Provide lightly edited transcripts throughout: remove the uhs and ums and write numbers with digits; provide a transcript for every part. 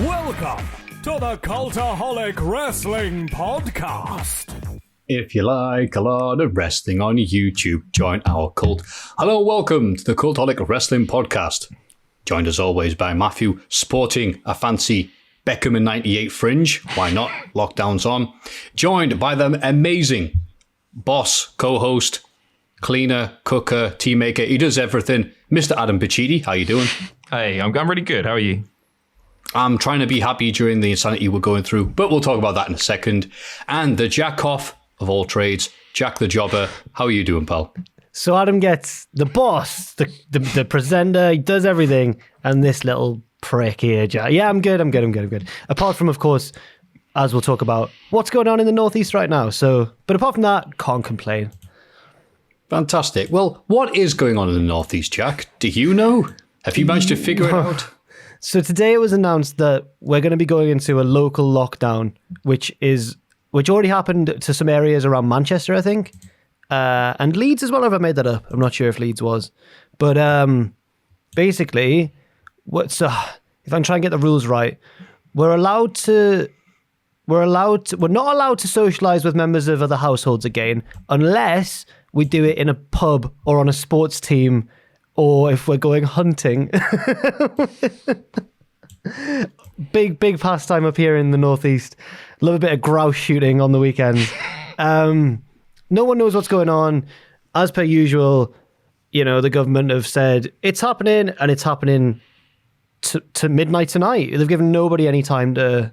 Welcome to the Cultaholic Wrestling Podcast. If you like a lot of wrestling on YouTube, join our cult. Hello, welcome to the Cultaholic Wrestling Podcast. Joined as always by Maffew, sporting a fancy Beckham in 98 fringe. Why not? Lockdown's on. Joined by the amazing boss, co-host, cleaner, cooker, tea maker. He does everything. Mr. Adam Pacitti, how you doing? Hey, I'm really good. How are you? I'm trying to be happy during the insanity we're going through, but we'll talk about that in a second. And the jack-off of all trades, Jack the Jobber. How are you doing, pal? So Adam gets the boss, the presenter, he does everything, and this little prick here, Jack. Yeah, I'm good. Apart from, of course, as we'll talk about, what's going on in the Northeast right now. But apart from that, can't complain. Fantastic. Well, what is going on in the Northeast, Jack? Do you know? Have you managed to figure it out? So today it was announced that we're going to be going into a local lockdown, which already happened to some areas around Manchester, I think, and Leeds as well. If I made that up, I'm not sure if Leeds was, but basically, if I'm trying to get the rules right, we're not allowed to socialise with members of other households again, unless we do it in a pub or on a sports team, or if we're going hunting. Big pastime up here in the Northeast. Love a bit of grouse shooting on the weekends. No one knows what's going on. As per usual, the government have said it's happening, and it's happening to midnight tonight. They've given nobody any time to,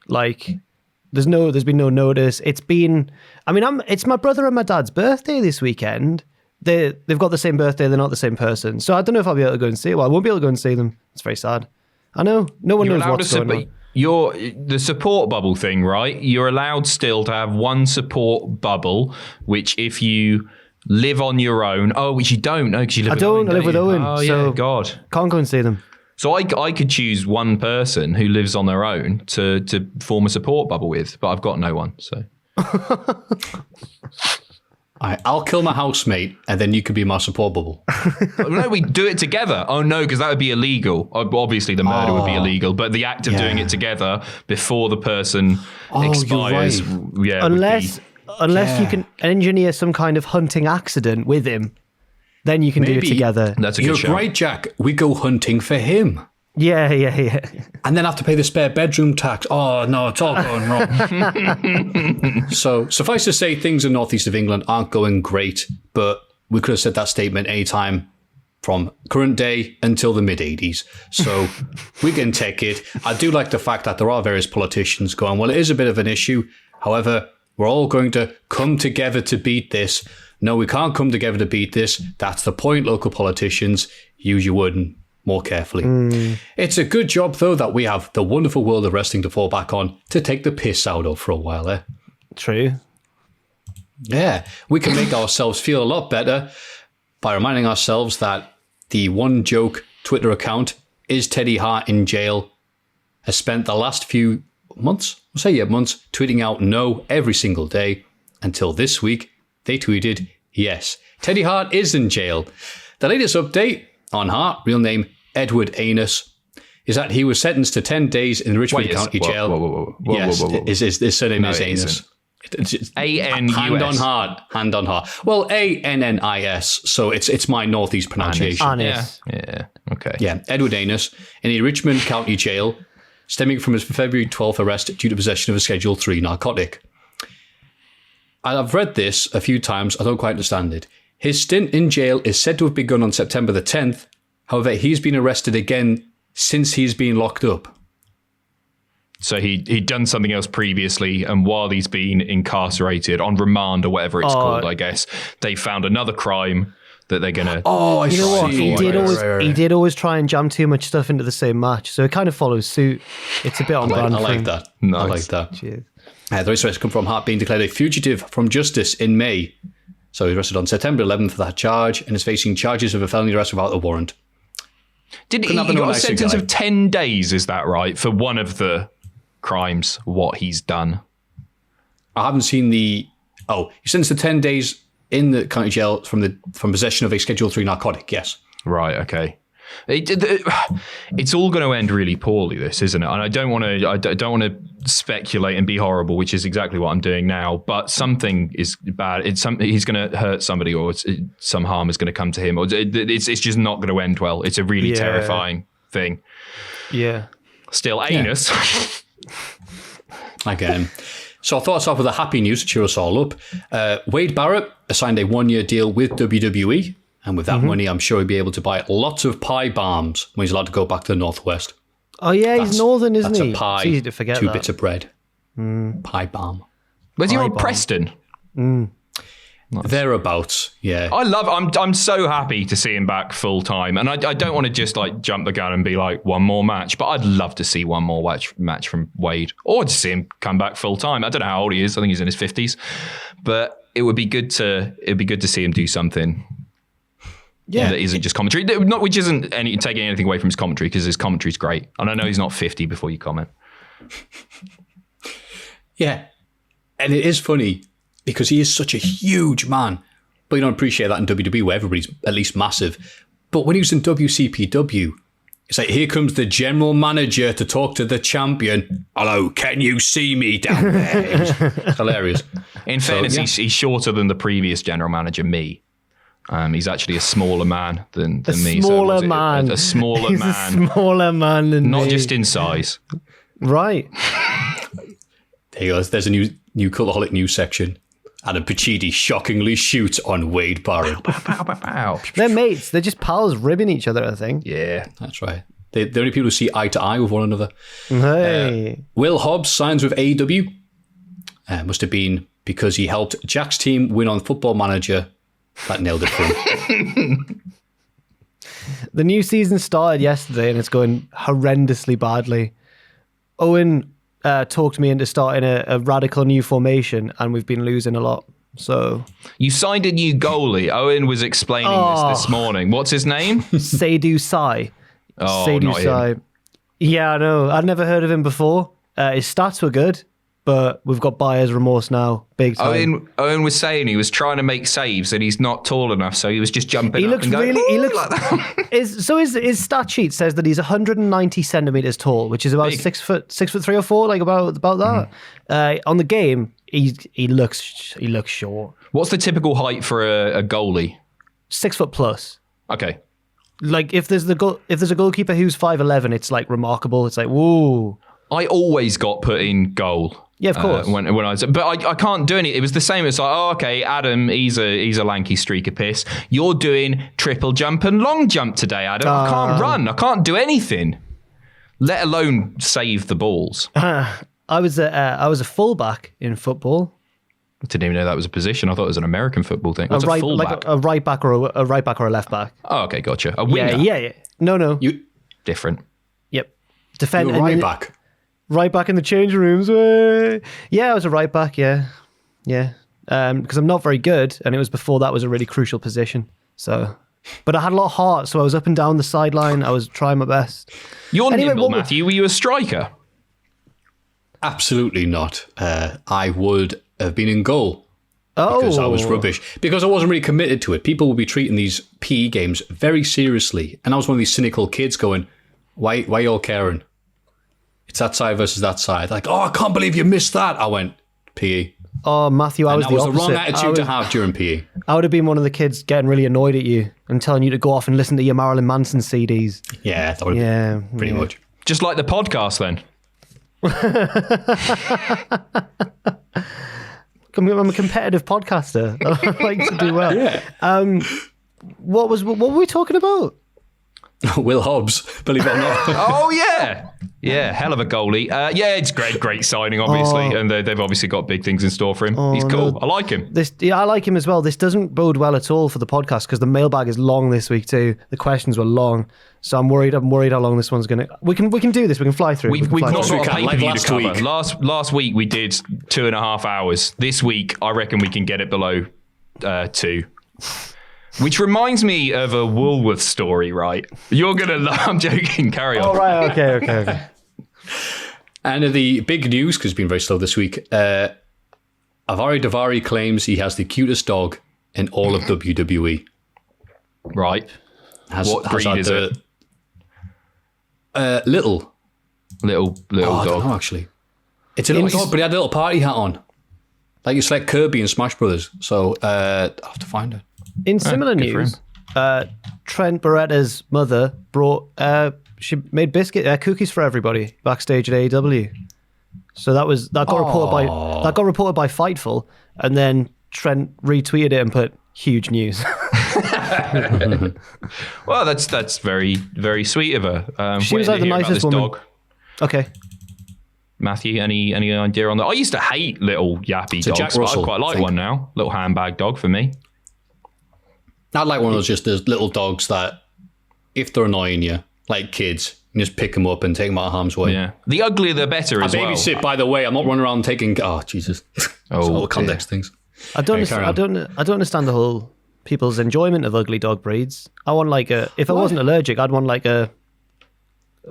there's been no notice. It's my brother and my dad's birthday this weekend. They've got the same birthday, they're not the same person. So I don't know if I'll be able to go and see it. Well, I won't be able to go and see them. It's very sad. I know. No one knows what's going on. The support bubble thing, right? You're allowed still to have one support bubble, which if you live on your own... Oh, which you don't, no, because you live with Owen. I live with Owen. Oh, so yeah, God. Can't go and see them. So I could choose one person who lives on their own to form a support bubble with, but I've got no one, so... I'll kill my housemate, and then you could be my support bubble. No, we do it together. Oh, no, because that would be illegal. Obviously, the murder would be illegal, but the act of doing it together before the person expires... Right. Unless you can engineer some kind of hunting accident with him, then you can do it together. That's a good show. You're right, Jack. We go hunting for him. Yeah. And then have to pay the spare bedroom tax. Oh, no, it's all going wrong. So, suffice to say, things in the northeast of England aren't going great, but we could have said that statement anytime from current day until the mid-'80s. So, we can take it. I do like the fact that there are various politicians going, well, it is a bit of an issue. However, we're all going to come together to beat this. No, we can't come together to beat this. That's the point, local politicians. Use your wording more carefully. It's a good job, though, that we have the wonderful world of wrestling to fall back on to take the piss out of for a while, eh? True. Yeah, we can make ourselves feel a lot better by reminding ourselves that the One Joke Twitter account, Is Teddy Hart in Jail, has spent the last few months, tweeting out no every single day until this week they tweeted, yes, Teddy Hart is in jail. The latest update on Hart, real name Edward Anus, is that he was sentenced to 10 days in Richmond County Jail. Whoa. His surname is Anus. A-N-U-S. Hand on heart. Well, A-N-N-I-S, so it's my northeast pronunciation. Anus. Yeah, okay. Yeah, Edward Anus in a Richmond County Jail, stemming from his February 12th arrest due to possession of a Schedule 3 narcotic. I've read this a few times, I don't quite understand it. His stint in jail is said to have begun on September the 10th. However, he's been arrested again since he's been locked up. So he'd done something else previously, and while he's been incarcerated on remand or whatever it's called, I guess, they found another crime that they're going to... Oh, I see. You know what? He did always try and jam too much stuff into the same match, so it kind of follows suit. It's a bit on brand. I like that. Nice. I like that. Cheers. The arrests come from Hart being declared a fugitive from justice in May. So he was arrested on September 11th for that charge and is facing charges of a felony arrest without a warrant. He got a sentence of 10 days, is that right, for one of the crimes, what he's done? I haven't seen the... Oh, he sentenced to 10 days in the county jail from possession of a Schedule 3 narcotic, yes. Right, okay. It's all going to end really poorly, this, isn't it? And I don't want to speculate and be horrible, which is exactly what I'm doing now. But something is bad. He's going to hurt somebody, or some harm is going to come to him, or it's just not going to end well. It's a really terrifying thing. Yeah. Still, anus. Again. So I thought I'd start with the happy news to cheer us all up. Wade Barrett signed a 1-year deal with WWE. And with that money, I'm sure he'll be able to buy lots of pie bombs when he's allowed to go back to the Northwest. Oh, yeah, he's northern, isn't he? That's a pie, it's easy to forget 2 that. bits of bread. Pie bomb. Where's he from? Preston? Nice. Thereabouts, yeah. I'm so happy to see him back full time. And I don't want to just like jump the gun and be like one more match, but I'd love to see one more match from Wade, or to see him come back full time. I don't know how old he is. I think he's in his 50s. But it would be good to see him do something. Yeah, that isn't just commentary. Which isn't taking anything away from his commentary, because his commentary's great. And I know he's not 50 before you comment. Yeah, and it is funny because he is such a huge man, but you don't appreciate that in WWE where everybody's at least massive. But when he was in WCPW, it's like, here comes the general manager to talk to the champion. Hello, can you see me down there? It's hilarious. In fairness, he's shorter than the previous general manager, me. He's actually a smaller man than me. Smaller man. A smaller He's man. A smaller man than Not me. just in size. Right. There you go. There's a new Cultaholic news section. And a Pacitti shockingly shoots on Wade Barrett. They're mates. They're just pals ribbing each other, I think. Yeah, that's right. They're the only people who see eye to eye with one another. Hey. Will Hobbs signs with AEW. Must have been because he helped Jack's team win on Football Manager. That nailed it for him. The new season started yesterday and it's going horrendously badly. Owen talked me into starting a radical new formation, and we've been losing a lot. So you signed a new goalie. Owen was explaining this morning. What's his name? Seydou Sai. Oh, Seydou not Sai. him. Yeah, I know. I'd never heard of him before. His stats were good, but we've got buyer's remorse now, big time. Owen was saying he was trying to make saves and he's not tall enough, so he was just jumping He up looks and going, really. He looks like that. His stat sheet says that he's 190 centimeters tall, which is about Big. 6'3" or 4", like about that. On the game, he looks short. What's the typical height for a goalie? 6 foot plus. Okay. Like if there's a goalkeeper who's 5'11", it's like remarkable. It's like, whoa. I always got put in goal. Yeah, of course. When I was, but I can't do any. It was the same as like, oh, okay, Adam, he's a lanky streak of piss. You're doing triple jump and long jump today, Adam. I can't run. I can't do anything, let alone save the balls. I was a fullback in football. I didn't even know that was a position. I thought it was an American football thing. What's a fullback? Like a right back or a left back. Oh, okay, gotcha. A winger. Yeah. No. You different. Yep. Defend. You're right back. Right back in the change rooms. Yeah, I was a right back. Yeah. Because I'm not very good, and it was before that was a really crucial position. So, but I had a lot of heart, so I was up and down the sideline. I was trying my best. You're nimble, Maffew. Were you a striker? Absolutely not. I would have been in goal. Oh. Because I was rubbish. Because I wasn't really committed to it. People would be treating these PE games very seriously. And I was one of these cynical kids going, why you all caring? It's that side versus that side. Like, oh, I can't believe you missed that. I went, PE. Oh, Maffew, I was the opposite. That was the wrong attitude to have during PE. I would have been one of the kids getting really annoyed at you and telling you to go off and listen to your Marilyn Manson CDs. Yeah, that would have been pretty much. Just like the podcast then. I'm a competitive podcaster. I like to do well. Yeah. What were we talking about? Will Hobbs, believe it or not. Oh, yeah. Yeah, hell of a goalie. Yeah, it's great signing, obviously. And they've obviously got big things in store for him. He's cool. No. I like him. I like him as well. This doesn't bode well at all for the podcast because the mailbag is long this week too. The questions were long. So I'm worried how long this one's going to... We can do this. We can fly through. We've not got a pay-per-view to cover. Week. Last week we did 2.5 hours. This week, I reckon we can get it below 2. Which reminds me of a Woolworth story, right? You're going to love... I'm joking. Carry on. Oh, right. Okay. And the big news, because it's been very slow this week, Avari Davari claims he has the cutest dog in all of WWE. Right. What breed is it? Little dog. I don't know, actually. It's a little dog, but he had a little party hat on. Like it's like Kirby and Smash Brothers. So I'll have to find it. In similar news, Trent Beretta's mother brought she made cookies for everybody backstage at AEW. So that got reported by Fightful, and then Trent retweeted it and put huge news. Well, that's very, very sweet of her. She was like the nicest woman. Dog? Okay. Maffew, any idea on that? I used to hate little yappy dogs, Jack Russell, but I quite like one now. Little handbag dog for me. I'd like one of those little dogs that, if they're annoying you, like kids, you just pick them up and take them out of harm's way. Yeah. The uglier the better as well. I babysit, by the way. I'm not running around taking... Oh, Jesus. All context things. I don't understand the whole people's enjoyment of ugly dog breeds. I want if I wasn't allergic, I'd want like a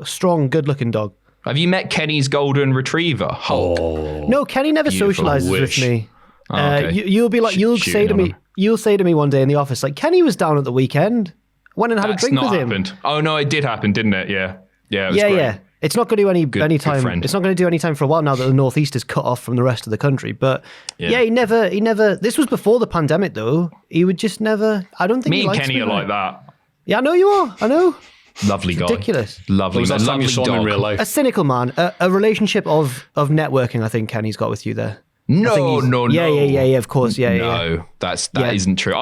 strong, good-looking dog. Have you met Kenny's golden retriever, Hulk? Oh, no, Kenny never socializes with me. Oh, okay. You'll say to me one day in the office, like, Kenny was down at the weekend. Went and had a drink with him. Happened. Oh no, it did happen, didn't it? Yeah. Yeah, it was great. Yeah. It's not going to do any time. It's not going to do any time for a while now that the Northeast is cut off from the rest of the country. But he never. This was before the pandemic, though. He would just never. I don't think me and Kenny are like that. Yeah, I know you are. I know. Lovely guy. Ridiculous. Lovely. Was that time you saw him in real life? A cynical man. A relationship of networking. I think Kenny's got with you there. No. Yeah. Of course, No, that isn't true.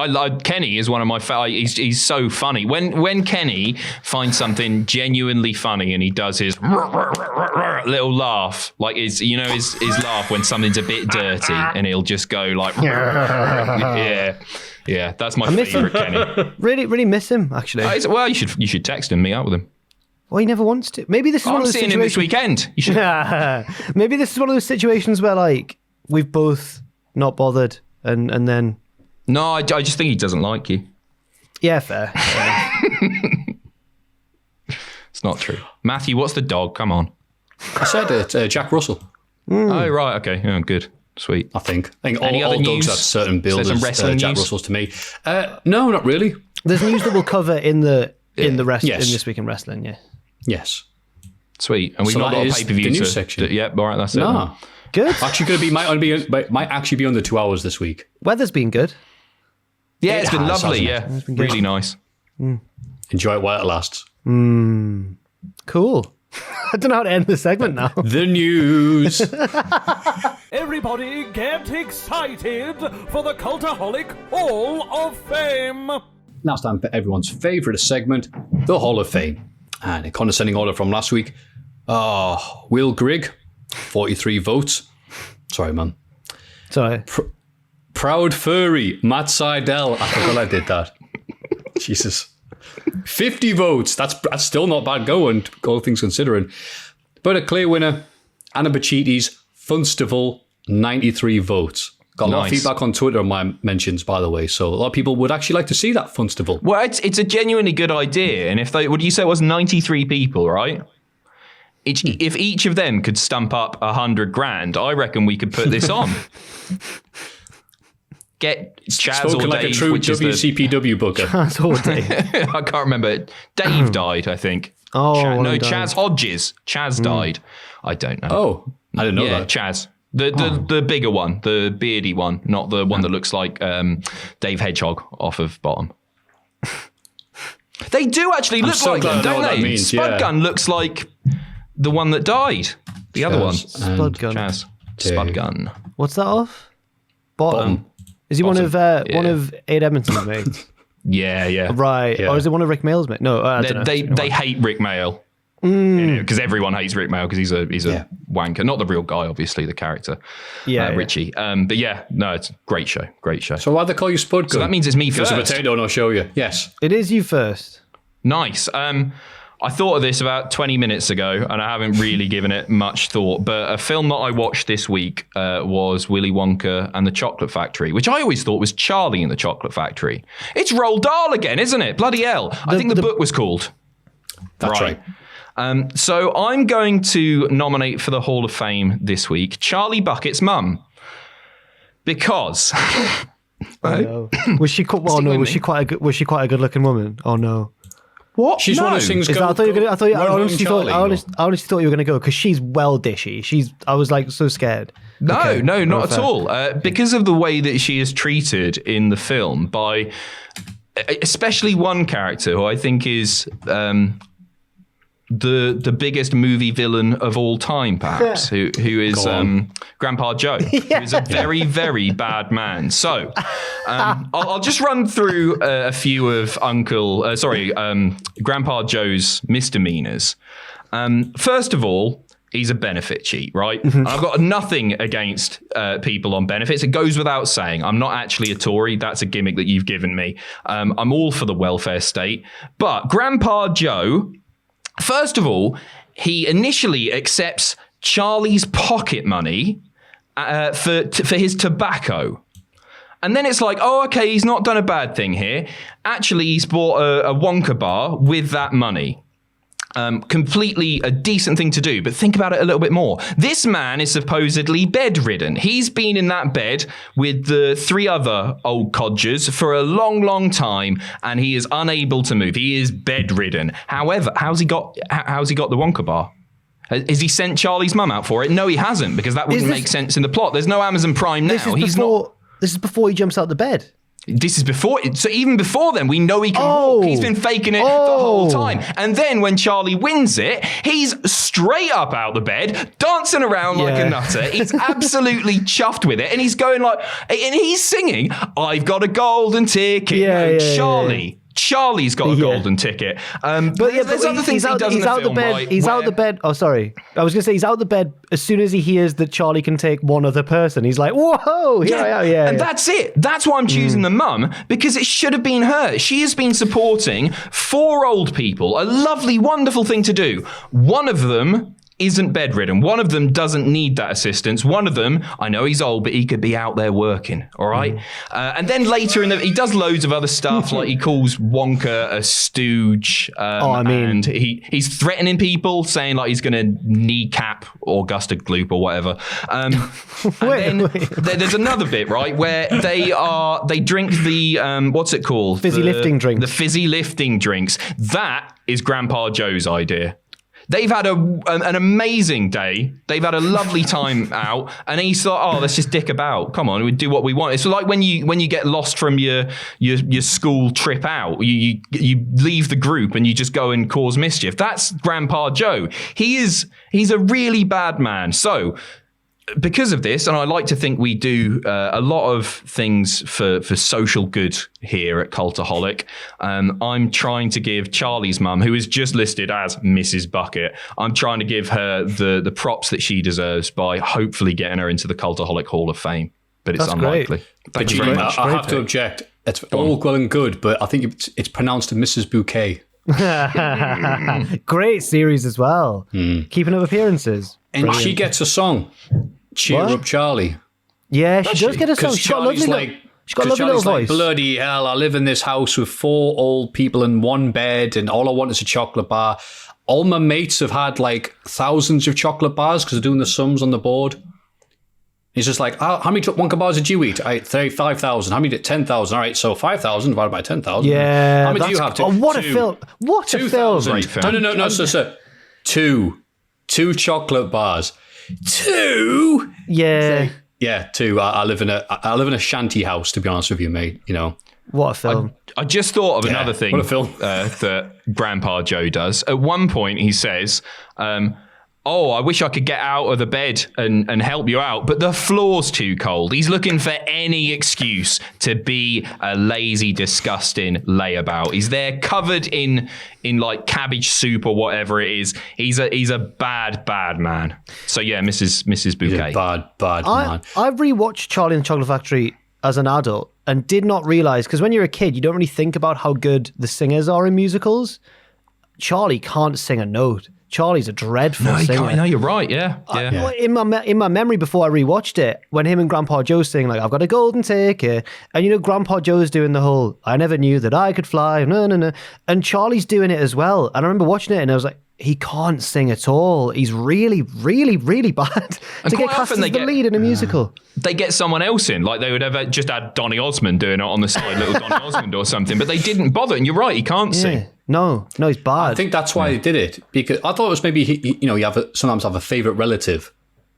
Kenny is one of my he's so funny. When Kenny finds something genuinely funny and he does his little laugh, like his laugh when something's a bit dirty, and he'll just go like, yeah. That's my favorite Kenny. Really miss him actually. Well, you should text him, meet up with him. Well, he never wants to. Maybe this is one of those situations. I'm seeing him this weekend. You should. Maybe this is one of those situations where like we've both not bothered, and then. No, I just think he doesn't like you. Yeah, fair. It's not true. Maffew, what's the dog? Come on. I said it. Jack Russell. Oh, right. Okay. Yeah, good. Sweet. I think all dogs have certain builders. Jack Russells to me. No, not really. There's news that we'll cover in This Week in Wrestling. Yeah. Yes. Sweet. And we've not got a pay-per-view. The news section. Yeah. All right. That's it. No. Good. Actually, might actually be under 2 hours this week. Weather's been good. Yeah, it's been lovely. Yeah, it's been really nice. Enjoy it while it lasts. Cool. I don't know how to end the segment now. The news. Everybody get excited for the Cultaholic Hall of Fame. Now it's time for everyone's favourite segment, the Hall of Fame. And in condescending order from last week, Will Grigg, 43 votes. Sorry, man. Sorry. Proud Furry, Matt Seidel. I forgot I did that. Jesus. 50 votes. That's still not bad going, all things considering. But a clear winner, Anna Pacitti's Funstival, 93 votes. Got a lot of feedback on Twitter on my mentions, by the way. So a lot of people would actually like to see that Funstival. Well, it's a genuinely good idea. And would you say it was 93 people, right? If each of them could stump up $100,000, I reckon we could put this on. Get Chaz Spoken or like Dave, a true which WCPW booker. Chaz or Dave. I can't remember. Dave died, I think. Chaz Hodges. Chaz died. I don't know. Oh, I didn't know that. Chaz. The bigger one, the beardy one, not the one that looks like Dave Hedgehog off of Bottom. They do actually look like them, don't they? Spudgun looks like the one that died. The other one. Spudgun. Chaz. Spudgun. What's that off? Bottom. Is he one of Aid Edmonton's mates? Yeah. Right. Yeah. Or is it one of Rick Mayle's mates? No, I don't know. They hate Rick Mayle. Because everyone hates Rick Mayle because he's a wanker. Not the real guy, obviously, the character. Richie. But yeah, no, it's a great show. Great show. So why'd they call you Spudgun? So that means it's me first. There's a potato and I'll show you. Yes. It is you first. Nice. I thought of this about 20 minutes ago, and I haven't really given it much thought, but a film that I watched this week was Willy Wonka and the Chocolate Factory, which I always thought was Charlie and the Chocolate Factory. It's Roald Dahl again, isn't it? Bloody hell. I think the book was called. That's right. So I'm going to nominate for the Hall of Fame this week Charlie Bucket's mum. Because... Was she quite a good looking woman? Oh no. What? She's one of those things. I honestly thought you were going to go because she's well dishy. I was like so scared. No, not at all. Because of the way that she is treated in the film by, especially one character who I think is the biggest movie villain of all time, perhaps, who is Grandpa Joe, who is a very, very bad man. So I'll just run through a few of Grandpa Joe's misdemeanors. First of all, he's a benefit cheat, right? And I've got nothing against people on benefits. It goes without saying. I'm not actually a Tory. That's a gimmick that you've given me. I'm all for the welfare state. But Grandpa Joe, first of all, he initially accepts Charlie's pocket money for his tobacco. And then it's like, oh, okay, he's not done a bad thing here. Actually, he's bought a Wonka bar with that money. Completely a decent thing to do, but think about it a little bit more. This man is supposedly bedridden. He's been in that bed with the 3 other old codgers for a long, long time, and he is unable to move. He is bedridden. However, how's he got the Wonka bar? Has he sent Charlie's mum out for it? No, he hasn't, because that wouldn't make sense in the plot. There's no Amazon Prime now. This is before he jumps out the bed. This is before, so even before then, we know he can walk. He's been faking it the whole time. And then when Charlie wins it, he's straight up out the bed, dancing around like a nutter. He's absolutely chuffed with it. And he's going like, and he's singing, I've got a golden ticket. Charlie's got a golden ticket. But there's other things he does in the film. He's out the bed. Oh, sorry. I was going to say he's out the bed as soon as he hears that Charlie can take one other person. He's like, whoa, here I am. And that's it. That's why I'm choosing the mum, because it should have been her. She has been supporting 4 old people. A lovely, wonderful thing to do. One of them isn't bedridden. One of them doesn't need that assistance. One of them, I know he's old, but he could be out there working, all right? And then later, he does loads of other stuff, like he calls Wonka a stooge. And he's threatening people, saying like he's going to kneecap Augusta Gloop or whatever. There's another bit, right, where they drink the, what's it called? Fizzy lifting drinks. The fizzy lifting drinks. That is Grandpa Joe's idea. They've had an amazing day. They've had a lovely time out, and he thought, let's just dick about. Come on, we do what we want. It's like when you get lost from your school trip out, you leave the group and you just go and cause mischief. That's Grandpa Joe. He's a really bad man. So, because of this, and I like to think we do a lot of things for social good here at Cultaholic, I'm trying to give Charlie's mum, who is just listed as Mrs. Bucket, I'm trying to give her the props that she deserves by hopefully getting her into the Cultaholic Hall of Fame. But it's unlikely. Great. Thank you very much. I have to object. It's all well and good, but I think it's pronounced Mrs. Bouquet. Great series as well. Keeping up appearances. And brilliant. She gets a song. Cheer up, Charlie. Yeah, she does get a song. She's got a lovely little voice. Like, bloody hell, I live in this house with 4 old people in one bed, and all I want is a chocolate bar. All my mates have had like thousands of chocolate bars because they're doing the sums on the board. He's just like, how many Wonka bars did you eat? I ate 35,000. How many did 10,000? All right, so 5,000 divided by 10,000. Yeah. How many do you have? What a film. What a film. No. So, 2 chocolate bars. 2? Yeah. Yeah, 2. I live in a shanty house, to be honest with you, mate. You know. What a film. I just thought of another thing that Grandpa Joe does. At one point, he says, I wish I could get out of the bed and help you out, but the floor's too cold. He's looking for any excuse to be a lazy, disgusting layabout. He's there covered in like cabbage soup or whatever it is. He's a bad man. So yeah, Mrs. Bouquet. He's a bad man. I rewatched Charlie and the Chocolate Factory as an adult and did not realize, because when you're a kid, you don't really think about how good the singers are in musicals. Charlie can't sing a note. Charlie's a dreadful singer. No, you're right. Yeah. In my memory before I rewatched it, when him and Grandpa Joe sing like, I've got a golden ticket, and Grandpa Joe's doing the whole, I never knew that I could fly, no, and Charlie's doing it as well. And I remember watching it and I was like, he can't sing at all. He's really, really, really bad to get cast as the lead in a musical. They get someone else in, like they would have just had Donny Osmond doing it on the side, little Donny Osmond or something, but they didn't bother. And you're right, he can't sing. No, he's bad. I think that's why they did it, because I thought it was maybe you sometimes have a favorite relative.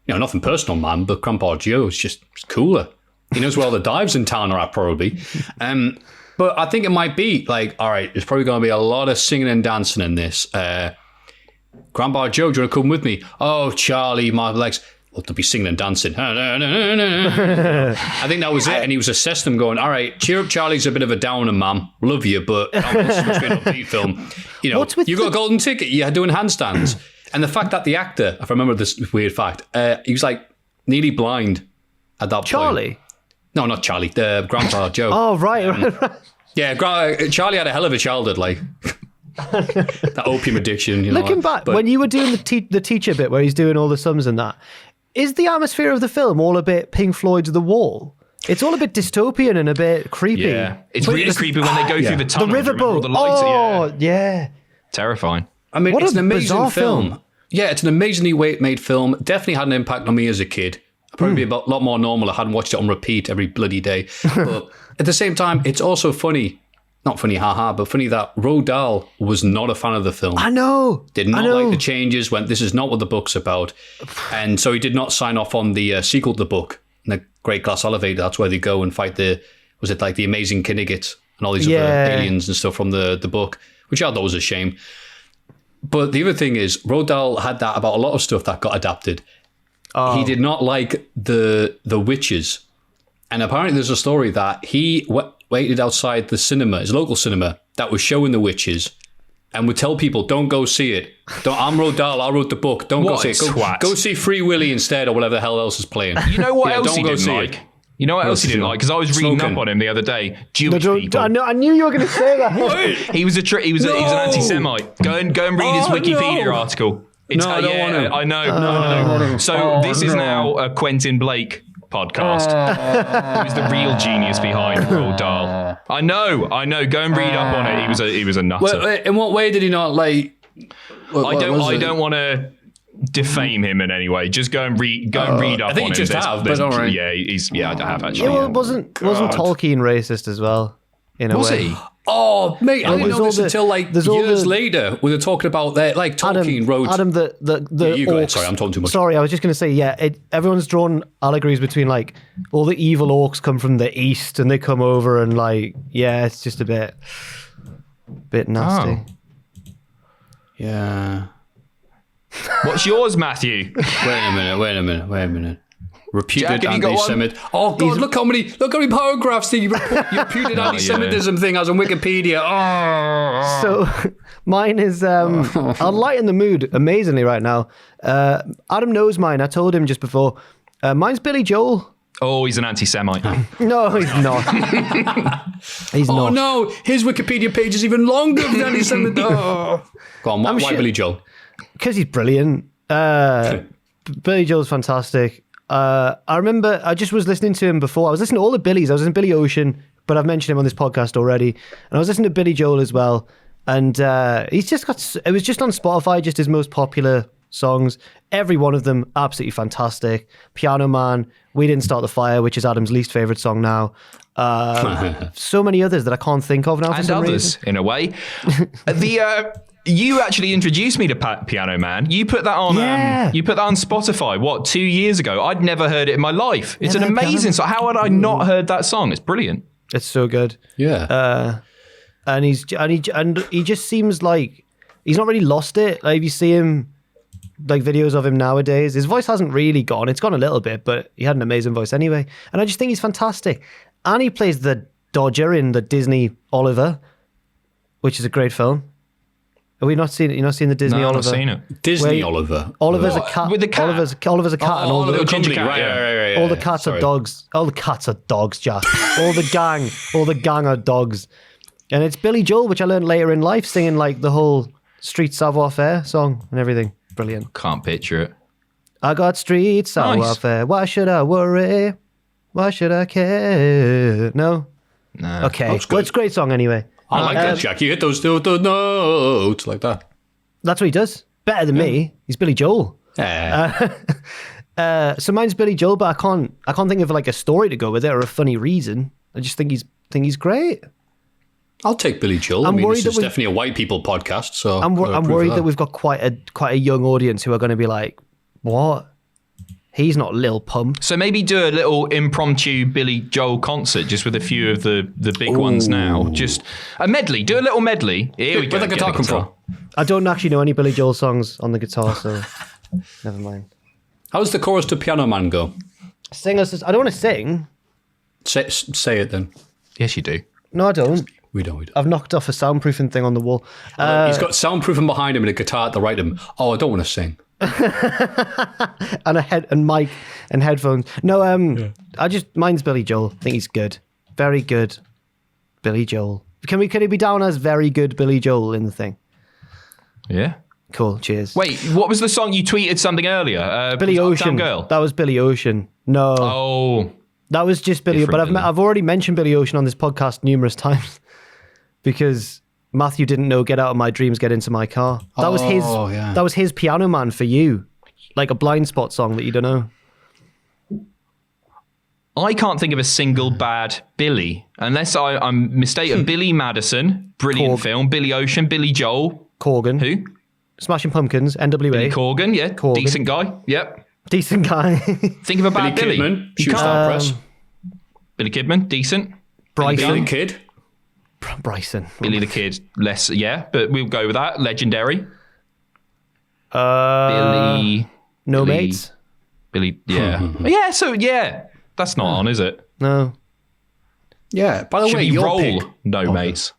Nothing personal, man, but Grandpa Joe is just cooler. He knows where all the dives in town are at, probably. But I think it might be like, all right, there's probably going to be a lot of singing and dancing in this. Grandpa Joe, do you want to come with me? Oh, Charlie, my legs. Well, they'll be singing and dancing. I think that was it. And he was assessing them going, all right, cheer up, Charlie's a bit of a downer, ma'am. Love you, but it's supposed to be an upbeat film. You got a golden ticket. You're doing handstands. And the fact that the actor, if I remember this weird fact, he was like nearly blind at that Charlie? point. No, not Charlie. The Grandpa Joe. Oh, right. Yeah, Charlie had a hell of a childhood, like that opium addiction. Looking back, when you were doing the teacher bit where he's doing all the sums and that, is the atmosphere of the film all a bit Pink Floyd's The Wall? It's all a bit dystopian and a bit creepy. Yeah, it's really creepy when they go through the tunnel. The riverboat. The lights, yeah. Terrifying. I mean, it's an amazing film. Yeah, it's an amazingly made film. Definitely had an impact on me as a kid. Probably be a lot more normal. I hadn't watched it on repeat every bloody day. But at the same time, it's also funny. Not funny, haha, but funny that Roald Dahl was not a fan of the film. I know. Did not like the changes, went, this is not what the book's about. And so he did not sign off on the sequel to the book, The Great Glass Elevator. That's where they go and fight the Amazing Kinniggits and all these other aliens and stuff from the book, which I thought was a shame. But the other thing is, Roald Dahl had that about a lot of stuff that got adapted. Oh. He did not like the witches. And apparently there's a story that he waited outside the cinema, his local cinema, that was showing the witches, and would tell people, don't go see it. I'm Roald Dahl, I wrote the book. Don't go see it. Go see Free Willy instead, or whatever the hell else is playing. You know what else he didn't like? You know what else he didn't like? Because I was reading up on him the other day. Jewish people. I knew you were going to say that. He was an anti-Semite. Go and read his Wikipedia article. I don't want to. I know. No. So this is now a Quentin Blake podcast. Who's the real genius behind Roald Dahl? I know. Go and read up on it. He was a nutter. Wait, in what way did he not like? I don't want to defame him in any way. Just go and read up on him. I think you just have, but all right. Yeah, I have actually. Yeah, well, wasn't Tolkien racist as well? In a way. Was he? Oh, mate, I didn't know this until years later when they're talking about that. Like Tolkien wrote. Adam, the you go ahead. orcs. Sorry, I'm talking too much. Sorry, I was just going to say, everyone's drawn allegories between like all the evil orcs come from the east and they come over and like, it's just a bit nasty. Oh. Yeah. What's yours, Maffew? Wait a minute. Reputed anti-Semitism. Oh God! Look how many paragraphs the reputed anti-Semitism thing has on Wikipedia. Oh. So mine is I'll lighten the mood amazingly right now. Adam knows mine. I told him just before. Mine's Billy Joel. Oh, he's an anti-Semite. No, he's not. He's not. Oh no, his Wikipedia page is even longer than anti-Semitism. Go on, why Billy Joel? Because he's brilliant. Billy Joel's fantastic. I remember I just was listening to him before. I was listening to all the Billies. I was listening to Billy Ocean, but I've mentioned him on this podcast already. And I was listening to Billy Joel as well. And he's just got, it was just on Spotify, just his most popular songs. Every one of them, absolutely fantastic. Piano Man, We Didn't Start the Fire, which is Adam's least favorite song now. So many others that I can't think of now. And others, in a way. You actually introduced me to Piano Man. You put that on. You put that on Spotify. 2 years ago? I'd never heard it in my life. It's an amazing song. How had I not heard that song? It's brilliant. It's so good. Yeah. And he just seems like he's not really lost it. Like if you see him, like videos of him nowadays, his voice hasn't really gone. It's gone a little bit, but he had an amazing voice anyway. And I just think he's fantastic. And he plays the Dodger in the Disney Oliver, which is a great film. Have we not seen it? You've not seen the Disney Oliver? I've not seen it. Disney Oliver. Oliver's a cat. With the cat. Oliver's a cat, and all the ginger cat. Right. All the cats are dogs. All the cats are dogs, Jack. all the gang are dogs. And it's Billy Joel, which I learned later in life, singing like the whole Street Savoir-Faire song and everything. Brilliant. Can't picture it. I got Street Savoir-Faire. Why should I worry? Why should I care? No. Okay. Well, it's a great song anyway. I like that, Jack. You hit those notes like that. That's what he does. Better than me. He's Billy Joel. Yeah. So mine's Billy Joel, but I can't think of like a story to go with it or a funny reason. I just think he's great. I'll take Billy Joel. I'm worried this is definitely a white people podcast, so I'm worried that we've got quite a young audience who are going to be like, "What? He's not Lil Pump." So maybe do a little impromptu Billy Joel concert just with a few of the big ones now. Just a medley. Do a little medley. Here we go. Where'd the guitar come from? I don't actually know any Billy Joel songs on the guitar, so never mind. How's the chorus to Piano Man go? Sing us. I don't want to sing. Say it then. Yes, you do. No, I don't. We don't. I've knocked off a soundproofing thing on the wall. He's got soundproofing behind him and a guitar to the right of him. Oh, I don't want to sing. And a head and mic and headphones. No, mine's Billy Joel. I think he's good. Very good Billy Joel. Can he be down as very good Billy Joel in the thing? Yeah. Cool, cheers. Wait, what was the song you tweeted something earlier? Billy Ocean. Girl. That was Billy Ocean. No. Oh. That was just Billy, but Billy. I've already mentioned Billy Ocean on this podcast numerous times because Maffew didn't know "Get Out of My Dreams, Get Into My Car." That was his. Yeah. That was his Piano Man for you, like a blind spot song that you don't know. I can't think of a single bad Billy, unless I'm mistaken. Billy Madison, brilliant film. Billy Ocean, Billy Joel. Corgan. Who? Smashing Pumpkins, NWA. Billy Corgan, yeah. Corgan. Decent guy, yep. Decent guy. Think of a bad Billy. Kidman, You Shoot can't- Star Press. Billy Kidman, decent. Bryson. Billy the Kid. Bryson. Billy the Kid, less, yeah, but we'll go with that. Legendary. Billy. No Billy- Mates? Billy, yeah. Yeah, that's not on, is it? No. Yeah. By the Should way, we your roll? pick. No, mates.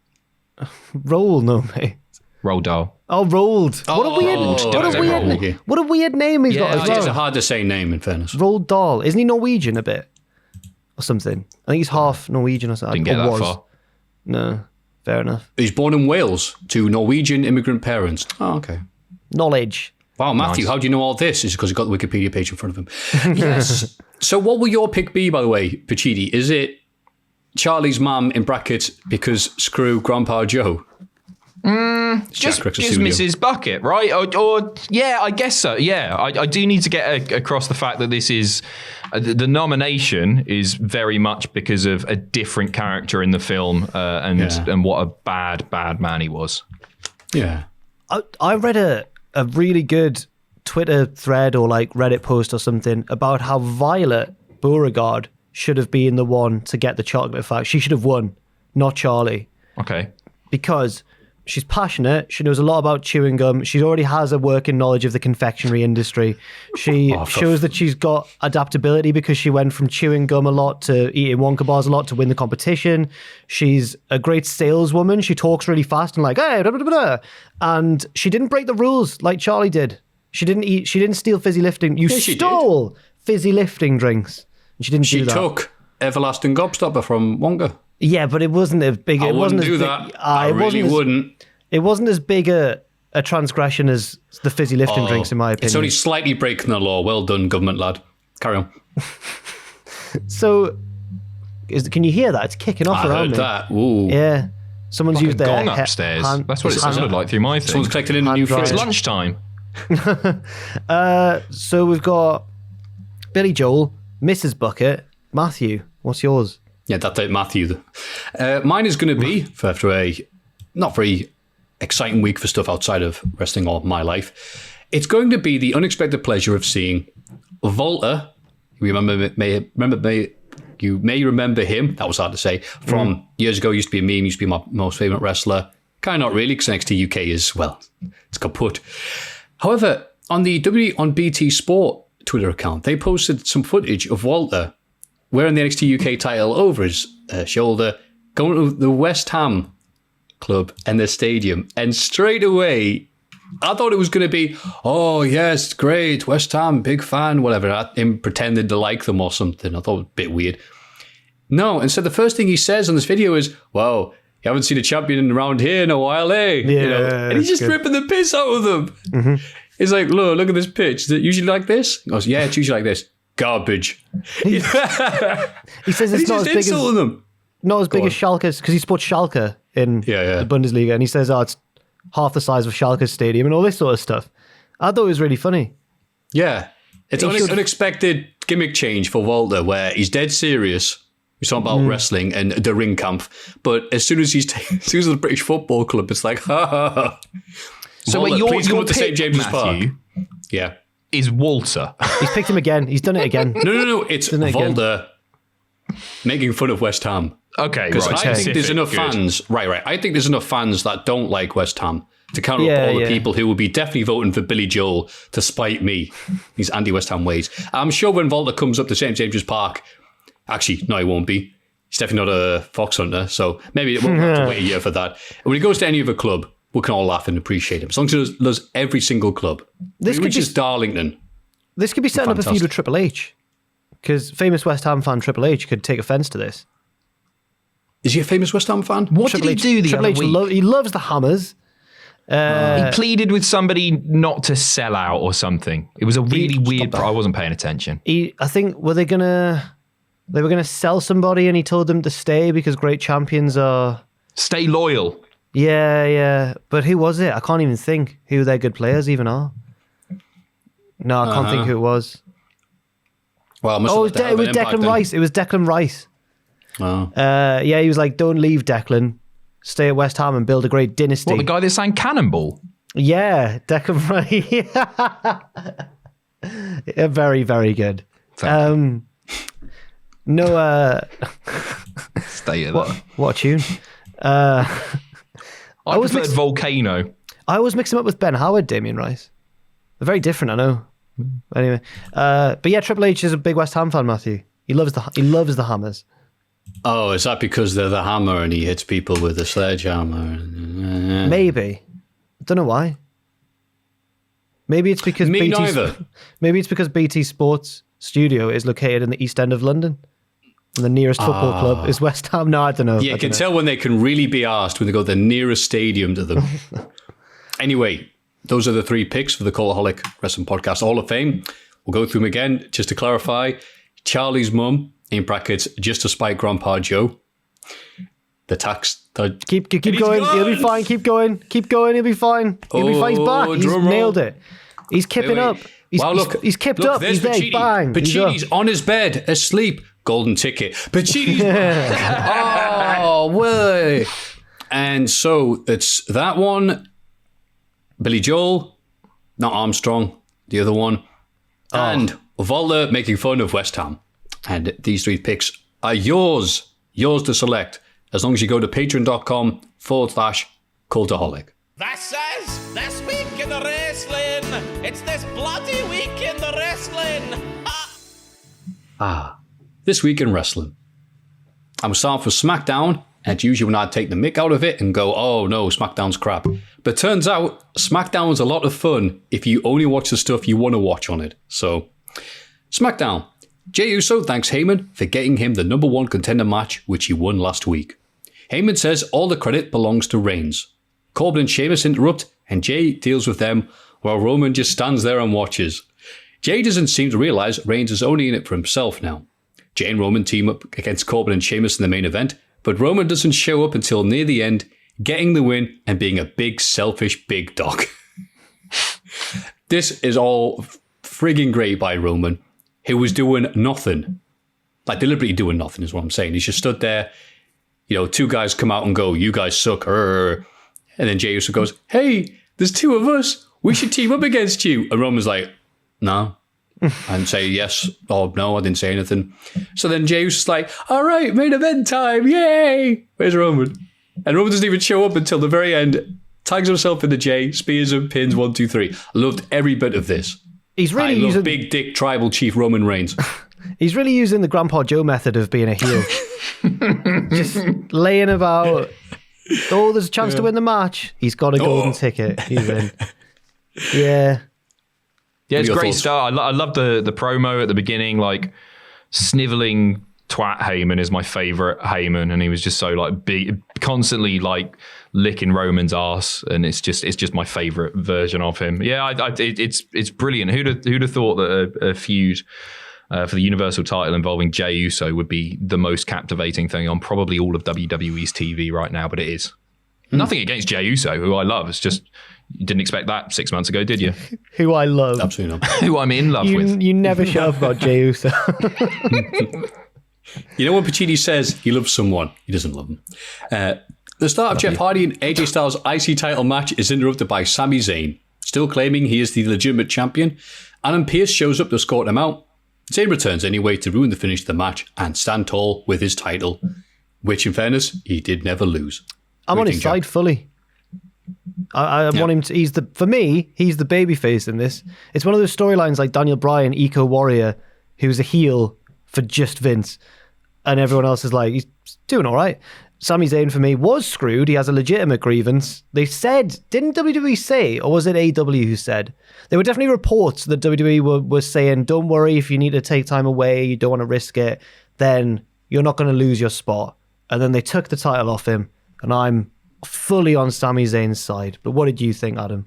Roll No Mates. Roll doll. Oh, Rolled. What a weird name he's got as It's a well. hard to say name, in fairness. Roald Dahl. Isn't he Norwegian a bit? Or something? I think he's half Norwegian or something. Didn't get Or that was. far. No. Fair enough. He's born in Wales to Norwegian immigrant parents. Oh, okay. Knowledge. Wow, Matthew, how do you know all this? Is it because you've got the Wikipedia page in front of him? Yes. So what will your pick be, by the way, Pacitti? Is it Charlie's mum in brackets because screw Grandpa Joe? Just Mrs. Bucket, right? Or yeah, I guess so. Yeah, I do need to get across the fact that this is the nomination is very much because of a different character in the film and what a bad man he was. Yeah. I read a really good Twitter thread or like Reddit post or something about how Violet Beauregard should have been the one to get the chocolate factory. She should have won, not Charlie. Okay. Because she's passionate. She knows a lot about chewing gum. She already has a working knowledge of the confectionery industry. She shows that she's got adaptability because she went from chewing gum a lot to eating Wonka bars a lot to win the competition. She's a great saleswoman. She talks really fast and like, hey, blah, blah, blah, blah. And she didn't break the rules like Charlie did. She didn't steal fizzy lifting. You stole fizzy lifting drinks. And she didn't do that. She took Everlasting Gobstopper from Wonka. Yeah, but it wasn't as big. I wouldn't do that. I really wouldn't. It wasn't as big a transgression as the fizzy lifting drinks, in my opinion. It's only slightly breaking the law. Well done, government lad. Carry on. So, can you hear that? It's kicking off I around heard me. that. Ooh. Yeah. Someone's Like used a their gong upstairs. That's what it hand- sounded like through my thing. Someone's collecting in a new Hand fridge. It's lunchtime. So we've got Billy Joel, Mrs. Bucket, Maffew. What's yours? Yeah, that's it, Matthew. Mine is going to be, after a not very exciting week for stuff outside of wrestling or my life, it's going to be the unexpected pleasure of seeing Volta. You may remember him, that was hard to say, from years ago. Used to be a meme, used to be my most favourite wrestler. Kind of not really, because NXT UK is, well, it's kaput. However, on on BT Sport Twitter account, they posted some footage of Walter wearing the NXT UK title over his shoulder, going to the West Ham club and the stadium. And straight away, I thought it was going to be, oh, yes, great, West Ham, big fan, whatever. Him pretending to like them or something. I thought it was a bit weird. No, and so the first thing he says on this video is, wow, you haven't seen a champion around here in a while, eh? Yeah, and he's just ripping the piss out of them. Mm-hmm. He's like, look at this pitch. Is it usually like this? He goes, yeah, it's usually like this. Garbage. He says it's not as big as Schalke's, because he supports Schalke in the Bundesliga, and he says, it's half the size of Schalke's stadium and all this sort of stuff. I thought it was really funny. Yeah. It's unexpected gimmick change for Walter, where he's dead serious, He's talking about wrestling and the ring camp. But as soon as he's the British Football Club, it's like, ha ha ha. So wait, please come your up to St. pick, James's Matthew, Park. Yeah. is Walter. He's picked him again. He's done it again. No. It's Volder making fun of West Ham. Okay, Because right. I think there's enough Good. fans. Right. I think there's enough fans that don't like West Ham to counter up all the people who will be definitely voting for Billy Joel to spite me, these anti-West Ham ways. I'm sure when Volta comes up to St. James's Park, actually, no, he won't be. He's definitely not a fox hunter, so maybe we'll have to wait a year for that. When he goes to any other club, we can all laugh and appreciate him. As long as he does every single club. This could Which be- is Darlington. This could be setting up a feud Fantastic. with Triple H. Because famous West Ham fan Triple H could take offence to this. Is he a famous West Ham fan? What Triple did he do the Triple other H week? he loves the Hammers. He pleaded with somebody not to sell out or something. It was a really weird. I wasn't paying attention. I think they were gonna sell somebody, and he told them to stay because great champions are. Stay loyal. Yeah. But who was it? I can't even think who their good players even are. No, I can't think who it was. Well, Oh, it was Declan Rice. It was Declan Rice. Oh. Yeah, he was like, "Don't leave, Declan. Stay at West Ham and build a great dynasty." What, the guy that sang Cannonball? Yeah, Declan Rice. Yeah, very, very good. No, Stay at what a tune. I was preferred mixed- Volcano. I always mix him up with Ben Howard, Damien Rice. They're very different, I know. Anyway, but yeah, Triple H is a big West Ham fan, Matthew. He loves the Hammers. Oh, is that because they're the hammer and he hits people with a sledgehammer? Maybe. I don't know why. Maybe it's because Me neither. Maybe it's because BT Sports Studio is located in the East End of London. And the nearest football club is West Ham. No, I don't know. Yeah, you can tell when they can really be asked when they go to the nearest stadium to them. Anyway, those are the 3 picks for the Cultaholic Wrestling Podcast Hall of Fame. We'll go through them again just to clarify. Charlie's mum, in brackets, just to spite Grandpa Joe. The tax. Keep going. He'll be fine. Keep going. He'll be fine. He'll be fine. He's back. He's drum roll. nailed it. He's kipping up. He's kipped up. There's He's there. Pacitti. Bang. He's up. Pacitti's on his bed, asleep. Golden ticket. Pacitti's oh, way. And so it's that one. Billy Joel, not Armstrong, the other one. And Volta making fun of West Ham. And these 3 picks are yours to select, as long as you go to patreon.com/Cultaholic. This week in the wrestling. It's this bloody week in the wrestling. This week in wrestling. I'm starting for SmackDown, and usually when I take the mick out of it and go, oh no, SmackDown's crap. But turns out, SmackDown's a lot of fun if you only watch the stuff you want to watch on it. So, SmackDown. Jey Uso thanks Heyman for getting him the #1 contender match, which he won last week. Heyman says all the credit belongs to Reigns. Corbin and Sheamus interrupt, and Jey deals with them, while Roman just stands there and watches. Jey doesn't seem to realise Reigns is only in it for himself now. Jey and Roman team up against Corbin and Sheamus in the main event, but Roman doesn't show up until near the end, getting the win and being a big, selfish big dog. This is all frigging great by Roman, who was doing nothing. Like, deliberately doing nothing is what I'm saying. He's just stood there, 2 guys come out and go, you guys suck. And then Jey Uso goes, hey, there's 2 of us. We should team up against you. And Roman's like, no. And say yes or no, I didn't say anything. So then Jey Uso's like, all right, main event time, yay! Where's Roman? And Roman doesn't even show up until the very end, tags himself into Jey, spears him, pins 1, 2, 3. Loved every bit of this. He's really I love using big dick tribal chief Roman Reigns. He's really using the Grandpa Joe method of being a heel. Just laying about. Oh, there's a chance to win the match. He's got a golden ticket. He's in. Yeah. Yeah, it's Your great thoughts? start. I love the promo at the beginning, like sniveling twat Heyman is my favorite Heyman, and he was just so like big, constantly like licking Roman's ass, and it's just my favorite version of him. Yeah, it's brilliant. Who'd have thought that a feud for the Universal title involving Jey Uso would be the most captivating thing on probably all of WWE's TV right now, but it is. Nothing against Jey Uso, who I love. It's just you didn't expect that 6 months ago, did you? Who I love. Absolutely not. Who I'm in love with. You never shut up about Jey Uso. You know when Pacitti says he loves someone, he doesn't love them. The start of Jeff Hardy and AJ Styles' IC title match is interrupted by Sami Zayn, still claiming he is the legitimate champion. Adam Pearce shows up to escort him out. Zayn returns anyway to ruin the finish of the match and stand tall with his title, which in fairness, he did never lose. I'm on his side fully. I want him to. For me, he's the babyface in this. It's one of those storylines like Daniel Bryan, Eco Warrior, who's a heel for just Vince, and everyone else is like, he's doing all right. Sami Zayn for me was screwed. He has a legitimate grievance. They said, didn't WWE say, or was it AW who said? There were definitely reports that WWE were saying, don't worry, if you need to take time away, you don't want to risk it, then you're not going to lose your spot. And then they took the title off him, and I'm fully on Sami Zayn's side. But what did you think, Adam?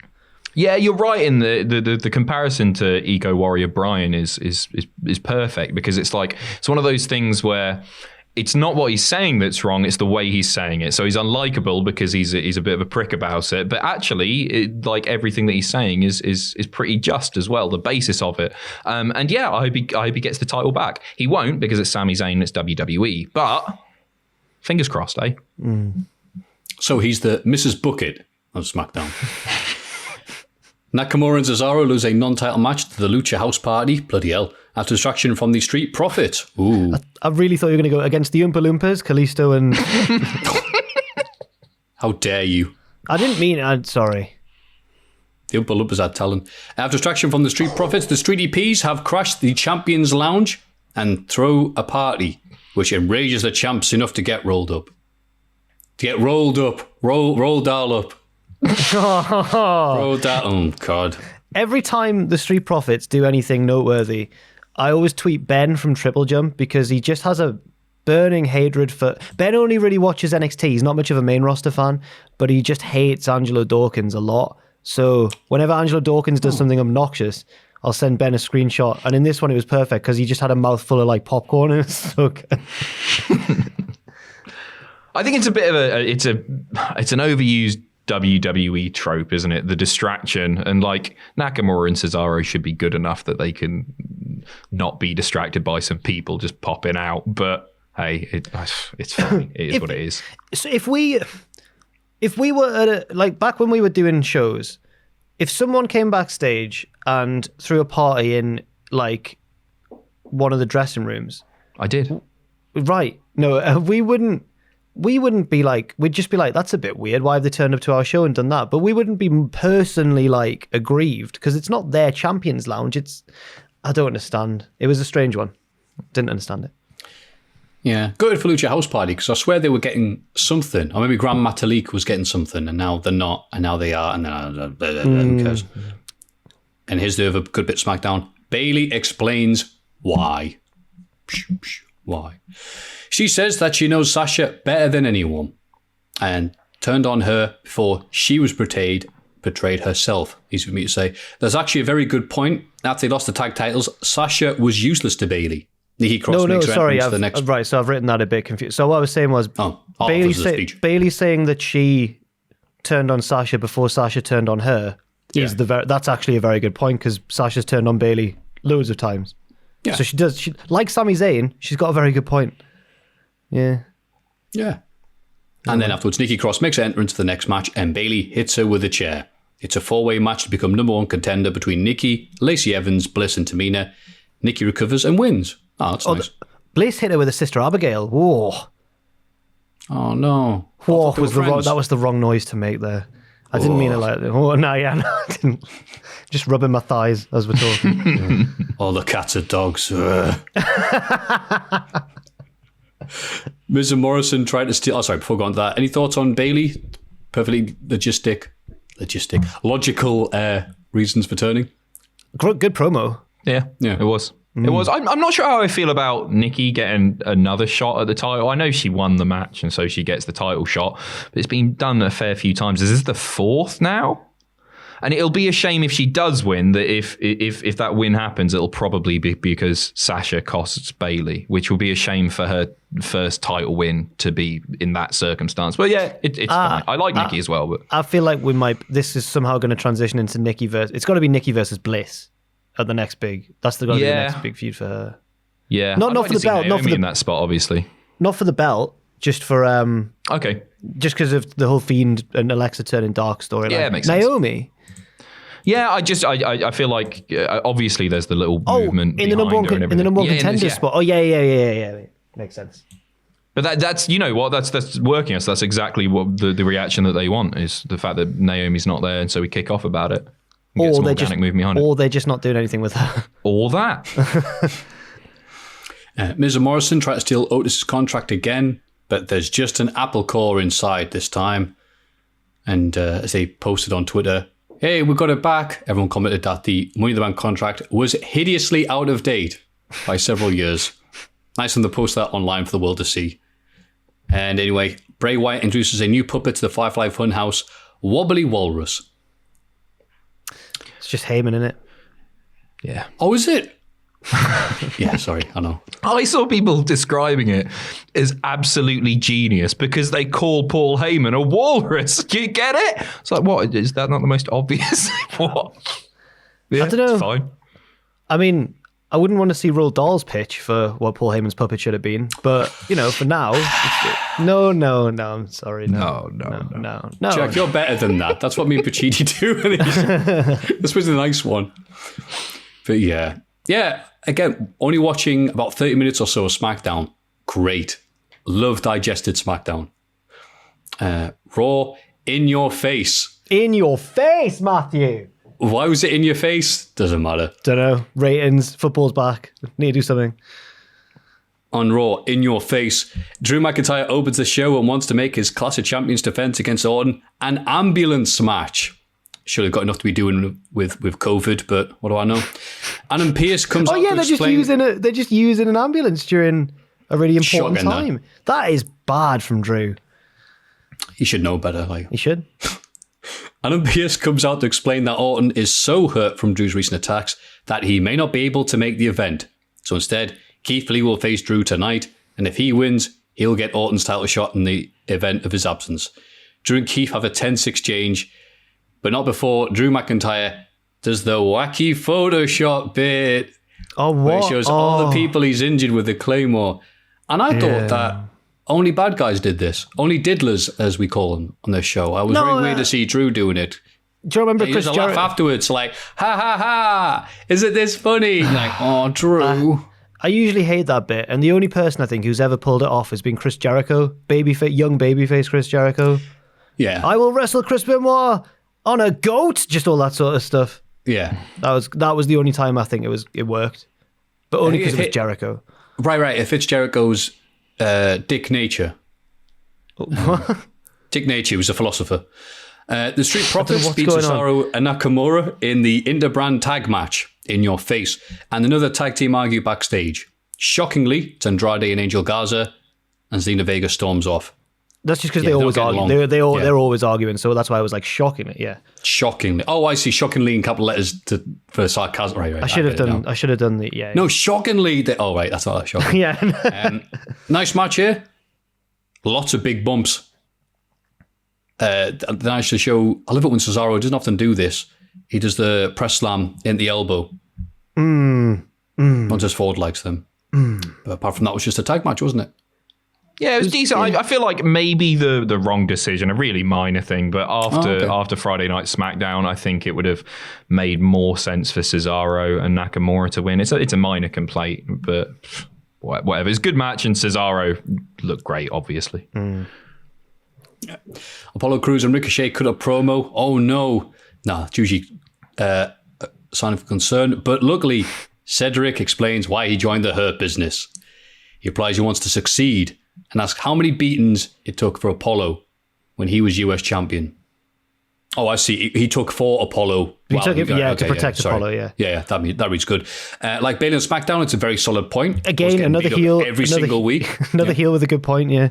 Yeah, you're right in the comparison to Eco Warrior Bryan is perfect, because it's like, it's one of those things where it's not what he's saying that's wrong, it's the way he's saying it. So he's unlikable because he's a bit of a prick about it, but actually, like everything that he's saying is pretty just as well, the basis of it. And yeah, I hope he gets the title back. He won't, because it's Sami Zayn, it's WWE, but fingers crossed, eh? Mm. So he's the Mrs. Bucket of SmackDown. Nakamura and Cesaro lose a non-title match to the Lucha House Party. Bloody hell. After distraction from the Street Profits. Ooh. I really thought you were going to go against the Oompa Loompas, Kalisto and... How dare you? I didn't mean it. Sorry. The Oompa Loompas had talent. After distraction from the Street Profits, the Street EPs have crashed the Champions Lounge and throw a party, which enrages the champs enough to get rolled up. To get rolled up. Rolled all up. Rolled down. Oh, God. Every time the Street Profits do anything noteworthy, I always tweet Ben from Triple Jump, because he just has a burning hatred for... Ben only really watches NXT. He's not much of a main roster fan, but he just hates Angelo Dawkins a lot. So whenever Angelo Dawkins does something obnoxious, I'll send Ben a screenshot. And in this one, it was perfect, because he just had a mouthful of like popcorn, and it's so good. I think it's a bit of it's an overused WWE trope, isn't it? The distraction, and like Nakamura and Cesaro should be good enough that they can not be distracted by some people just popping out. But hey, it's fine. It is what it is. So if we were at like back when we were doing shows, if someone came backstage and threw a party in like one of the dressing rooms, I did. Right? No, we wouldn't be like, we'd just be like, that's a bit weird. Why have they turned up to our show and done that? But we wouldn't be personally like aggrieved, because it's not their Champions Lounge. I don't understand. It was a strange one. Didn't understand it. Yeah. Gutted for Lucha House Party, because I swear they were getting something. Or maybe Grand Metalik was getting something, and now they're not, and now they are, and then who cares? And here's the other good bit of SmackDown. Bayley explains why. Why? She says that she knows Sasha better than anyone and turned on her before she was betrayed herself. Easy for me to say. There's actually a very good point. After they lost the tag titles, Sasha was useless to Bayley. Nikki Cross makes her entrance to the next... Right, so I've written that a bit confused. So what I was saying was Bayley saying that she turned on Sasha before Sasha turned on her. That's actually a very good point, because Sasha's turned on Bayley loads of times. Yeah. So she like Sami Zayn, she's got a very good point. Yeah. Yeah. And then afterwards, Nikki Cross makes her entrance to the next match, and Bayley hits her with a chair. It's a four-way match to become number one contender between Nikki, Lacey Evans, Bliss, and Tamina. Nikki recovers and wins. Oh, that's nice. Bliss hit her with a Sister Abigail. Whoa. Oh, no. Whoa, that was the wrong noise to make there. I didn't mean it like that. Oh, no, yeah, no, I didn't. Just rubbing my thighs as we're talking. All the cats are dogs. Miz and Morrison tried to steal... Oh, sorry, before going to that, any thoughts on Bayley? Perfectly logical reasons for turning? Good promo. Yeah, it was. It was. I'm not sure how I feel about Nikki getting another shot at the title. I know she won the match, and so she gets the title shot, but it's been done a fair few times. Is this the fourth now? And it'll be a shame if she does win. That if that win happens, it'll probably be because Sasha costs Bayley, which will be a shame for her first title win to be in that circumstance. But yeah, it's fine. I like Nikki as well. But I feel like this is somehow going to transition into Nikki versus. It's got to be Nikki versus Bliss at the next big. That's going to be the next big feud for her. Yeah, Not I'd for like the to see belt, not Naomi for the- in that spot, obviously. Not for the belt, just for Okay. just because of the whole Fiend and Alexa turning dark storyline. Yeah, it makes sense. Naomi. Yeah, I feel like obviously there's the little movement in the number behind her and one in the number one everything. contender Yeah. spot. Oh yeah. Makes sense. But that's you know what that's working. So that's exactly what the reaction that they want is the fact that Naomi's not there, and so we kick off about it. And get some organic movement behind it. Or they're just not doing anything with her. Or that. Miz and Morrison try to steal Otis's contract again, but there's just an apple core inside this time. And as they posted on Twitter, hey, we got it back. Everyone commented that the Money in the Bank contract was hideously out of date by several years. Nice of them to post that online for the world to see. And anyway, Bray Wyatt introduces a new puppet to the Firefly Funhouse, Wobbly Walrus. It's just Heyman, innit? Yeah. Oh, is it? Yeah, sorry, I know. I saw people describing it as absolutely genius because they call Paul Heyman a walrus. Do you get it? It's like, what? Is that not the most obvious? What? Yeah, I don't know. It's fine. I mean, I wouldn't want to see Roald Dahl's pitch for what Paul Heyman's puppet should have been, but for now, no, I'm sorry, no. Jack, you're better than that. That's what me and Pacitti do. This was a nice one. But yeah, again, only watching about 30 minutes or so of SmackDown. Great. Love digested SmackDown. Raw, in your face. In your face, Maffew. Why was it in your face? Doesn't matter. Don't know. Ratings, football's back. Need to do something. On Raw, in your face, Drew McIntyre opens the show and wants to make his Clash of Champions defense against Orton an ambulance match. Should have got enough to be doing with COVID, but what do I know? Adam Pearce comes out to explain... they're just using an ambulance during a really important Shocking, time. That is bad from Drew. He should know better. He should. Adam Pearce comes out to explain that Orton is so hurt from Drew's recent attacks that he may not be able to make the event. So instead, Keith Lee will face Drew tonight, and if he wins, he'll get Orton's title shot in the event of his absence. Drew and Keith have a tense exchange, but not before Drew McIntyre does the wacky Photoshop bit. Oh, what? Where it shows all the people he's injured with the Claymore. And I thought that only bad guys did this. Only diddlers, as we call them on this show. I was very weird to see Drew doing it. Do you remember He Chris does a laugh Jericho? afterwards, like, ha ha ha, isn't this funny? Like, oh, Drew. I usually hate that bit, and the only person I think who's ever pulled it off has been Chris Jericho, young babyface Chris Jericho. Yeah. I will wrestle Chris Benoit on a goat, just all that sort of stuff. Yeah. That was the only time I think it worked, but only because it was Jericho. Right. If it's Jericho's Dick Nature. Dick Nature was a philosopher. The Street Profits beat Cesaro and Nakamura in the Interbrand tag match, In Your Face, and another tag team argue backstage. Shockingly, it's Andrade and Angel Garza, and Zelina Vega storms off. That's just because they always argue. They're always arguing, so that's why I was like shockingly, yeah. Shockingly. Oh, I see. Shockingly in capital letters for sarcasm. Right. I should have done the yeah. No, shockingly. Oh, right. That's not that shocking. Yeah. Nice match here. Lots of big bumps. The nice to show. I love it when Cesaro doesn't often do this. He does the press slam in the elbow. Not just forward likes them. But apart from that, it was just a tag match, wasn't it? Yeah, it was decent. I feel like maybe the wrong decision, a really minor thing, but after Friday Night SmackDown, I think it would have made more sense for Cesaro and Nakamura to win. It's a minor complaint, but whatever. It's a good match, and Cesaro looked great, obviously. Yeah. Apollo Crews and Ricochet cut a promo. Oh no. Nah, it's usually a sign of concern, but luckily, Cedric explains why he joined the Hurt Business. He replies he wants to succeed, and asks how many beatings it took for Apollo when he was US champion. Oh, I see. He took for Apollo. He took it, to protect Apollo, yeah. Yeah, that reads good. Like Bayley on SmackDown, it's a very solid point. Again, another heel. Single week. Another heel with a good point, yeah.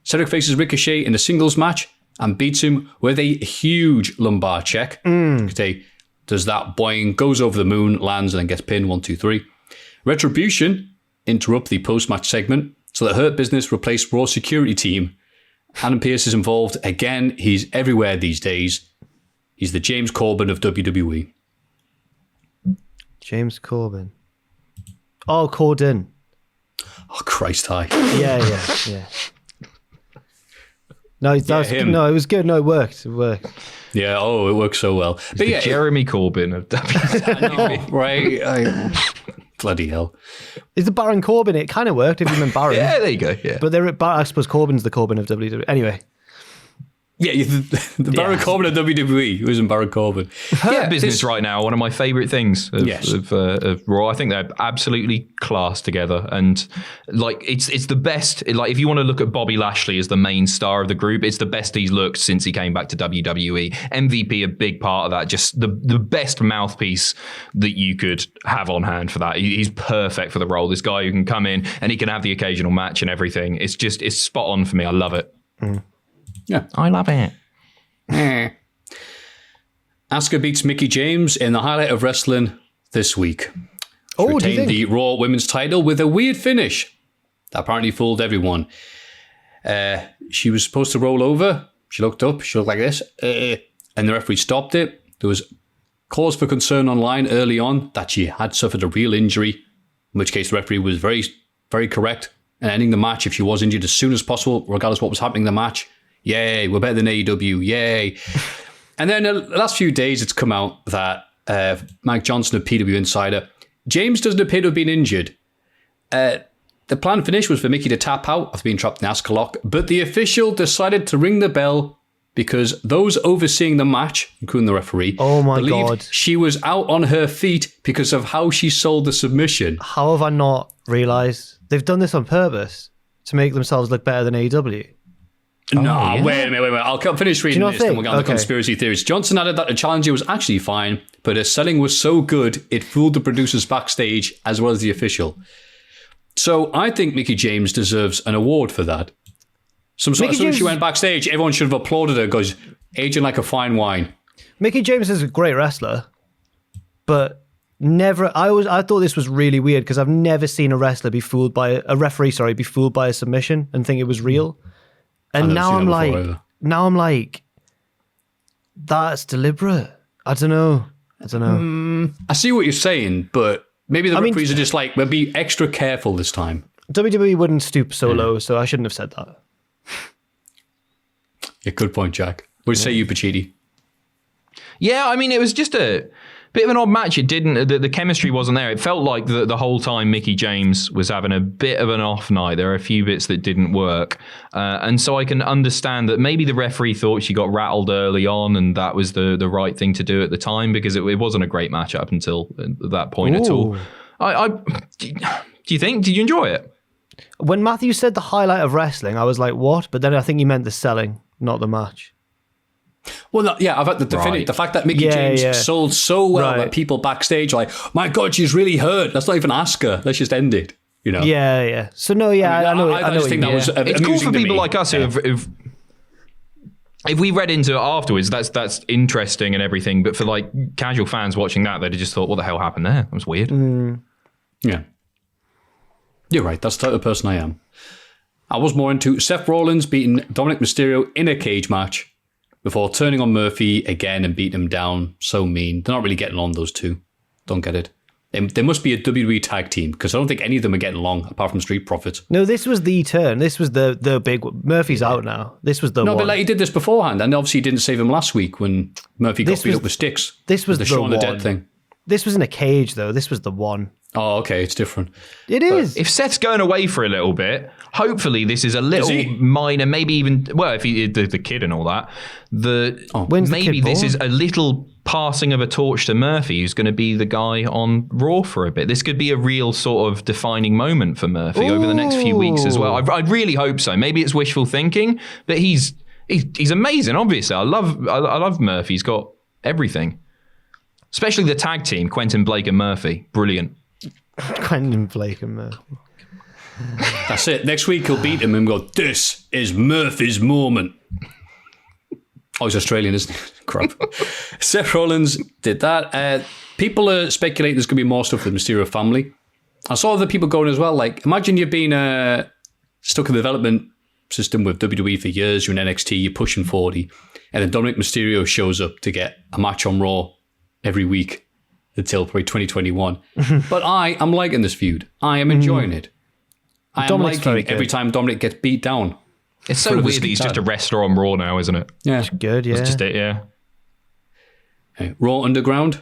Cedric faces Ricochet in a singles match and beats him with a huge lumbar check. Ricochet does that, boing, goes over the moon, lands, and then gets pinned. 1, 2, 3. Retribution interrupt the post-match segment, so the Hurt Business replaced Raw security team. Adam Pearce is involved again. He's everywhere these days. He's the James Corbin of WWE. James Corbin. Oh, Corden. Oh, Christ, hi. Yeah. No, it was good. No, it worked. Yeah, it works so well. But yeah, Jeremy Corbyn of WWE. Right? Bloody hell. Is the Baron Corbin? It kind of worked if you meant Baron. Yeah, there you go. Yeah. But I suppose Corbin's the Corbin of WWE. Anyway. Yeah, the Baron Corbin of WWE. Who isn't Baron Corbin? Her business right now, one of my favourite things of Raw. I think they're absolutely class together, and like it's the best. Like if you want to look at Bobby Lashley as the main star of the group, it's the best he's looked since he came back to WWE. MVP a big part of that. Just the best mouthpiece that you could have on hand for that. He's perfect for the role. This guy who can come in and he can have the occasional match and everything. It's spot on for me. I love it. Yeah, I love it. Asuka beats Mickie James in the highlight of wrestling this week. She do you retained think? the Raw Women's title with a weird finish that apparently fooled everyone. She was supposed to roll over. She looked up. She looked like this. And the referee stopped it. There was cause for concern online early on that she had suffered a real injury, in which case the referee was very, very correct in ending the match if she was injured as soon as possible, regardless of what was happening in the match. Yay, we're better than AEW, yay. And then the last few days it's come out that Mike Johnson of PW Insider, James doesn't appear to have been injured. The planned finish was for Mickie to tap out after being trapped in the Asuka lock, but the official decided to ring the bell because those overseeing the match, including the referee, believed God. she was out on her feet because of how she sold the submission. How have I not realised? They've done this on purpose to make themselves look better than AEW. Wait a minute. I'll finish reading this, then we'll get on the conspiracy theories. Johnson added that the challenger was actually fine, but her selling was so good, it fooled the producers backstage as well as the official. So I think Mickie James deserves an award for that. As soon as she went backstage, everyone should have applauded her because aging like a fine wine. Mickie James is a great wrestler, but never. I thought this was really weird because I've never seen a referee be fooled by a submission and think it was real. And now I'm like, that's deliberate. I don't know. I see what you're saying, but maybe the referees are just like, we'll be extra careful this time. WWE wouldn't stoop so low, so I shouldn't have said that. Yeah, good point, Jack. What do you say, you, Pacitti? Yeah, I mean, it was just a bit of an odd match. It didn't, the chemistry wasn't there. It felt like the whole time Mickie James was having a bit of an off night. There are a few bits that didn't work. And so I can understand that maybe the referee thought she got rattled early on and that was the right thing to do at the time because it wasn't a great match up until that point at all. Do you think? Did you enjoy it? When Maffew said the highlight of wrestling, I was like, what? But then I think he meant the selling, not the match. Well, no, yeah, I've had the fact that Mickie James sold so well that people backstage are like, my God, she's really hurt. Let's not even ask her. Let's just end it. You know? Yeah. So no, I know. I just think that was it's cool for people like us who have, if we read into it afterwards, that's interesting and everything. But for like casual fans watching that, they'd have just thought, what the hell happened there? That was weird. Yeah. You're right. That's the type of person I am. I was more into Seth Rollins beating Dominic Mysterio in a cage match before turning on Murphy again and beating him down. So mean. They're not really getting on, those two. Don't get it. There must be a WWE tag team because I don't think any of them are getting along apart from Street Profits. No, this was the turn. This was the big one. Murphy's out now. This was the one. No, but like he did this beforehand and obviously he didn't save him last week when Murphy got beat up with sticks. This was the Shaun the Dead thing. This was in a cage though. This was the one. Oh, okay. It's different. It is. If Seth's going away for a little bit, hopefully this is a little minor, maybe even, well, if he the kid and all that, maybe this is a little passing of a torch to Murphy, who's going to be the guy on Raw for a bit. This could be a real sort of defining moment for Murphy over the next few weeks as well. I really hope so. Maybe it's wishful thinking, but he's amazing. Obviously, I love Murphy. He's got everything, especially the tag team, Quentin Blake and Murphy. Brilliant. Quentin Blake and Murphy. That's it. Next week he'll beat him and go, this is Murphy's moment. Oh, he's Australian, isn't he? Crap. Seth Rollins did that. People are speculating there's going to be more stuff with the Mysterio family. I saw other people going as well. Like, imagine you've been stuck in the development system with WWE for years. You're in NXT, you're pushing 40. And then Dominic Mysterio shows up to get a match on Raw every week. until probably 2021. But I am liking this feud. I am enjoying it. I am Dominic's very liking good. every time Dominic gets beat down. It's so weird that he's just a wrestler on Raw now, isn't it? Yeah. Good, yeah. That's just it, yeah. Okay. Raw Underground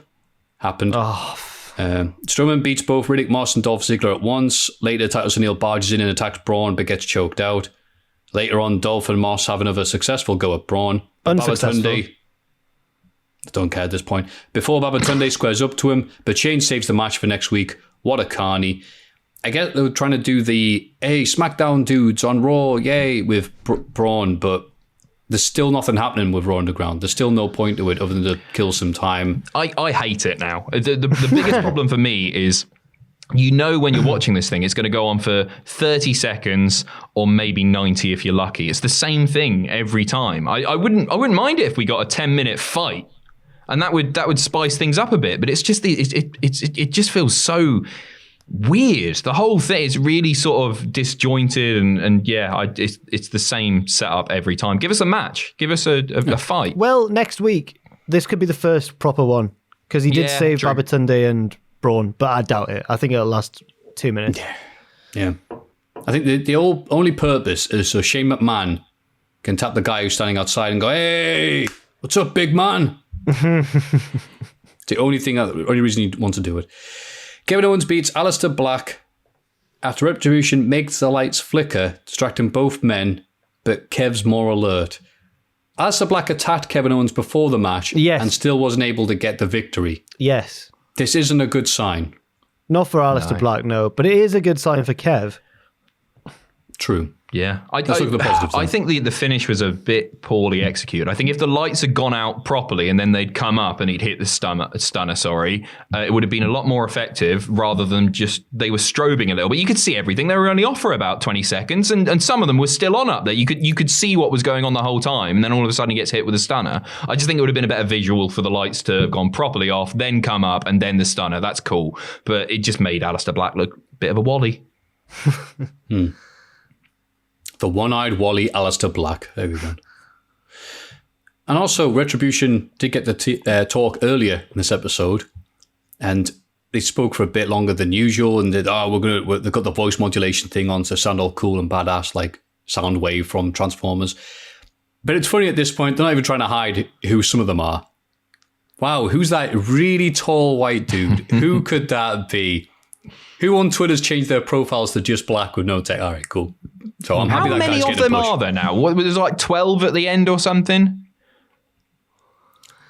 happened. Strowman beats both Riddick Moss and Dolph Ziggler at once. Later, Titus O'Neil barges in and attacks Braun, but gets choked out. Later on, Dolph and Moss have another successful go at Braun. Unsuccessful. Babatunde, I don't care at this point. Before Babatunde squares up to him, but Shane saves the match for next week. What a carny. I get they were trying to do the, hey, SmackDown dudes on Raw, yay, with Braun, but there's still nothing happening with Raw Underground. There's still no point to it other than to kill some time. I hate it now. The biggest problem for me is, you know, when you're watching this thing, it's going to go on for 30 seconds or maybe 90 if you're lucky. It's the same thing every time. I wouldn't mind it if we got a 10-minute fight, and that would spice things up a bit. But it's just it just feels so weird. The whole thing is really sort of disjointed, and yeah, it's the same setup every time. Give us a match. Give us a fight. Well, next week, this could be the first proper one, because he did save true. Babatunde and Braun, but I doubt it. I think it'll last 2 minutes. Yeah. I think the only purpose is so Shane McMahon can tap the guy who's standing outside and go, hey, what's up, big man? It's the only reason you want to do it. Kevin Owens beats Aleister Black after Retribution makes the lights flicker, distracting both men, but Kev's more alert. Aleister Black attacked Kevin Owens before the match and still wasn't able to get the victory. Yes. This isn't a good sign. Not for Aleister Black, no, but it is a good sign for Kev. True. Yeah, Let's look at the positives then. I think the finish was a bit poorly executed. I think if the lights had gone out properly and then they'd come up and he'd hit the stunner, it would have been a lot more effective rather than just they were strobing a little bit. You could see everything. They were only off for about 20 seconds, and some of them were still on up there. You could see what was going on the whole time, and then all of a sudden he gets hit with a stunner. I just think it would have been a better visual for the lights to have gone properly off, then come up, and then the stunner. That's cool, but it just made Aleister Black look a bit of a Wally. The one-eyed Wally Aleister Black. There we go. And also, Retribution did get the talk earlier in this episode, and they spoke for a bit longer than usual, and they've got the voice modulation thing on to sound all cool and badass, like Soundwave from Transformers. But it's funny at this point, they're not even trying to hide who some of them are. Wow, who's that really tall white dude? Who could that be? Who on Twitter's changed their profiles to just black with no tech? All right, cool. So I'm happy that How many guy's of getting them a push. are there now? There's like 12 at the end or something?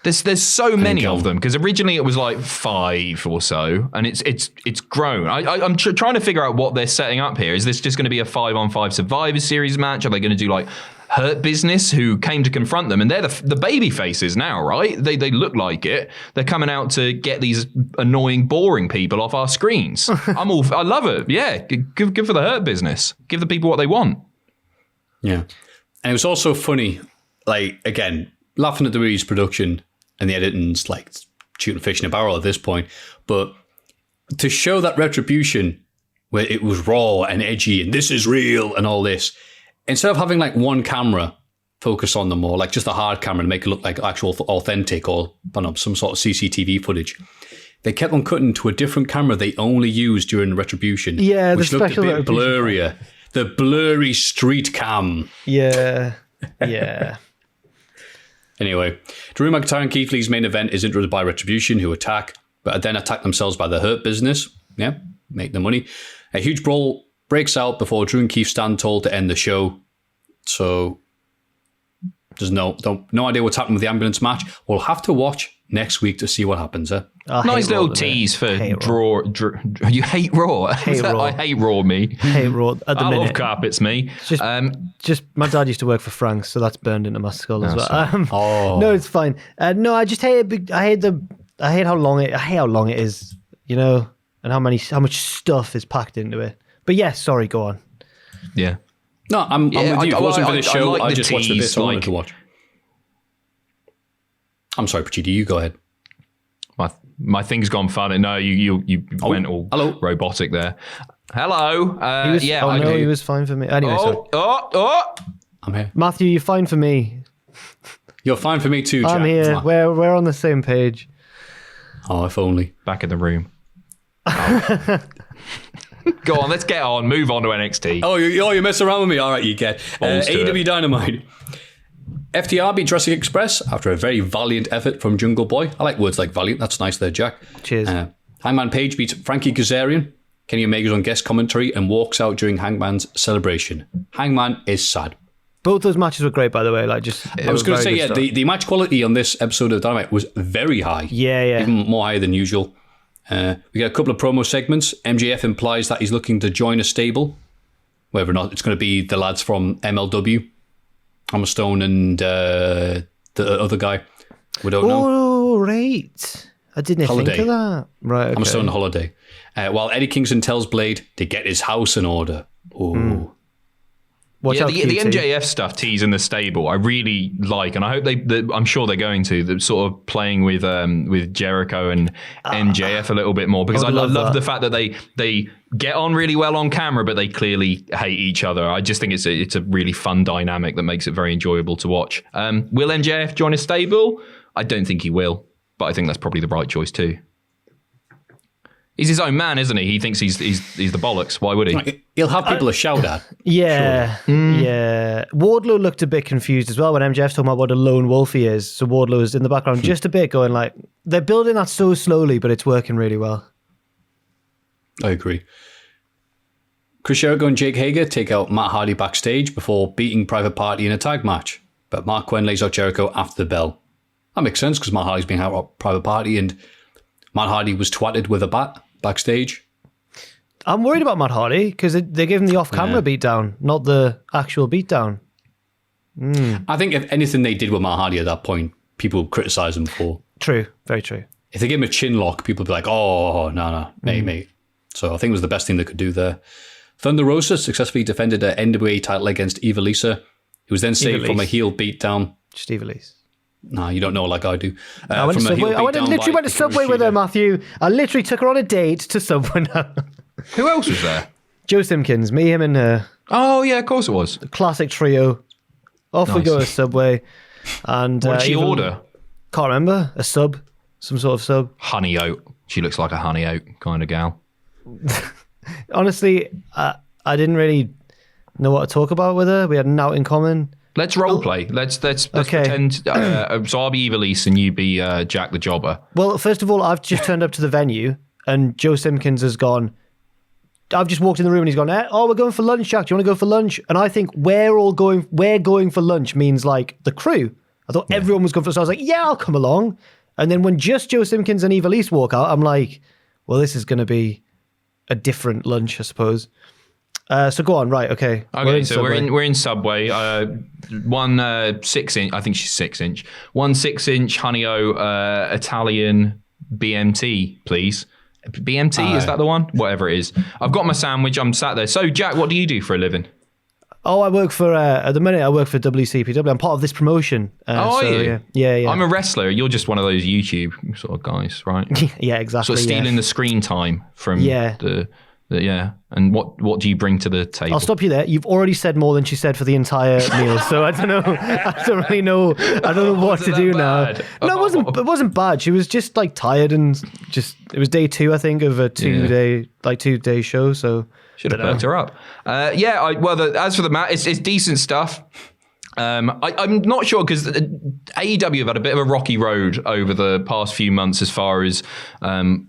There's so many of them, because originally it was like 5 or so, and it's grown. I'm trying to figure out what they're setting up here. Is this just going to be a 5-on-5 Survivor Series match? Are they going to do like Hurt Business, who came to confront them, and they're the baby faces now, right? They look like it. They're coming out to get these annoying, boring people off our screens. I love it. Yeah, good for the Hurt Business. Give the people what they want. Yeah. And it was also funny, like, again, laughing at the Reeves production and the editing's like shooting fish in a barrel at this point. But to show that Retribution, where it was raw and edgy and this is real and all this, instead of having like one camera focus on them, or like just a hard camera to make it look like actual authentic, or I don't know, some sort of CCTV footage, they kept on cutting to a different camera they only used during Retribution. Yeah, which the looked a special bit blurrier. The blurry street cam. Yeah. Anyway, Drew McIntyre and Keith Lee's main event is interrupted by Retribution, who attack, but then attack themselves by the Hurt Business. Yeah, make the money. A huge brawl breaks out before Drew and Keith stand tall to end the show. So there's no idea what's happening with the ambulance match. We'll have to watch next week to see what happens. Nice little tease for draw. You hate Raw? Raw. I hate Raw, me. Hate Raw at the I minute. love carpets, me. Just my dad used to work for Frank's, so that's burned into my skull as well. No, it's fine. No, I just hate it. I hate how long it is, you know, and how much stuff is packed into it. But yes, sorry, go on. Yeah. No, I'm with you. If it wasn't for this show, like I the just watched the tease, bits I wanted to watch. I'm sorry, Pacitti, you go ahead. My thing's gone funny. No, you went all robotic there. Hello. He was fine for me. Anyway, sorry. I'm here. Maffew, you're fine for me. You're fine for me too, Jack. I'm here. We're on the same page. Oh, if only. Back in the room. Oh. Go on, let's get on. Move on to NXT. Oh, you mess around with me. All right, you get. AEW Dynamite. FTR beat Jurassic Express after a very valiant effort from Jungle Boy. I like words like valiant. That's nice there, Jack. Cheers. Hangman Page beats Frankie Kazarian. Kenny Omega's on guest commentary and walks out during Hangman's celebration. Hangman is sad. Both those matches were great, by the way. I was going to say, the match quality on this episode of Dynamite was very high. Yeah. Even more high than usual. We get a couple of promo segments. MJF implies that he's looking to join a stable, whether or not it's going to be the lads from MLW, Hammer Stone and the other guy. We don't know. Oh, right. I didn't think of that. Right, okay. Hammer Stone and Holiday. While Eddie Kingston tells Blade to get his house in order. Ooh. Watch out, the MJF stuff teasing the stable, I really like, and I hope I'm sure they're going to. They're sort of playing with Jericho and MJF a little bit more, because I love the fact that they get on really well on camera, but they clearly hate each other. I just think it's a really fun dynamic that makes it very enjoyable to watch. Will MJF join a stable? I don't think he will, but I think that's probably the right choice too. He's his own man, isn't he? He thinks he's the bollocks. Why would he? He'll have people to shout at. Yeah, yeah. Wardlow looked a bit confused as well when MJF's talking about what a lone wolf he is. So Wardlow was in the background just a bit going like, they're building that so slowly, but it's working really well. I agree. Chris Jericho and Jake Hager take out Matt Hardy backstage before beating Private Party in a tag match. But Mark Quinn lays out Jericho after the bell. That makes sense because Matt Hardy's been out at Private Party and Matt Hardy was twatted with a bat backstage. I'm worried about Matt Hardy because they gave him the off-camera beatdown, not the actual beatdown. I think if anything they did with Matt Hardy at that point, people would criticise him for. True, very true. If they gave him a chin lock, people would be like, oh, no, mate. So I think it was the best thing they could do there. Thunder Rosa successfully defended her NWA title against Eva Lisa, who was then saved from a heel beatdown. Just Eva Lisa. No, you don't know like I do. I went to Subway with her, Maffew. I literally took her on a date to Subway now. Who else was there? Joe Simpkins, me, him, and her. Oh, yeah, of course it was. Classic trio. Off we go to Subway. And what did she order? Can't remember. A sub. Some sort of sub. Honey oat. She looks like a honey oat kind of gal. Honestly, I didn't really know what to talk about with her. We had an out in common. Let's role play. Let's pretend. So I'll be Eva Lise and you be Jack the Jobber. Well, first of all, I've just turned up to the venue and Joe Simpkins has gone. I've just walked in the room and he's gone, we're going for lunch, Jack. Do you want to go for lunch? And I think we're going for lunch means like the crew. I thought everyone was going for, so I was like, yeah, I'll come along. And then when just Joe Simpkins and Eva Lise walk out, I'm like, well, this is going to be a different lunch, I suppose. So go on, right? Okay. Okay, so we're in Subway. One 6-inch, I think she's 6-inch. 1 6-inch honey-o Italian BMT, please. BMT, is that the one? Whatever it is. I've got my sandwich. I'm sat there. So, Jack, what do you do for a living? Oh, I work for at the minute. I work for WCPW. I'm part of this promotion. Are you? Yeah. I'm a wrestler. You're just one of those YouTube sort of guys, right? Yeah, exactly. Sort of stealing the screen time from the. And what do you bring to the table? I'll stop you there. You've already said more than she said for the entire meal, so I don't know. I don't really know. I don't know what to do bad? now. No, it wasn't bad. She was just like tired and just. It was day 2, I think, of a 2-day show. So should have perked her up. As for the match, it's decent stuff. I'm not sure because AEW have had a bit of a rocky road over the past few months as far as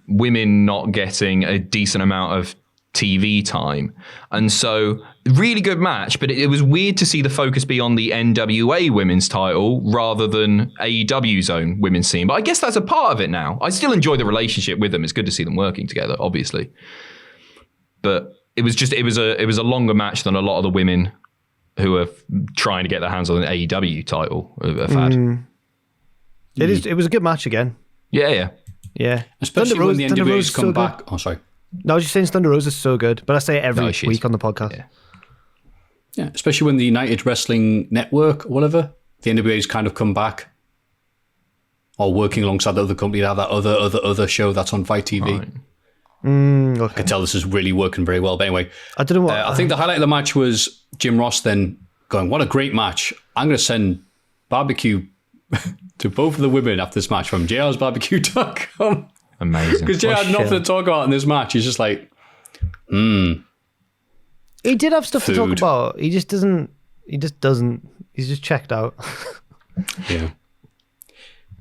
women not getting a decent amount of TV time. And so really good match, but it was weird to see the focus be on the NWA women's title rather than AEW's own women's scene. But I guess that's a part of it now. I still enjoy the relationship with them. It's good to see them working together, obviously. But it was a longer match than a lot of the women who are trying to get their hands on an AEW title have had. It was a good match again. Yeah. Especially when the NWA's come back. Oh, sorry. No, I was just saying Thunder Rosa's so good, but I say it every week on the podcast. Yeah, especially when the United Wrestling Network or whatever, the NWA's kind of come back or working alongside the other company, that other show that's on Fight TV. Right. I can tell this is really working very well. But anyway, I don't know what. I think the highlight of the match was Jim Ross then going, "What a great match! I'm going to send barbecue to both of the women after this match from JRsBarbecue.com." Amazing. Because Jay had nothing to talk about in this match. He's just like, He did have stuff to talk Food. about. He just doesn't. He's just checked out. yeah.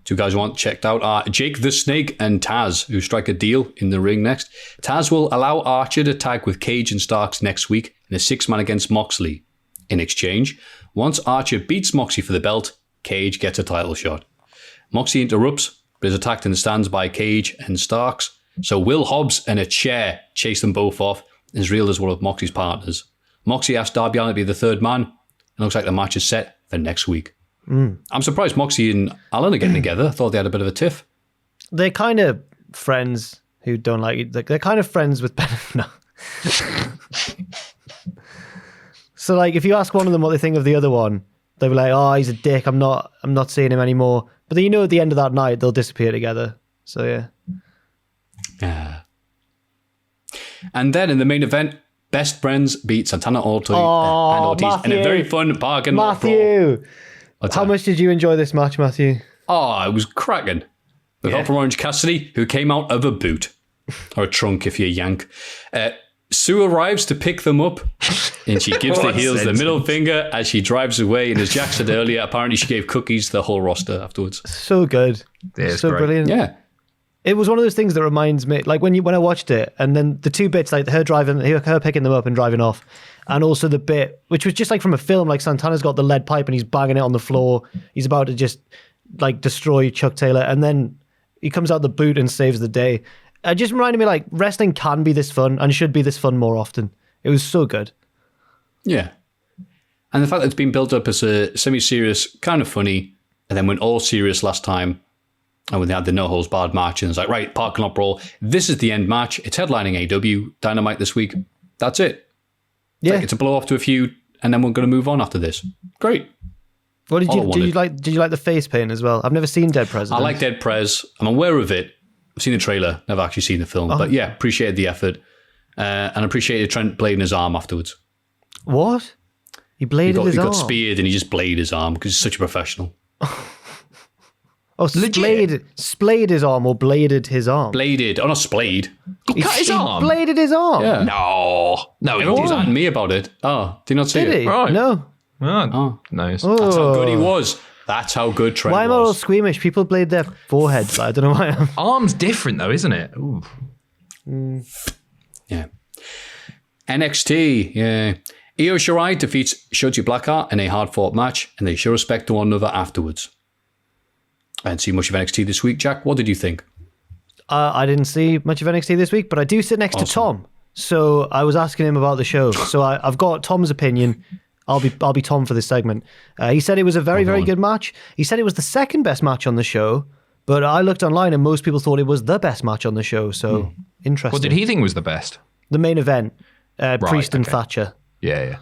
Two guys who want checked out are Jake the Snake and Taz, who strike a deal in the ring next. Taz will allow Archer to tag with Cage and Starks next week in a 6-man against Moxley. In exchange, once Archer beats Moxley for the belt, Cage gets a title shot. Moxley interrupts, but is attacked in the stands by Cage and Starks. So Will Hobbs and a chair chase them both off, as real as one of Moxley's partners. Moxley asked Darby Allin to be the third man, and looks like the match is set for next week. I'm surprised Moxley and Allin are getting together. I thought they had a bit of a tiff. They're kind of friends who don't like it. They're kind of friends with benefit. No. So, like, if you ask one of them what they think of the other one, they'll be like, "Oh, he's a dick. I'm not seeing him anymore." But then, at the end of that night, they'll disappear together. So yeah. And then in the main event, Best Friends beat Santana Ortiz and Ortiz in a very fun bargain. Matthew, how much did you enjoy this match, Matthew? Oh, it was cracking. With help from Orange Cassidy, who came out of a boot. Or a trunk if you're Yank. Sue arrives to pick them up, and she gives the heels the middle finger as she drives away. And as Jack said earlier, apparently she gave cookies to the whole roster afterwards. So good. So great. brilliant. Yeah. It was one of those things that reminds me, like when I watched it, and then the two bits, like her picking them up and driving off, and also the bit, which was just like from a film, like Santana's got the lead pipe and he's banging it on the floor. He's about to just like destroy Chuck Taylor, and then he comes out the boot and saves the day. It just reminded me, like, wrestling can be this fun and should be this fun more often. It was so good. Yeah. And the fact that it's been built up as a semi-serious, kind of funny, and then went all serious last time, and when they had the no-holds-barred match, and it's like, right, parking lot brawl, this is the end match. It's headlining AW Dynamite this week. That's it. Yeah. Like, it's a blow-off to a feud, and then we're going to move on after this. Great. What did you like? Did you like the face paint as well? I've never seen Dead President. I like Dead Prez. I'm aware of it. I've seen the trailer, never actually seen the film. But yeah, appreciated the effort. And appreciated Trent blading his arm afterwards. What? He bladed his arm? He got speared and he just bladed his arm because he's such a professional. Splayed his arm or bladed his arm? Bladed. Oh, not splayed. He cut his arm? Bladed his arm? Yeah. No, Everyone was at me about it. Oh, did you not see Did it? he? Right. No. Oh, nice. That's how good he was. That's how good Trent Why am I all was. squeamish? People blade their foreheads. I don't know why. Arm's different though, isn't it? Ooh. Yeah. NXT. Yeah. Io Shirai defeats Shotzi Blackheart in a hard-fought match, and they show respect to one another afterwards. I didn't see much of NXT this week. Jack, what did you think? I didn't see much of NXT this week, but I do sit next to Tom. So I was asking him about the show. So I've got Tom's opinion. I'll be Tom for this segment. He said it was a very, very good match. He said it was the second best match on the show, but I looked online and most people thought it was the best match on the show. So interesting. What did he think was the best? The main event, Priest and Thatcher. Yeah.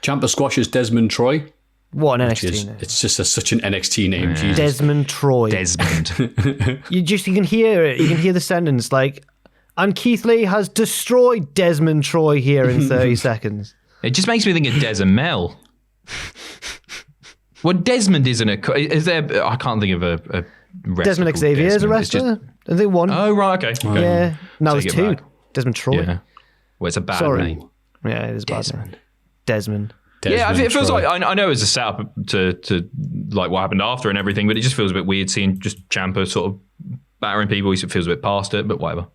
Ciampa squashes Desmond Troy. What an NXT name. It's just such an NXT name. Jesus. Desmond Troy. Desmond. You can hear it. You can hear the sentence like, and Keith Lee has destroyed Desmond Troy here in 30 seconds. It just makes me think of Des and Mel. Well, Desmond isn't a... Is there... I can't think of a wrestler. Desmond Xavier is a wrestler. I think one. Oh, right, okay. Yeah. Now Take there's it two. back. Desmond Troy. Yeah. Well, it's a bad Sorry. name. Yeah, it is a bad name. Desmond. Yeah, it feels Troy. like... I know it's a setup to like what happened after and everything, but it just feels a bit weird seeing just Ciampa sort of battering people. It feels a bit past it, but whatever.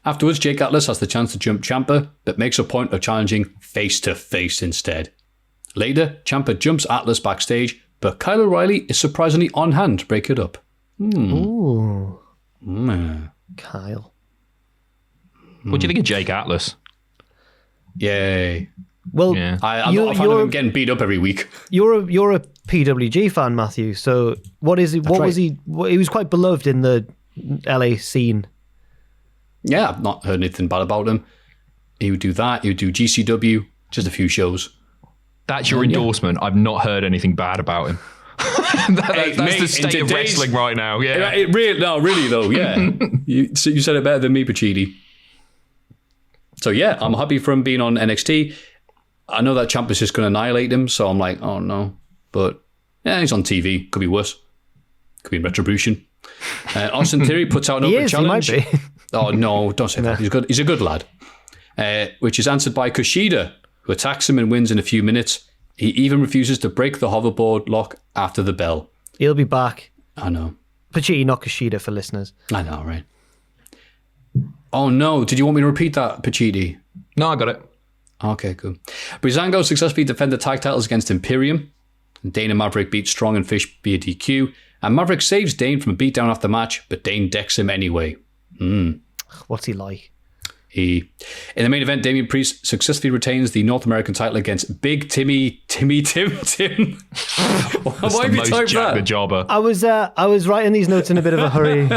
Afterwards, Jake Atlas has the chance to jump Ciampa, but makes a point of challenging face-to-face instead. Later, Ciampa jumps Atlas backstage, but Kyle O'Reilly is surprisingly on hand to break it up. Ooh. Kyle. What do you think of Jake Atlas? Yay. Well, Yeah. I'm not a fan of him getting beat up every week. You're a PWG fan, Matthew. So what is he? What was he? He was quite beloved in the LA scene. Yeah, I've not heard anything bad about him. He would do that. He would do GCW, just a few shows. That's your endorsement. I've not heard anything bad about him. That's mate, the state of wrestling right now. Yeah. Really though, yeah. you said it better than me, Pacitti. So yeah, I'm happy for him being on NXT. I know that Ciampa's just going to annihilate him, so I'm like, oh no. But yeah, he's on TV. Could be worse. Could be retribution. Austin Theory puts out an open challenge. He might be. Oh, no, don't say that. He's a good lad. Which is answered by Kushida, who attacks him and wins in a few minutes. He even refuses to break the hoverboard lock after the bell. He'll be back. I know. Pacitti, not Kushida for listeners. I know, right? Oh, no. Did you want me to repeat that, Pacitti? No, I got it. Okay, cool. Breezango successfully defended tag titles against Imperium. Dane and Maverick beat Strong and Fish via DQ. And Maverick saves Dane from a beatdown after the match, but Dane decks him anyway. What's he like? In the main event, Damian Priest successfully retains the North American title against Big Tim. Why have you typed Jack the that? Jobber. I was writing these notes in a bit of a hurry.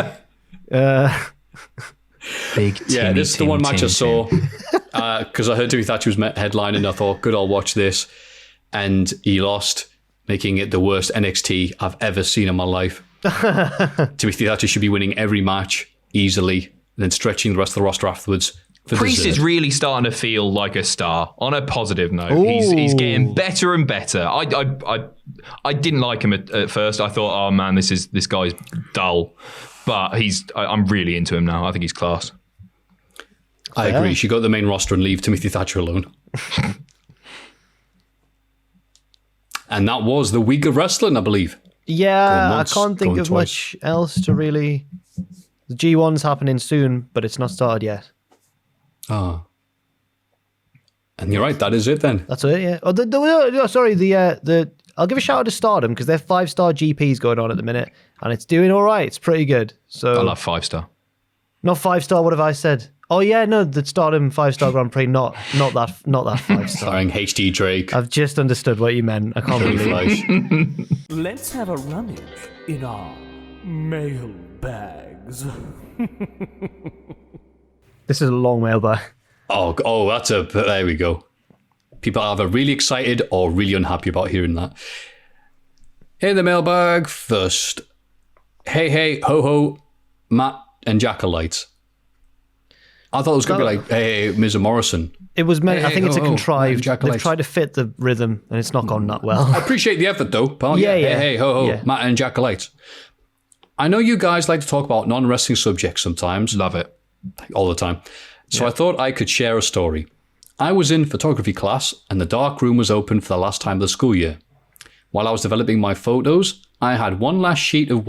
Big Yeah, this is the one match I saw because I heard Timmy Thatcher was headlining and I thought, good, I'll watch this. And he lost, making it the worst NXT I've ever seen in my life. Timothy Thatcher should be winning every match easily and then stretching the rest of the roster afterwards. Priest is really starting to feel like a star. On a positive note, he's getting better and better. I didn't like him at first. I thought, oh man, this guy's dull. But I'm really into him now. I think he's class. I agree. She got the main roster and leave Timothy Thatcher alone. And that was the week of wrestling, I believe. Yeah, once, I can't think going of twice. much else to really... The G1's happening soon, but it's not started yet. Oh. And you're right, that is it then. That's it, yeah. I'll give a shout out to Stardom because they're 5-star GPs going on at the minute, and it's doing all right. It's pretty good. So I love 5-star. Not 5-star. What have I said? Oh yeah, no, the Stardom 5-star Grand Prix, not that 5-star. Starring HD Drake. I've just understood what you meant. I can't believe. Let's have a rummage in our mail bags. This is a long mailbag. Oh, there we go. People are either really excited or really unhappy about hearing that. In the mailbag first. Hey, ho, ho, Matt and Jackalites. I thought it was going to be like, hey, Ms. Morrison. It was meant. Hey, I think it's a ho, ho, contrived. Matt and They've Jackalites. tried to fit the rhythm, and it's not gone that well. I appreciate the effort, though. Pal. Yeah. Hey, ho, ho, Yeah. Matt and Jackalites. I know you guys like to talk about non-wrestling subjects sometimes. Love it. All the time. So I thought I could share a story. I was in photography class and the dark room was open for the last time of the school year. While I was developing my photos, I had one last sheet of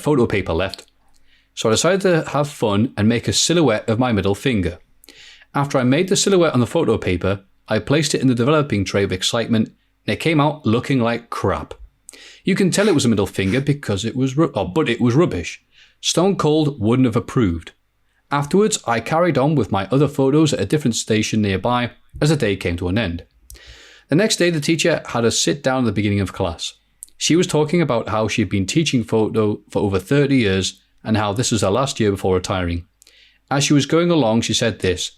photo paper left. So I decided to have fun and make a silhouette of my middle finger. After I made the silhouette on the photo paper, I placed it in the developing tray of excitement and it came out looking like crap. You can tell it was a middle finger because it was rubbish. Stone Cold wouldn't have approved. Afterwards, I carried on with my other photos at a different station nearby as the day came to an end. The next day, the teacher had us sit down at the beginning of class. She was talking about how she had been teaching photo for over 30 years and how this was her last year before retiring. As she was going along, she said this: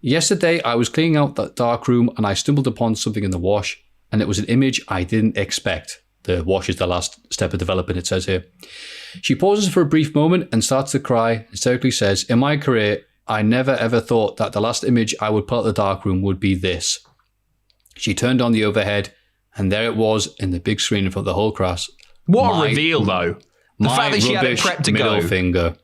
"Yesterday, I was cleaning out that dark room and I stumbled upon something in the wash, and it was an image I didn't expect." The wash is the last step of development, it says here. She pauses for a brief moment and starts to cry, hysterically says, "In my career, I never ever thought that the last image I would put at the darkroom would be this." She turned on the overhead, and there it was in the big screen in front of the whole class. What a reveal, though. The My fact that she had it rubbish prepped to middle go. finger.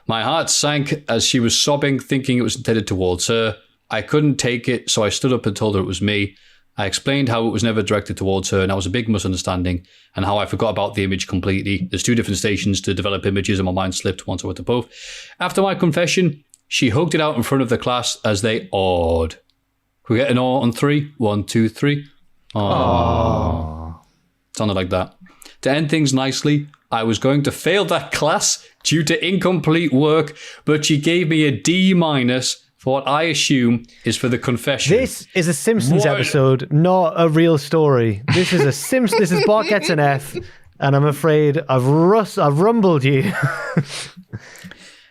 My heart sank as she was sobbing, thinking it was intended towards her. I couldn't take it, so I stood up and told her it was me. I explained how it was never directed towards her and that was a big misunderstanding and how I forgot about the image completely. There's 2 different stations to develop images and my mind slipped once I went to both. After my confession, she hugged it out in front of the class as they awed. Can we get an awe on 3? 1, 2, 3. Aww. Sounded like that. To end things nicely, I was going to fail that class due to incomplete work, but she gave me a D- for what I assume is for the confession. This is a Simpsons What? episode, not a real story. This is a Simpsons. This is Bart gets an F, and I'm afraid I've rumbled you.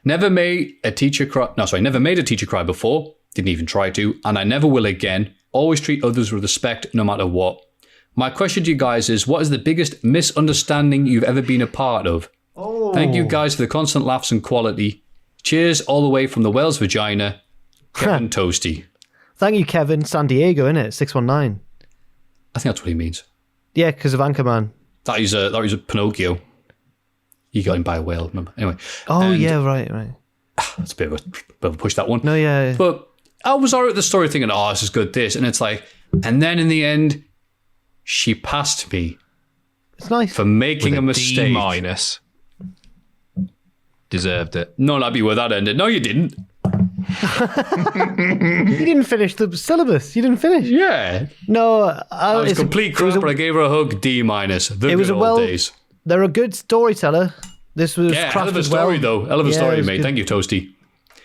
Never made a teacher cry before. Didn't even try to, and I never will again. Always treat others with respect, no matter what. My question to you guys is: what is the biggest misunderstanding you've ever been a part of? Thank you guys for the constant laughs and quality. Cheers, all the way from the Wales vagina. Kevin Toasty. Thank you, Kevin. San Diego, innit? 619. I think that's what he means. Yeah, because of Anchorman. That is a Pinocchio. You got him by a whale, remember? Anyway. Oh, yeah, right. That's a bit of a push, that one. No, yeah. But I was alright with the story thinking, oh, this is good, this. And it's like, and then in the end, she passed me It's nice. for making a mistake. D-. Deserved it. No, that'd be where that ended. No, you didn't. You didn't finish the syllabus. You didn't finish. Yeah. No, I was complete crap, but I gave her a hug, D-. The it was good a old days. They're a good storyteller. This was Yeah, hell of a crafted story, well. though. Hell of a Yeah, it story, was mate. good. Thank you, Toasty.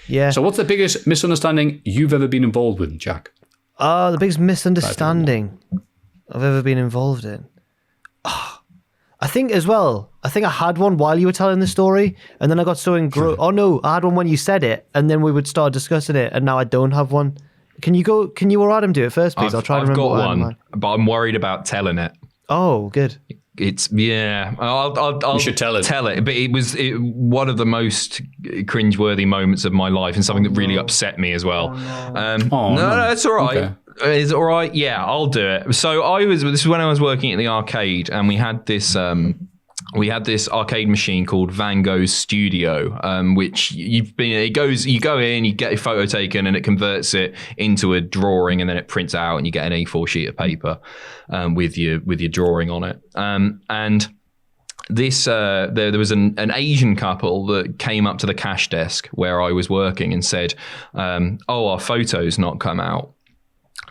Yeah. So what's the biggest misunderstanding you've ever been involved with, Jack? The biggest misunderstanding I've ever been involved in. I think I had one while you were telling the story, and then I got so engrossed. Oh no, I had one when you said it, and then we would start discussing it, and now I don't have one. Can you or Adam do it first, please? I'll try to remember. I've what I got had in one, mind. but I'm worried about telling it. Oh, good. It's I'll You should tell it. But it was one of the most cringeworthy moments of my life, and something that really upset me as well. No, it's all right. Okay. Is it all right? Yeah, I'll do it. So this is when I was working at the arcade, and we had this arcade machine called Van Gogh's Studio, which you go in, you get a photo taken, and it converts it into a drawing, and then it prints out, and you get an A4 sheet of paper with your drawing on it. And this there was an Asian couple that came up to the cash desk where I was working and said, our photo's not come out.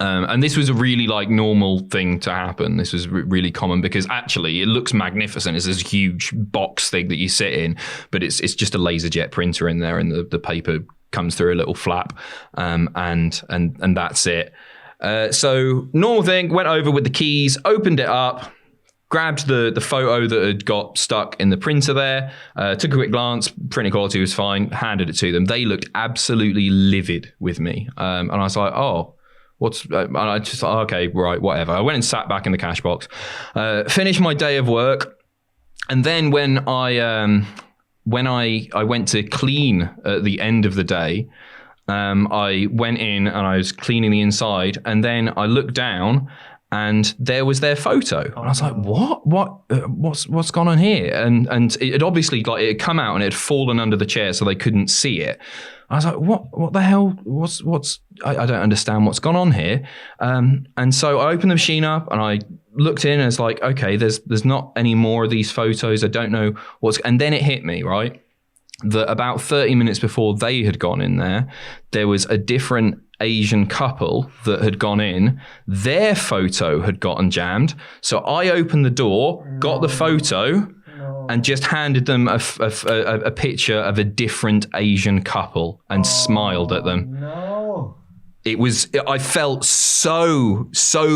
And this was a really normal thing to happen. This was really common because actually it looks magnificent. It's this huge box thing that you sit in, but it's just a LaserJet printer in there, and the paper comes through a little flap, and that's it. So normal thing, went over with the keys, opened it up, grabbed the photo that had got stuck in the printer there, took a quick glance, printing quality was fine, handed it to them. They looked absolutely livid with me. And I was like, oh, and I just thought, okay, right, whatever. I went and sat back in the cash box, finished my day of work, and then when I went to clean at the end of the day, I went in and I was cleaning the inside, and then I looked down, and there was their photo. And I was like, what's gone on here? And it had obviously it had come out and it had fallen under the chair, so they couldn't see it. I was like, what the hell? I don't understand what's gone on here. And so I opened the machine up and I looked in, and it's like, okay, there's not any more of these photos. I don't know and then it hit me, right? That about 30 minutes before they had gone in there was a different Asian couple that had gone in. Their photo had gotten jammed. So I opened the door, got the photo, and just handed them a picture of a different Asian couple and smiled at them. No. I felt so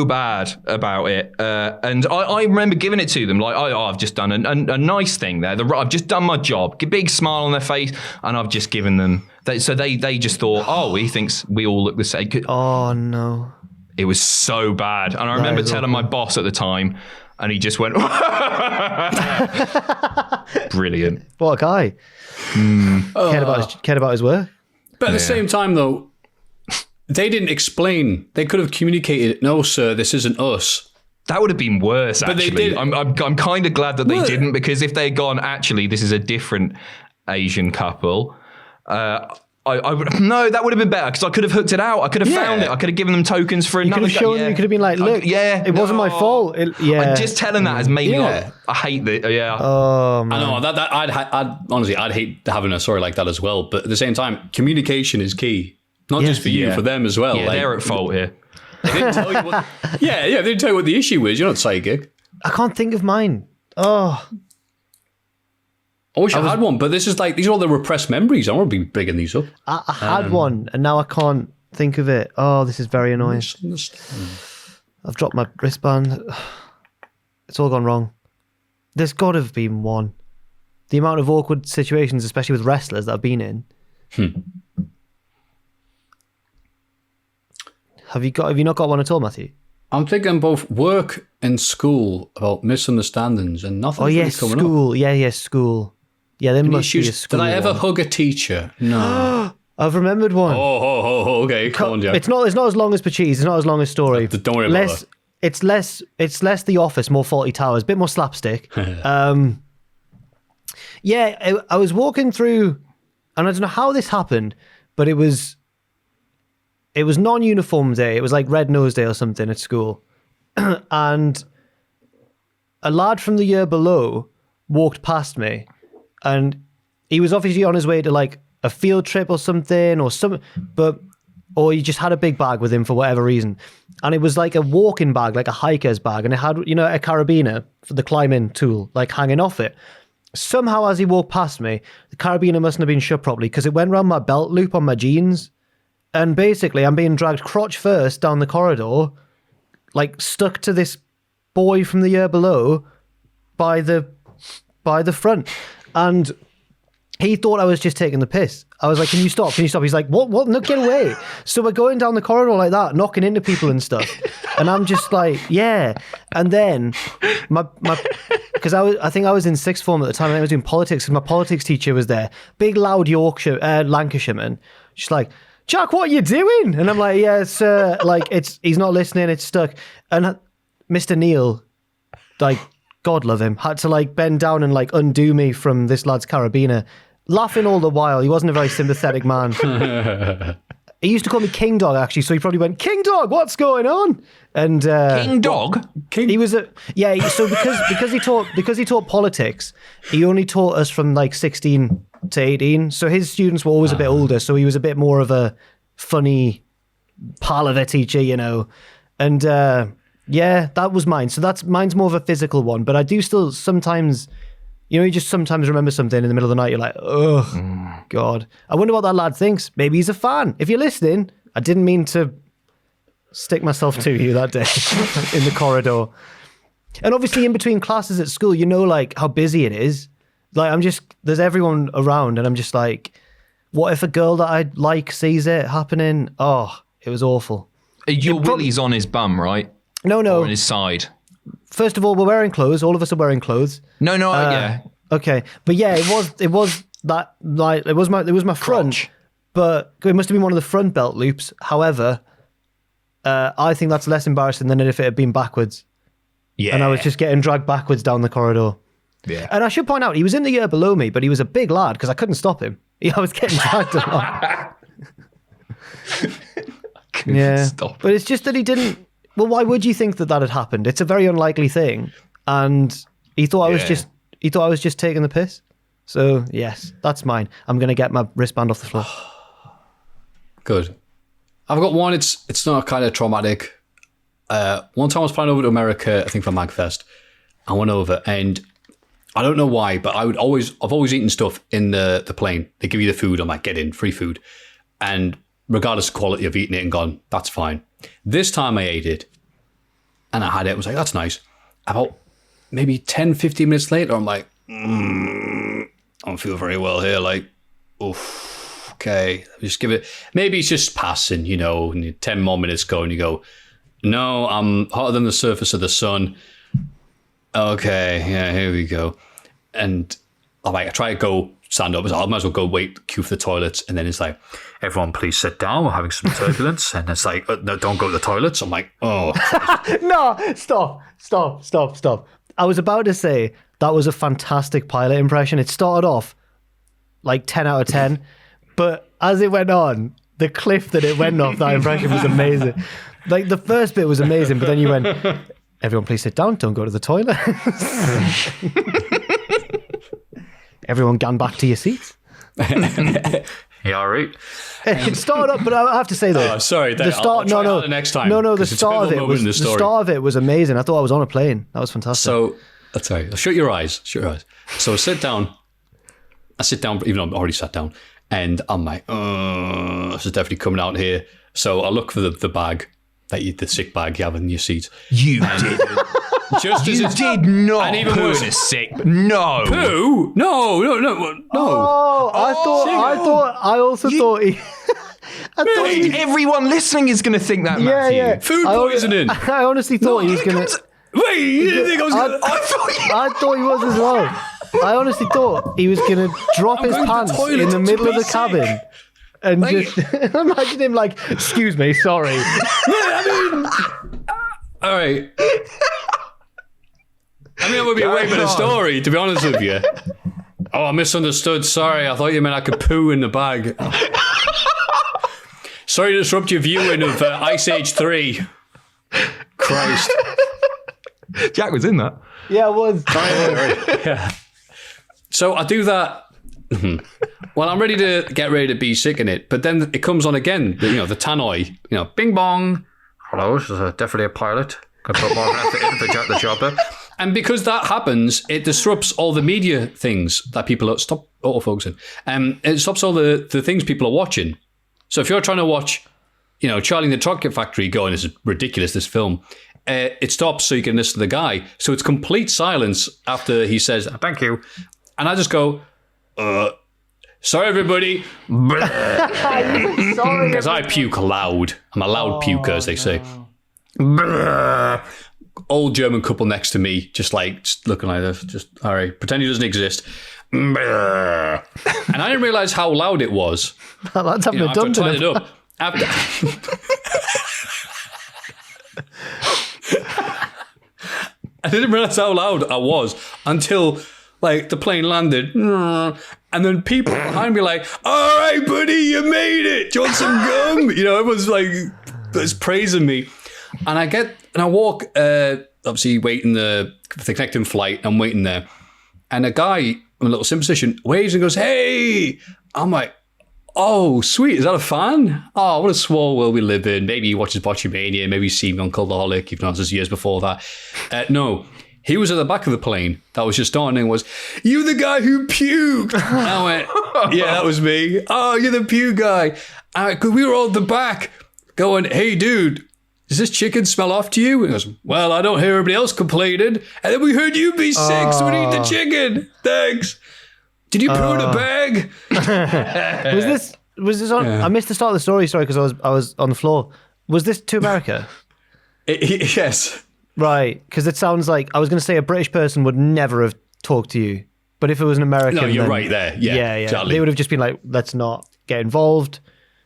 bad about it. And I remember giving it to them I've just done a nice thing there. I've just done my job. Big smile on their face, and I've just given them. So they just thought, he thinks we all look the same. Oh, no. It was so bad. And I remember telling my boss at the time, and he just went, brilliant. What a guy. Cared about his work. But at the same time, though, they didn't explain. They could have communicated, no, sir, this isn't us. That would have been worse, But they actually. did. I'm kind of glad that they didn't, because if they'd gone, actually, this is a different Asian couple, that would have been better, because I could have hooked it out. I could have found it. I could have given them tokens for You another could have shown them. You could have been like, look, it wasn't my fault. Just telling that has made me I hate that. Yeah. Oh, man. I know, honestly, I'd hate having a story like that as well. But at the same time, communication is key. Not just for you, for them as well. Yeah, they're at fault here. They didn't tell you what, they didn't tell you what the issue is. You're not psychic. I can't think of mine. Oh. I wish I had one, but these are all the repressed memories. I want to be bigging these up. I had one, and now I can't think of it. Oh, this is very annoying. I've dropped my wristband. It's all gone wrong. There's got to have been one. The amount of awkward situations, especially with wrestlers, that I've been in. Have you not got one at all, Matthew? I'm thinking both work and school about misunderstandings, and nothing. Oh yes, really coming school. up. Yeah, school. Yeah, there must be a school. Did I ever one. hug a teacher? No. I've remembered one. Oh, okay. Come on, Jack. It's not as long as Pacitti. It's not as long a story. Don't worry about that. It's less The Office, more Faulty Towers, a bit more slapstick. Yeah, I was walking through, and I don't know how this happened, but it was non-uniform day. It was like Red Nose Day or something at school. And a lad from the year below walked past me, and he was obviously on his way to like a field trip or something, or he just had a big bag with him for whatever reason. And it was like a walking bag, like a hiker's bag, and it had, you know, a carabiner for the climbing tool, like hanging off it. Somehow, as he walked past me, the carabiner mustn't have been shut properly because it went around my belt loop on my jeans. And basically, I'm being dragged crotch first down the corridor, like stuck to this boy from the year below by the front. And he thought I was just taking the piss. I was like, can you stop? Can you stop? He's like, what? No, get away. So we're going down the corridor like that, knocking into people and stuff. And I'm just like, yeah. And then because I think I was in sixth form at the time, and I was doing politics, and my politics teacher was there. Big, loud Lancashireman. She's like, Jack, what are you doing? And I'm like, yeah, sir. Like, he's not listening. It's stuck. And Mr. Neil, like, God love him, had to like bend down and like undo me from this lad's carabiner, laughing all the while. He wasn't a very sympathetic man. He used to call me King Dog, actually, so he probably went, King Dog, what's going on? And King Dog? He was so because he taught politics, he only taught us from like 16 to 18. So his students were always a bit older, so he was a bit more of a funny palaver teacher, you know. And yeah, that was mine. So mine's more of a physical one, but I do still sometimes, you know, you just sometimes remember something in the middle of the night. You're like, oh, God. I wonder what that lad thinks. Maybe he's a fan. If you're listening, I didn't mean to stick myself to you that day in the corridor. And obviously in between classes at school, you know, like how busy it is. Like there's everyone around, and I'm just like, what if a girl that I like sees it happening? Oh, it was awful. Your Willy's on his bum, right? No. Or on his side. First of all, we're wearing clothes. All of us are wearing clothes. No, yeah. Okay, but yeah, it was that, like, it was my front, Crotch. but it must have been one of the front belt loops. However, I think that's less embarrassing than if it had been backwards. Yeah. And I was just getting dragged backwards down the corridor. Yeah. And I should point out, he was in the year below me, but he was a big lad because I couldn't stop him. I was getting dragged along. Yeah, stop. But it's just that he didn't. Well, why would you think that had happened? It's a very unlikely thing, and he thought I was just taking the piss. So yes, that's mine. I'm gonna get my wristband off the floor. Good. I've got one. It's not kind of traumatic. One time I was flying over to America, I think for MagFest. I went over, and I don't know why, but I've always eaten stuff in the plane. They give you the food. I'm like, get in, free food, and regardless of quality, I've eaten it and gone, that's fine. This time I ate it, and I had it. I was like, that's nice. About maybe 10, 15 minutes later, I'm like, I don't feel very well here. Like, oof, okay. Just give it. Maybe it's just passing, you know, and 10 more minutes go, and you go, no, I'm hotter than the surface of the sun. Okay, yeah, here we go. And I'm like, I try to go stand up. I might as well go wait, queue for the toilets. And then it's like, everyone please sit down. We're having some turbulence. And it's like, no, don't go to the toilets. I'm like, oh. No, stop. I was about to say that was a fantastic pilot impression. It started off like 10 out of 10. But as it went on, the cliff that it went off, that impression was amazing. Like the first bit was amazing, but then you went, everyone please sit down. Don't go to the toilet. Everyone gan back to your seats. Yeah, all right. It started up, but I have to say though, sorry. The start, I'll try it the next time. No. The start of it was amazing. I thought I was on a plane. That was fantastic. So, sorry. Shut your eyes. So sit down. I sit down, even though I'm already sat down, and I'm like, this is definitely coming out here. So I look for the bag, the sick bag you have in your seat. You did. Just as You did not poo in a sick. No. Poo? No. Oh, I also thought he. Everyone listening is going to think that, Maffew. Yeah. Food poisoning. I honestly thought he was going to. Wait, you didn't think I was going to... I thought he was as well. I honestly thought he was going to drop his pants in the middle of the cabin. And just imagine him like, excuse me, sorry. All right. I mean, it would be a way better story, to be honest with you. Oh, I misunderstood. Sorry, I thought you meant I could poo in the bag. Sorry to disrupt your viewing of Ice Age 3. Christ. Jack was in that. Yeah, it was. Yeah. So I do that. Well, I'm ready to be sick in it, but then it comes on again. The tannoy. Bing bong. Hello, this is definitely a pilot. Could put more effort in for Jack the Chopper. And because that happens, it disrupts all the media things that people stop autofocusing. It stops all the things people are watching. So if you're trying to watch, Charlie and the Chocolate Factory going, this is ridiculous, this film, it stops so you can listen to the guy. So it's complete silence after he says, thank you. And I just go, sorry, everybody. Because I puke loud. I'm a loud puker, as they say. Old German couple next to me, just looking like this. Just, all right, pretend he doesn't exist. And I didn't realize how loud it was. That's having a dump it up. I didn't realize how loud I was until the plane landed, and then people behind me all right, buddy, you made it. Do you want some gum? Everyone's it's praising me. And I walk, obviously waiting for the connecting flight. I'm waiting there. And a guy in a little sim position waves and goes, hey. I'm like, oh, sweet. Is that a fan? Oh, what a small world we live in. Maybe he watches Botchamania. Maybe he's seen me on Cultaholic, even though it was years before that. No, he was at the back of the plane that was just on and was, you the guy who puked? And I went, yeah, that was me. Oh, you're the puke guy. Because we were all at the back going, hey, dude, does this chicken smell off to you? And he goes, well, I don't hear everybody else complaining. And then we heard you be sick, so we need the chicken. Thanks. Did you poo in a bag? Was this on? Yeah. I missed the start of the story. Sorry, because I was on the floor. Was this to America? Yes. Right, because it sounds like I was going to say a British person would never have talked to you, but if it was an American, no, you're then, right there. Yeah, exactly. They would have just been like, let's not get involved.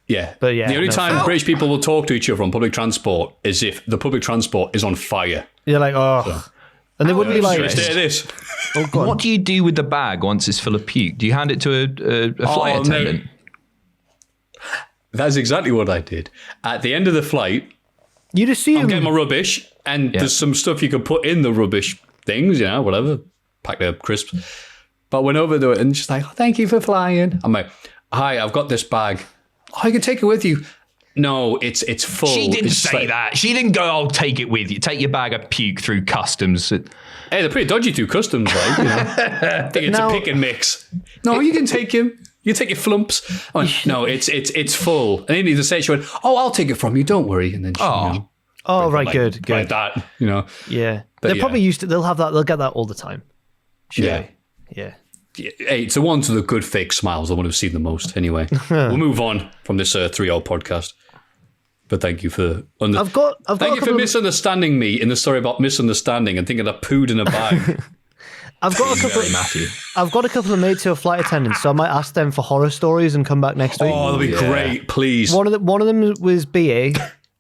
Yeah, but yeah, the only time British people will talk to each other on public transport is if the public transport is on fire. You're like, and they wouldn't be like, stay this. What do you do with the bag once it's full of puke? Do you hand it to a flight attendant? No. That's exactly what I did. At the end of the flight, you'd assume I'm getting my rubbish, and there's some stuff you can put in the rubbish things, whatever, pack the crisps. But I went over to it and she's like, thank you for flying. I'm like, hi, I've got this bag. Oh, you can take it with you. No, it's full. She didn't say that. She didn't go, I'll take it with you. Take your bag of puke through customs. Hey, they're pretty dodgy through customs, right? I think it's a pick and mix. No, you can take him. You take your flumps. I went, no, it's full. And then to say, she went, oh, I'll take it from you. Don't worry. And then she, right, good. Like that, Yeah. They're probably used to, they'll have that, they'll get that all the time. Yeah. Hey, it's the ones with the good fake smiles I would have seen the most. Anyway, we'll move on from this 3-hour podcast. But thank you for thank you for misunderstanding me in the story about misunderstanding and thinking I pooed in a bag. I've got a couple of mates who are flight attendants, so I might ask them for horror stories and come back next week. Oh, that'd be great, please. One of them was BA,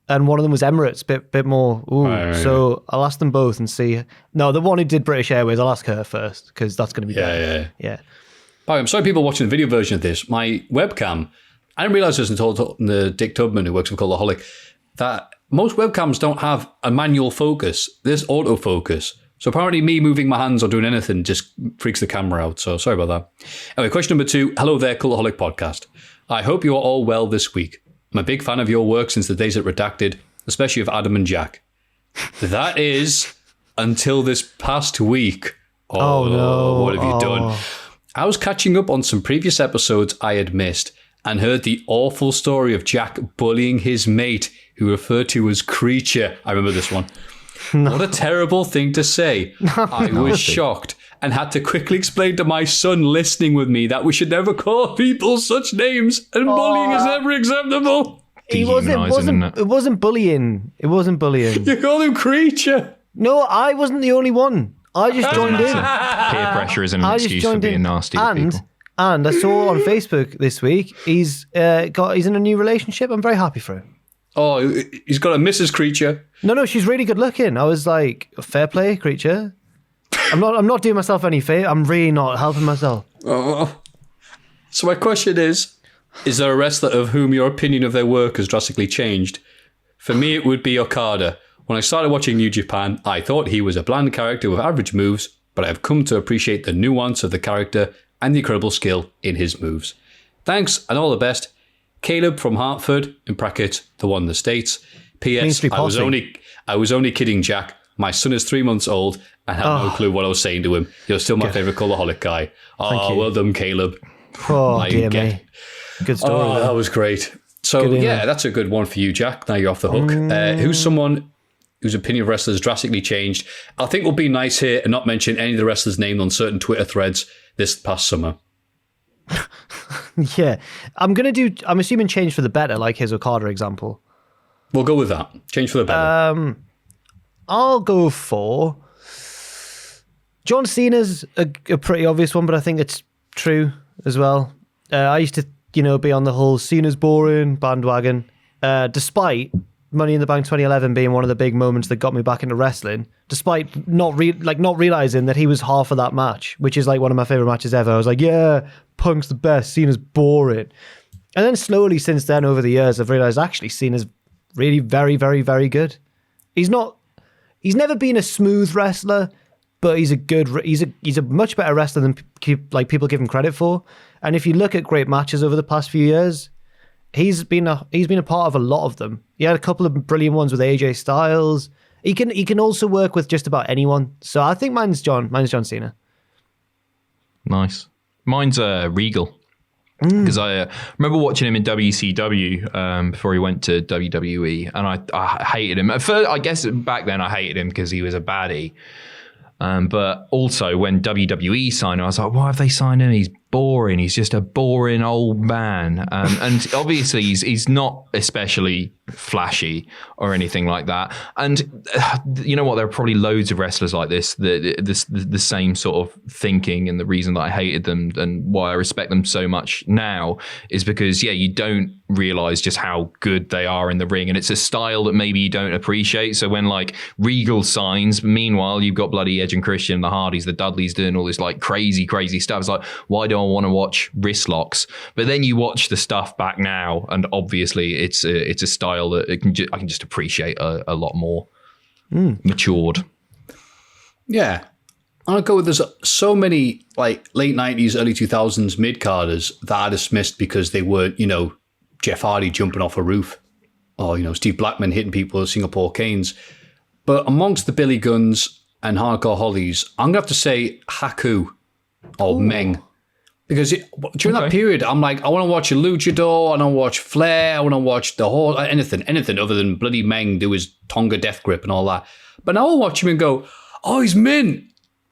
and one of them was Emirates, bit more. So I'll ask them both and see. No, the one who did British Airways, I'll ask her first because that's going to be better. Yeah. By the way, I'm sorry, people watching the video version of this. My webcam, I didn't realize this until the Dick Tubman who works with Cultaholic, that most webcams don't have a manual focus. There's autofocus. So apparently me moving my hands or doing anything just freaks the camera out. So sorry about that. Anyway, question number 2. Hello there, Cultaholic Podcast. I hope you are all well this week. I'm a big fan of your work since the days at Redacted, especially of Adam and Jack. That is until this past week. Oh no. What have you done? I was catching up on some previous episodes I had missed and heard the awful story of Jack bullying his mate who referred to as Creature. I remember this one. No. What a terrible thing to say. I was shocked and had to quickly explain to my son listening with me that we should never call people such names and bullying is never acceptable. It wasn't bullying. It wasn't bullying. You called him Creature. No, I wasn't the only one. I just joined in. Peer pressure isn't an excuse for being nasty to people. And I saw on Facebook this week he's in a new relationship. I'm very happy for him. Oh, he's got a Mrs. Creature. No, she's really good looking. I was like, fair play, Creature. I'm not doing myself any favor. I'm really not helping myself. So my question is there a wrestler of whom your opinion of their work has drastically changed? For me, it would be Okada. When I started watching New Japan, I thought he was a bland character with average moves, but I have come to appreciate the nuance of the character and the incredible skill in his moves. Thanks, and all the best. Caleb from Hartford, in brackets, the one in the States. P.S. I was only kidding, Jack. My son is 3 months old and had no clue what I was saying to him. You're still my favourite Cultaholic guy. Oh, well done, Caleb. Oh, dear me. Good story. Oh, that was great. So, that's a good one for you, Jack. Now you're off the hook. Who's someone whose opinion of wrestlers drastically changed? I think we'll be nice here and not mention any of the wrestlers named on certain Twitter threads this past summer. Yeah. I'm assuming change for the better, like his Okada example. We'll go with that. Change for the better. I'll go for John Cena's a pretty obvious one, but I think it's true as well. I used to, be on the whole Cena's boring bandwagon, despite Money in the Bank 2011 being one of the big moments that got me back into wrestling, despite not realizing that he was half of that match, which is like one of my favorite matches ever. I was like, yeah, Punk's the best, Cena's boring. And then slowly since then, over the years, I've realized actually Cena's really very, very, very good. He's never been a smooth wrestler, but he's a much better wrestler than people give him credit for. And if you look at great matches over the past few years, he's been a part of a lot of them. He had a couple of brilliant ones with AJ Styles. He can also work with just about anyone. So I think mine's John Cena. Nice. Mine's Regal. Because I remember watching him in WCW before he went to WWE, and I hated him. At first, I guess back then I hated him because he was a baddie. But also when WWE signed him, I was like, why have they signed him? He's boring. He's just a boring old man. And obviously he's not especially flashy or anything like that. And you know what? There are probably loads of wrestlers like this, the same sort of thinking. And the reason that I hated them and why I respect them so much now is because, you don't realize just how good they are in the ring. And it's a style that maybe you don't appreciate. So when like Regal signs, meanwhile, you've got bloody Edge and Christian, the Hardys, the Dudleys doing all this like crazy stuff. It's like, why do I want to watch wrist locks? But then you watch the stuff back now, and obviously it's a style that I can just appreciate a lot more matured. Yeah. I'll go with there's so many like late 90s, early 2000s mid-carders that I dismissed because they were, Jeff Hardy jumping off a roof or, Steve Blackman hitting people with Singapore canes. But amongst the Billy Guns and Hardcore Hollies, I'm going to have to say Haku or Meng. Because during that period, I'm like, I want to watch a luchador, I want to watch Flair, I want to watch the whole, anything other than bloody Meng do his Tonga death grip and all that. But now I'll watch him and go, oh, he's mint.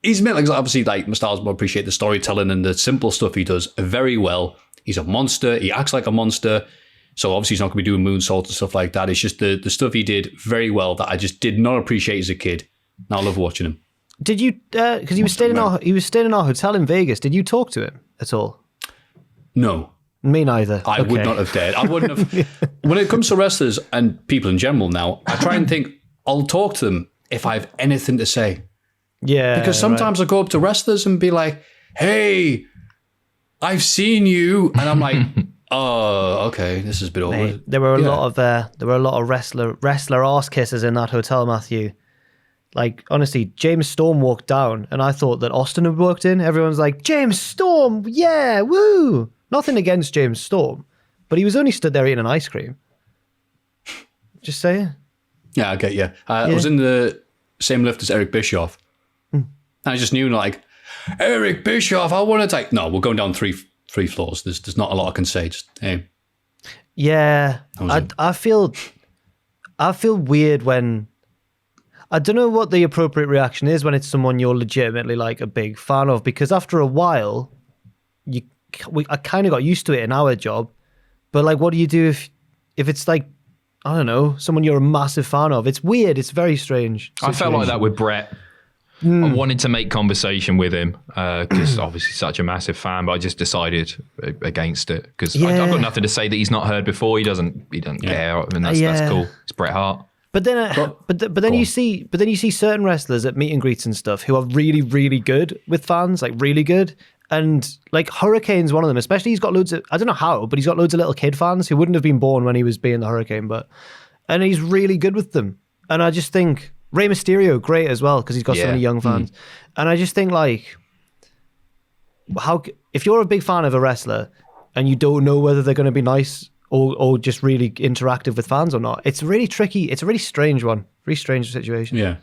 He's mint. Like, obviously, like, my styles will appreciate the storytelling and the simple stuff he does very well. He's a monster. He acts like a monster. So obviously he's not going to be doing moonsaults and stuff like that. It's just the stuff he did very well that I just did not appreciate as a kid. Now I love watching him. Did you, because he was staying in our hotel in Vegas, did you talk to him at all? No. Me neither. I would not have dared. I wouldn't have. When it comes to wrestlers and people in general now, I try and think, I'll talk to them if I have anything to say. Yeah. Because sometimes I go up to wrestlers and be like, hey, I've seen you. And I'm like, oh, okay, this is a bit awkward. There were a lot of wrestler arse kisses in that hotel, Maffew. Like, honestly, James Storm walked down and I thought that Austin had walked in. Everyone's like, James Storm, yeah, woo. Nothing against James Storm, but he was only stood there eating an ice cream. Just saying. Yeah, I get you. I was in the same lift as Eric Bischoff. And I just knew, like, Eric Bischoff, I want to take... No, we're going down three floors. There's not a lot I can say. Just, hey. Yeah. I feel weird when... I don't know what the appropriate reaction is when it's someone you're legitimately like a big fan of, because after a while, I kind of got used to it in our job. But like, what do you do if it's like, I don't know, someone you're a massive fan of? It's weird. It's very strange. I felt like that with Brett. I wanted to make conversation with him because obviously such a massive fan, but I just decided against it because I've got nothing to say that he's not heard before. He doesn't care, and that's cool. It's Bret Hart. But then you see certain wrestlers at meet and greets and stuff who are really, really good with fans, like really good. And like Hurricane's one of them, especially he's got loads of, I don't know how, but he's got loads of little kid fans who wouldn't have been born when he was being the Hurricane, and he's really good with them. And I just think Rey Mysterio, great as well, because he's got so many young fans. And I just think like, if you're a big fan of a wrestler and you don't know whether they're going to be nice or just really interactive with fans or not, it's really tricky. It's a really strange one. Really strange situation. Yeah.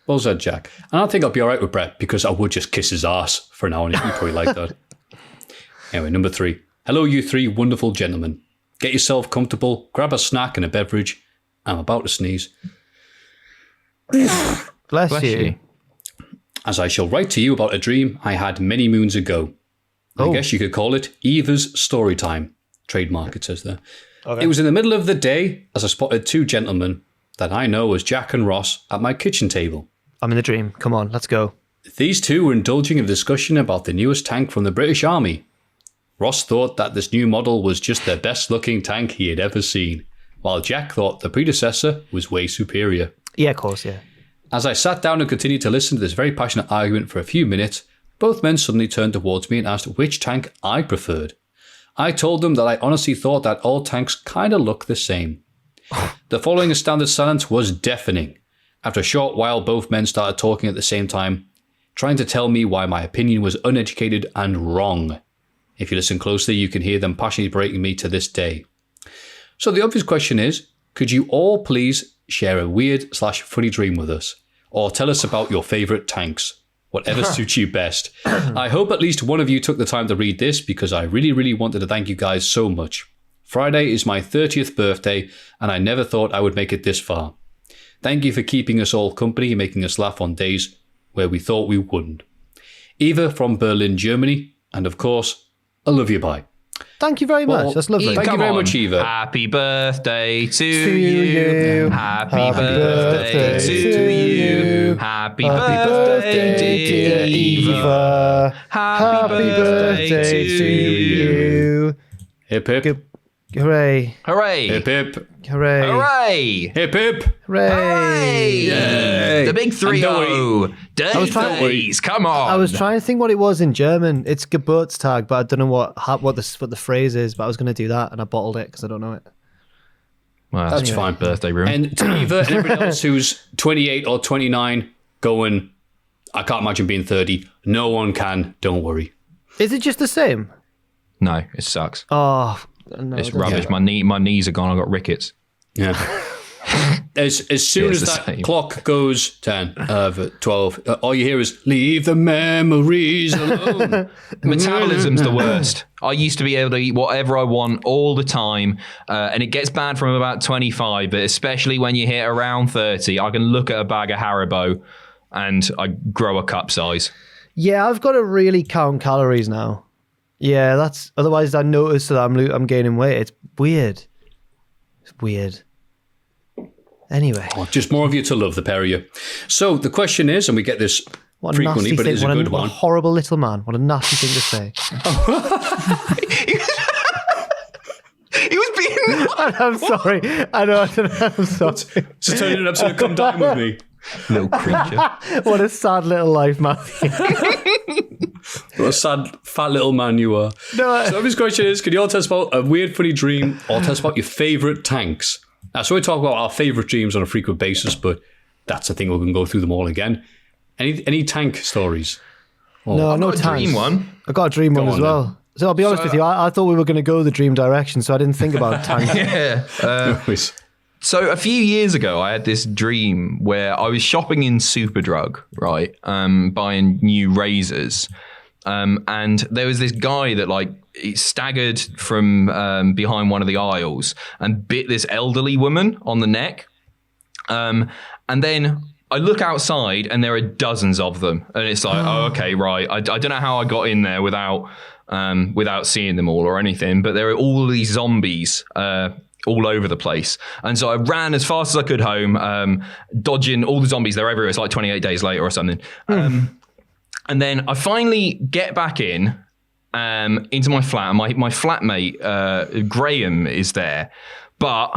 Well said, Jack. And I think I'll be all right with Brett because I would just kiss his ass for now, and he'd probably like that. Anyway, number 3. Hello, you 3 wonderful gentlemen. Get yourself comfortable, grab a snack and a beverage. I'm about to sneeze. Bless you. As I shall write to you about a dream I had many moons ago. I guess you could call it Eva's story time. Trademark, it says there. Okay. It was in the middle of the day as I spotted 2 gentlemen that I know as Jack and Ross at my kitchen table. I'm in the dream. Come on, let's go. These 2 were indulging in a discussion about the newest tank from the British Army. Ross thought that this new model was just the best looking tank he had ever seen, while Jack thought the predecessor was way superior. Yeah, of course, yeah. As I sat down and continued to listen to this very passionate argument for a few minutes, both men suddenly turned towards me and asked which tank I preferred. I told them that I honestly thought that all tanks kinda look the same. The following astounded silence was deafening. After a short while, both men started talking at the same time, trying to tell me why my opinion was uneducated and wrong. If you listen closely, you can hear them passionately berating me to this day. So the obvious question is, could you all please share a weird/funny dream with us? Or tell us about your favourite tanks. Whatever suits you best. I hope at least one of you took the time to read this because I really, really wanted to thank you guys so much. Friday is my 30th birthday and I never thought I would make it this far. Thank you for keeping us all company and making us laugh on days where we thought we wouldn't. Eva from Berlin, Germany. And of course, I love you, bye. Thank you very much. That's lovely. Thank you very much, Eva. Happy birthday to you. Happy birthday to you. Happy birthday, dear Eva. Happy birthday to you. Hip hip. Hooray. Hooray. Hip hip. Hooray. Hooray. Hip hip. Hooray. Yay. The big 3-0. Days. Come on. I was trying to think what it was in German. It's Geburtstag, but I don't know what the phrase is, but I was going to do that and I bottled it because I don't know it. Well, that's fine. Birthday room. And to Eva and everyone else who's 28 or 29 going, I can't imagine being 30. No one can. Don't worry. Is it just the same? No, it sucks. Oh, no, it's rubbish. Yeah. My knees are gone. I've got rickets. Yeah. As soon as that clock goes 10, 12, all you hear is, leave the memories alone. Metabolism's the worst. I used to be able to eat whatever I want all the time, and it gets bad from about 25, but especially when you hit around 30, I can look at a bag of Haribo and I grow a cup size. Yeah, I've got to really count calories now. Yeah, that's otherwise I notice that I'm gaining weight. It's weird. It's weird. Anyway. Oh, just more of you to love, the pair of you. So the question is, and we get this frequently, but it is a good one. What a horrible little man. What a nasty thing to say. He was being... I'm sorry. I know. I'm sorry. So turning it up so come down with me. Little creature. What a sad little life, Maffew. What a sad, fat little man you are. No, so this question is, can you all tell us about a weird, funny dream or tell us about your favourite tanks? So we talk about our favourite dreams on a frequent basis, but that's the thing, we can go through them all again. Any tank stories? No tanks. Dream one. I got a dream one as well. Then. So I'll be honest with you, I thought we were going to go the dream direction, so I didn't think about tanks. Yeah. So a few years ago, I had this dream where I was shopping in Superdrug, right, buying new razors, and there was this guy that he staggered from behind one of the aisles and bit this elderly woman on the neck, and then I look outside and there are dozens of them, and it's like, oh, okay, right. I don't know how I got in there without seeing them all or anything, but there are all these zombies all over the place. And so I ran as fast as I could home, dodging all the zombies. They're everywhere. It's like 28 days later or something. And then I finally get back in into my flat. My flatmate, Graham, is there. But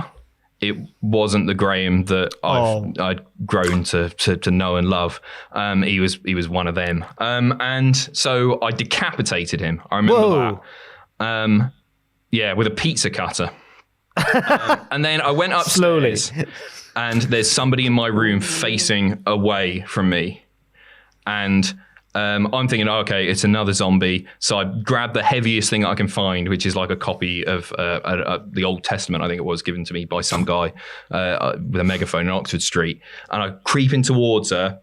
it wasn't the Graham that I'd grown to know and love. He was one of them. And so I decapitated him. I remember that. Yeah, with a pizza cutter. And then I went upstairs. Slowly. And there's somebody in my room facing away from me. And I'm thinking, okay, it's another zombie. So I grabbed the heaviest thing I can find, which is like a copy of the Old Testament, I think it was, given to me by some guy with a megaphone in Oxford Street. And I creep in towards her,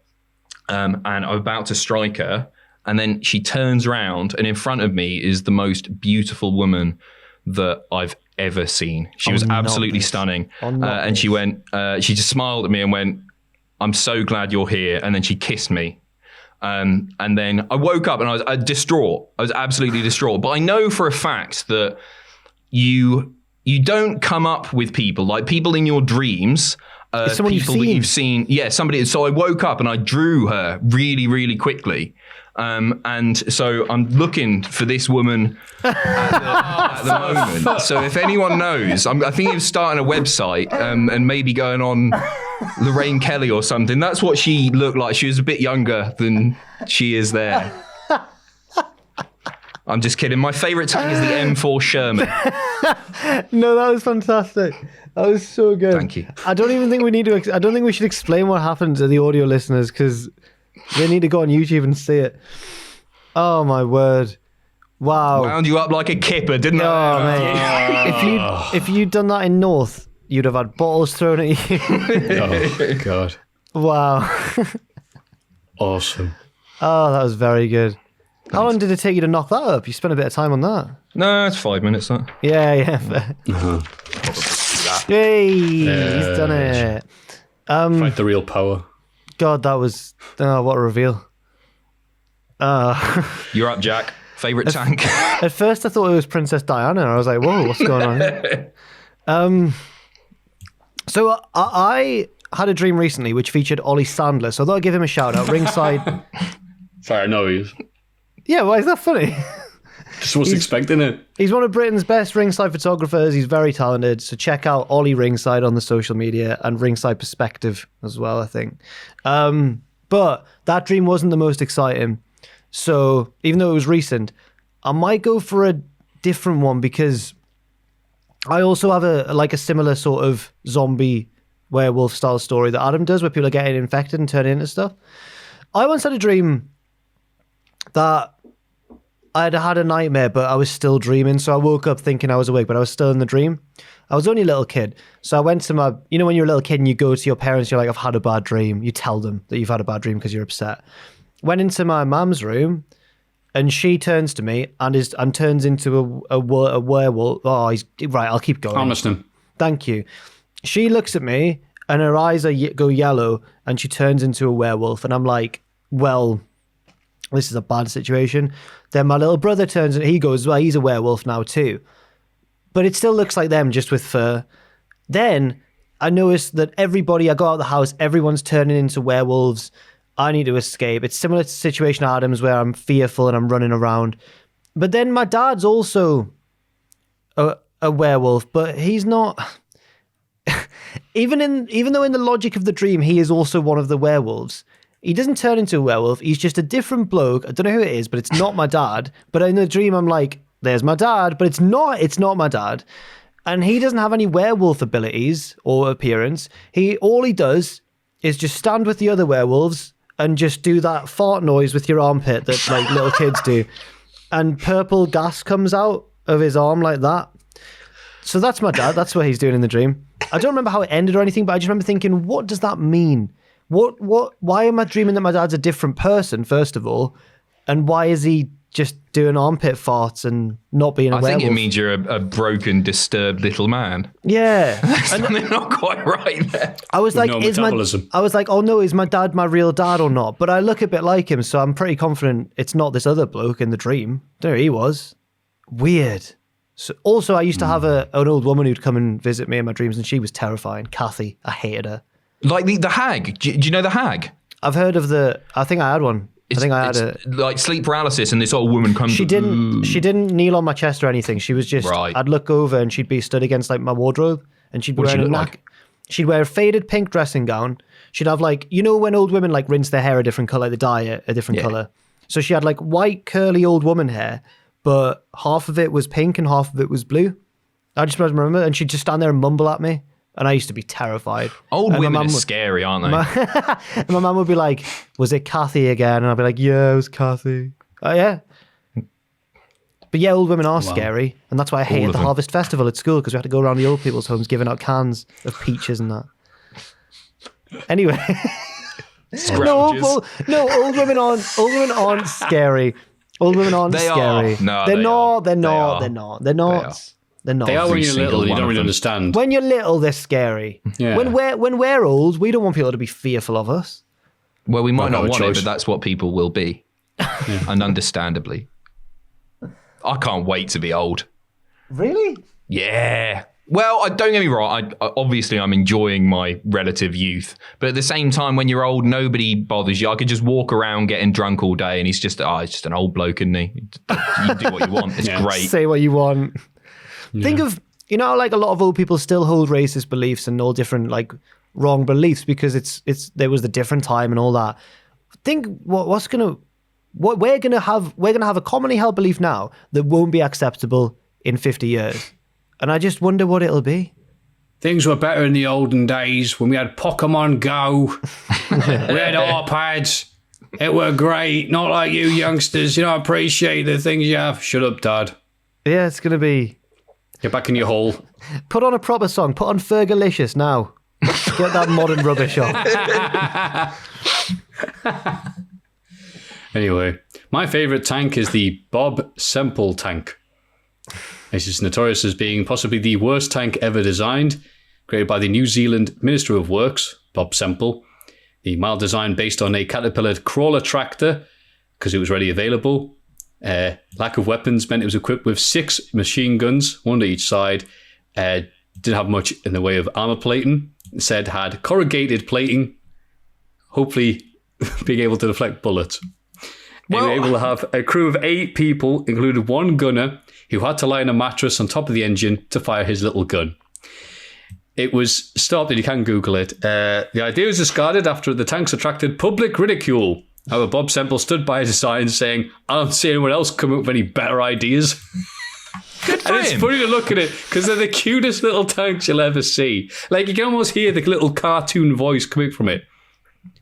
and I'm about to strike her. And then she turns around, and in front of me is the most beautiful woman that I've ever seen. She was absolutely stunning. And she went, she just smiled at me and went, "I'm so glad you're here." And then she kissed me. And then I woke up and I was distraught. I was absolutely distraught. But I know for a fact that you don't come up with people, like people in your dreams, people that you've seen. Yeah, somebody. So I woke up and I drew her really, really quickly. And so I'm looking for this woman at the moment. So if anyone knows, I think of starting a website and maybe going on Lorraine Kelly or something. That's what she looked like. She was a bit younger than she is there. I'm just kidding. My favourite tank is the M4 Sherman. No, that was fantastic. That was so good. Thank you. I don't think we should explain what happened to the audio listeners, because they need to go on YouTube and see it. Oh my word! Wow. Wound you up like a kipper, didn't Oh I? mate, if you'd done that in North, you'd have had bottles thrown at you. Oh, God. Wow. Awesome. Oh, that was very good. How long did it take you to knock that up? You spent a bit of time on that. No, it's 5 minutes. That. Yeah. Hey, he's done it. Fight the real power. God, that was... Oh, what a reveal. You're up, Jack. Favourite tank? At first, I thought it was Princess Diana. I was like, whoa, what's going on here? So I had a dream recently which featured Ollie Sandler. So I thought I'd give him a shout out. Ringside. Sorry, I know he is. Yeah, why is that funny? Just wasn't expecting it. He's one of Britain's best ringside photographers. He's very talented. So check out Ollie Ringside on the social media, and Ringside Perspective as well, I think. But that dream wasn't the most exciting. So even though it was recent, I might go for a different one, because I also have a similar sort of zombie werewolf style story that Adam does, where people are getting infected and turning into stuff. I once had a dream that I'd had a nightmare, but I was still dreaming. So I woke up thinking I was awake, but I was still in the dream. I was only a little kid. So I went to my, when you're a little kid and you go to your parents, you're like, I've had a bad dream. You tell them that you've had a bad dream because you're upset. Went into my mum's room, and she turns to me and turns into a werewolf. Oh, he's right. I'll keep going. I'm listening. Thank you. She looks at me and her eyes go yellow, and she turns into a werewolf. And I'm like, well, this is a bad situation. Then my little brother turns and he goes, well, he's a werewolf now too. But it still looks like them, just with fur. Then I noticed that I go out of the house, everyone's turning into werewolves. I need to escape. It's similar to the situation at Adams, where I'm fearful and I'm running around. But then my dad's also a werewolf, but he's not... even though in the logic of the dream, he is also one of the werewolves. He doesn't turn into a werewolf. He's just a different bloke. I don't know who it is, but it's not my dad. But in the dream, I'm like, there's my dad, but it's not my dad. And he doesn't have any werewolf abilities or appearance. All he does is just stand with the other werewolves and just do that fart noise with your armpit that like little kids do. And purple gas comes out of his arm like that. So that's my dad. That's what he's doing in the dream. I don't remember how it ended or anything, but I just remember thinking, what does that mean? Why am I dreaming that my dad's a different person, first of all? And why is he just doing armpit farts and not being a werewolf? I think it means you're a broken, disturbed little man. Yeah. Something not quite right there. I was like, oh no, is my dad my real dad or not? But I look a bit like him, so I'm pretty confident it's not this other bloke in the dream. There he was. Weird. So also, I used to have an old woman who'd come and visit me in my dreams, and she was terrifying. Kathy, I hated her. Like the hag. Do you know the hag? I've heard of I think I had one. It's like sleep paralysis, and this old woman comes. She didn't kneel on my chest or anything. She was just. Right. I'd look over and she'd be stood against like my wardrobe, and she'd be What did wearing she a look like? she'd wear a faded pink dressing gown. She'd have like, you know, when old women like rinse their hair a different color, they dye it a different color. So she had like white curly old woman hair, but half of it was pink and half of it was blue. I just remember, and she'd just stand there and mumble at me, and I used to be terrified. Old And my women mum are would- scary, aren't they? And my mum would be like, "Was it Kathy again?" And I'd be like, "Yeah, it was Kathy." Oh yeah. But yeah, old women are scary, and that's why I hated of the them. Harvest Festival at school, because we had to go around the old people's homes giving out cans of peaches and that. Anyway, Scrounges. old women aren't scary. Old women aren't They are. scary. No, they're they not. are. They're They not. are. They're not. They're not. They're not. They are when Every you're single little. You one don't of really them. understand. When you're little, they're scary. Yeah. When we're old, we don't want people to be fearful of us. Well, we might Well, not no want it, choice. but that's what people will be. And understandably. I can't wait to be old. Really? Yeah. Well, don't get me wrong. Obviously, I'm enjoying my relative youth. But at the same time, when you're old, nobody bothers you. I could just walk around getting drunk all day and he's just, it's just an old bloke, isn't he? You do what you want. It's great. Say what you want. Think of, you know, like a lot of old people still hold racist beliefs and all different like wrong beliefs because there was the different time and all that. Think we're gonna have a commonly held belief now that won't be acceptable in 50 years. And I just wonder what it'll be. Things were better in the olden days when we had Pokemon Go. We had iPads. It were great. Not like you youngsters. You don't appreciate the things you have. Shut up, Dad. Yeah, it's gonna be. Get back in your hole. Put on a proper song. Put on Fergalicious now. Get that modern rubbish on. Anyway, my favourite tank is the Bob Semple tank. This is notorious as being possibly the worst tank ever designed, created by the New Zealand Minister of Works, Bob Semple. The mild design based on a Caterpillar crawler tractor, because it was readily available. Lack of weapons meant it was equipped with 6 machine guns, one to each side. Didn't have much in the way of armour plating. Instead had corrugated plating, hopefully being able to deflect bullets. They were able to have a crew of 8 people, including one gunner, who had to lie on a mattress on top of the engine to fire his little gun. It was stopped, and you can Google it. The idea was discarded after the tanks attracted public ridicule. However, Bob Semple stood by his design saying, "I don't see anyone else come up with any better ideas." Good for And it's him. funny to look at it because they're the cutest little tanks you'll ever see. Like, you can almost hear the little cartoon voice coming from it.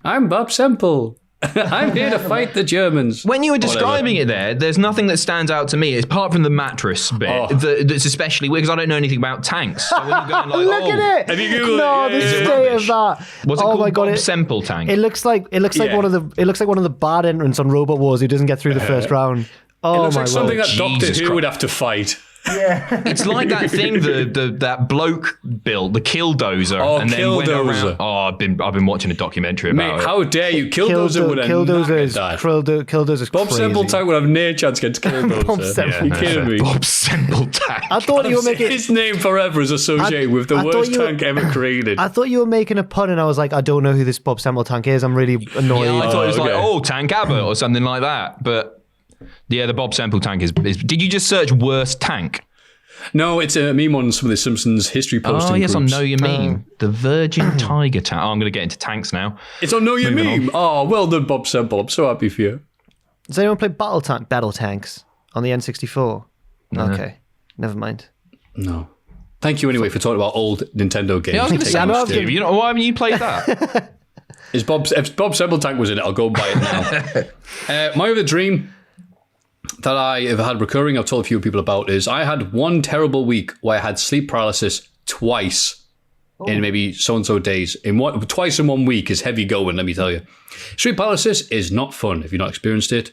I'm Bob Semple. I'm here to fight the Germans. When you were describing it there's nothing that stands out to me apart from the mattress bit that's especially weird because I don't know anything about tanks. So when you're going like, Look at it. Have you Googled No, it? the Yeah, yeah, state rubbish. of that. What's it Oh called? my god! Bob Semple tank. It looks like Yeah. one of the bad entrants on Robot Wars who doesn't get through the first round. Oh It looks my like something word. that Doctor Jesus Who Christ. would have to fight. It's like that thing that bloke built, the Killdozer, Oh, and then went Killdozer. around. Oh, I've been watching a documentary about Mate, it. how dare you? Killdozer would have Killdozer is Bob crazy. Semple tank would have no chance against Killdozer. Bob Semple You kidding me? Bob Semple tank. I thought you were making. His name forever is associated with the I thought worst you were- tank ever created. I thought you were making a pun, and I was like, I don't know who this Bob Semple tank is. I'm really annoyed. Yeah, I thought it was okay. like, Tank Abbott or something like that. But yeah, the Bob Semple tank is. Did you just search worst tank? No, it's a meme on some of the Simpsons history posting Oh, yes, groups. I know you mean. The Virgin Tiger tank. Oh, I'm going to get into tanks now. It's on Know Your Moving Meme. Oh, well done, Bob Semple. I'm so happy for you. Does anyone play Battle Tanks on the N64? Okay, never mind. No. Thank you anyway for talking about old Nintendo games. Yeah, I was going to say, I know, I was Steve, why haven't you played that? If Bob Semple tank was in it, I'll go and buy it now. My other dream that I have had recurring, I've told a few people about, is I had one terrible week where I had sleep paralysis twice in maybe so-and-so days. Twice in 1 week is heavy going, let me tell you. Sleep paralysis is not fun if you've not experienced it.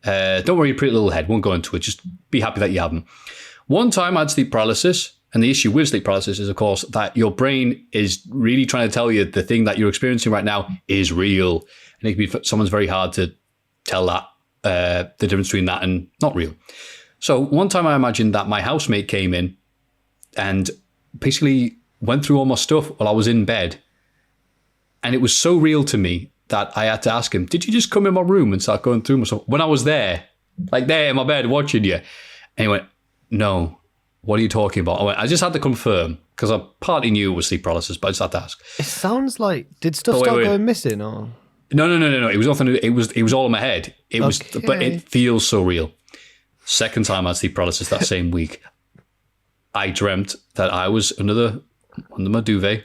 Don't worry, your pretty little head, won't go into it. Just be happy that you haven't. One time I had sleep paralysis, and the issue with sleep paralysis is, of course, that your brain is really trying to tell you the thing that you're experiencing right now is real. And it can be someone's very hard to tell that, the difference between that and not real. So one time I imagined that my housemate came in and basically went through all my stuff while I was in bed. And it was so real to me that I had to ask him, did you just come in my room and start going through my stuff when I was there? Like there in my bed watching you? And he went, no. what are you talking about? I just had to confirm, because I partly knew it was sleep paralysis, but I just had to ask. It sounds like, did stuff start going missing? Or No. It was nothing. It was all in my head. It was, but it feels so real. Second time I had sleep paralysis that same week. I dreamt that I was under my duvet,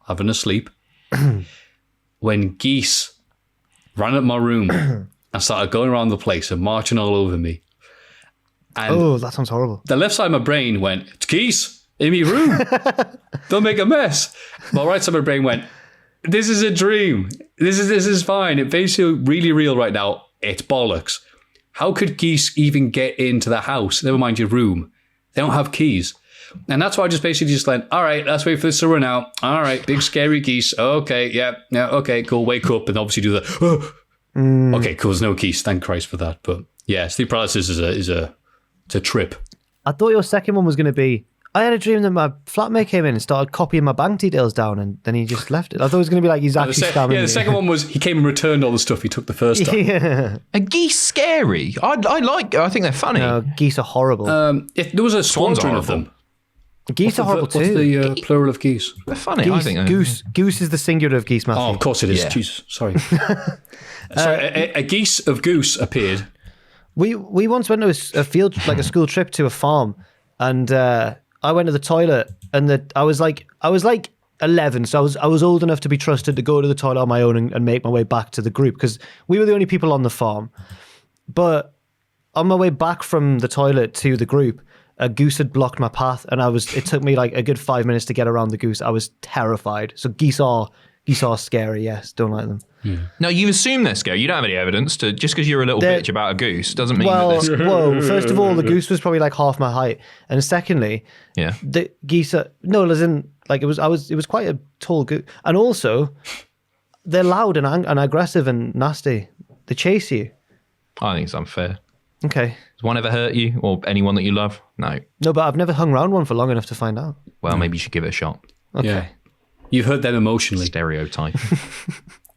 having a sleep, when geese ran up my room and started going around the place and marching all over me. And that sounds horrible. the left side of my brain went, "It's geese in my room. Don't make a mess." My right side of my brain went, "This is a dream. This is fine. It's basically really real right now. It's bollocks. How could geese even get into the house? Never mind your room. They don't have keys." And that's why I just basically went, all right, let's wait for this to run out. All right, big scary geese. Okay, yeah, okay, cool. Wake up and obviously do the, okay, cool, there's no keys. Thank Christ for that. But yeah, sleep paralysis is a trip. I thought your second one was going to be, I had a dream that my flatmate came in and started copying my bank details down, and then he just left it. I thought it was going to be like he's actually scamming me. Yeah, the second one was he came and returned all the stuff he took the first time. Yeah. Are geese scary? I think they're funny. No, geese are horrible. If there was a squadron of them. Geese are horrible What's too. the plural of geese? They're funny, Geese, I think. goose is the singular of geese, Maffew. Oh, of course it is. Yeah. Jesus, sorry. A geese of goose appeared. We once went to a field, like a school trip to a farm, and I went to the toilet, and I was like 11, so I was old enough to be trusted to go to the toilet on my own and make my way back to the group, because we were the only people on the farm. But on my way back from the toilet to the group, a goose had blocked my path, and it took me like a good 5 minutes to get around the goose. I was terrified. So geese are scary, yes. Don't like them. No, you assume they're scary. You don't have any evidence to, just because you're a little bitch about a goose doesn't mean that they're scary. Whoa, first of all, the goose was probably like half my height. And secondly, the geese are, no, as in, like it was quite a tall goose. And also, they're loud and aggressive and nasty. They chase you. I think it's unfair. Okay. Has one ever hurt you or anyone that you love? No. No, but I've never hung around one for long enough to find out. Well, maybe you should give it a shot. Okay. Yeah. You've heard them emotionally. Stereotype.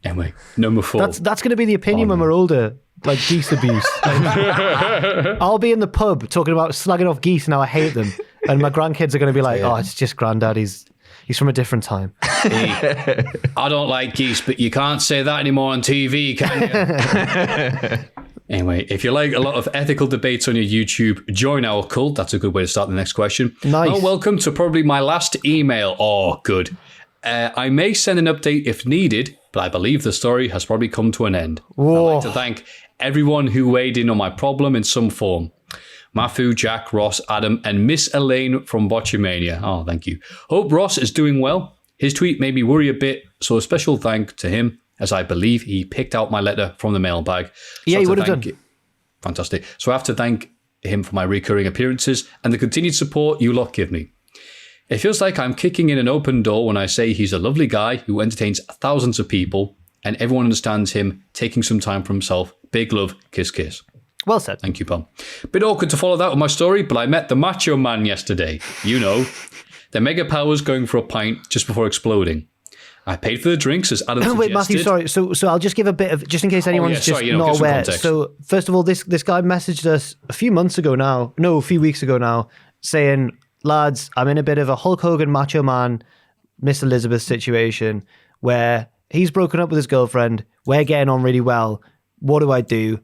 Anyway, number 4. That's going to be the opinion when we're older, like geese abuse. I'll be in the pub talking about slagging off geese and how I hate them, and my grandkids are going to be like, "Oh, it's just granddad. He's from a different time." Hey, I don't like geese, but you can't say that anymore on TV, can you? Anyway, if you like a lot of ethical debates on your YouTube, join our cult. That's a good way to start the next question. Nice. Oh, welcome to probably my last email. Oh, good. I may send an update if needed, but I believe the story has probably come to an end. Whoa. I'd like to thank everyone who weighed in on my problem in some form. Maffew, Jack, Ross, Adam, and Miss Elaine from Botchamania. Oh, thank you. Hope Ross is doing well. His tweet made me worry a bit, so a special thank to him, as I believe he picked out my letter from the mailbag. Yeah, he would have done. Fantastic. So I have to thank him for my recurring appearances and the continued support you lot give me. It feels like I'm kicking in an open door when I say he's a lovely guy who entertains thousands of people, and everyone understands him taking some time for himself. Big love, kiss, kiss. Well said. Thank you, Pom. Bit awkward to follow that with my story, but I met the Macho Man yesterday. You know, the mega powers going for a pint just before exploding. I paid for the drinks as Adam suggested. Wait, Maffew, sorry. So I'll just give a bit of, just in case anyone's not aware. So first of all, this guy messaged us a few weeks ago now, saying, lads, I'm in a bit of a Hulk Hogan Macho Man, Miss Elizabeth situation where he's broken up with his girlfriend. We're getting on really well. What do I do?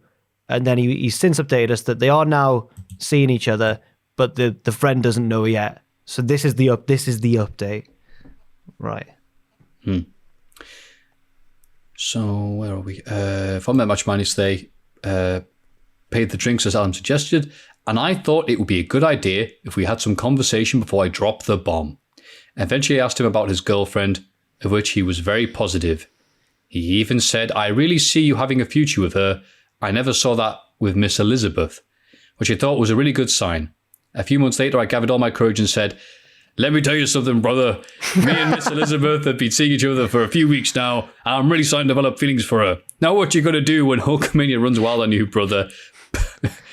And then he's since updated us that they are now seeing each other, but the friend doesn't know yet. So this is the update. Right. So where are we? From that Macho Man yesterday, paid the drinks as Adam suggested, and I thought it would be a good idea if we had some conversation before I dropped the bomb. Eventually I asked him about his girlfriend, of which he was very positive. He even said, I really see you having a future with her. I never saw that with Miss Elizabeth, which I thought was a really good sign. A few months later, I gathered all my courage and said, let me tell you something, brother. Me and Miss Elizabeth have been seeing each other for a few weeks now, and I'm really starting to develop feelings for her. Now what you going to do when Hulkamania runs wild on you, brother?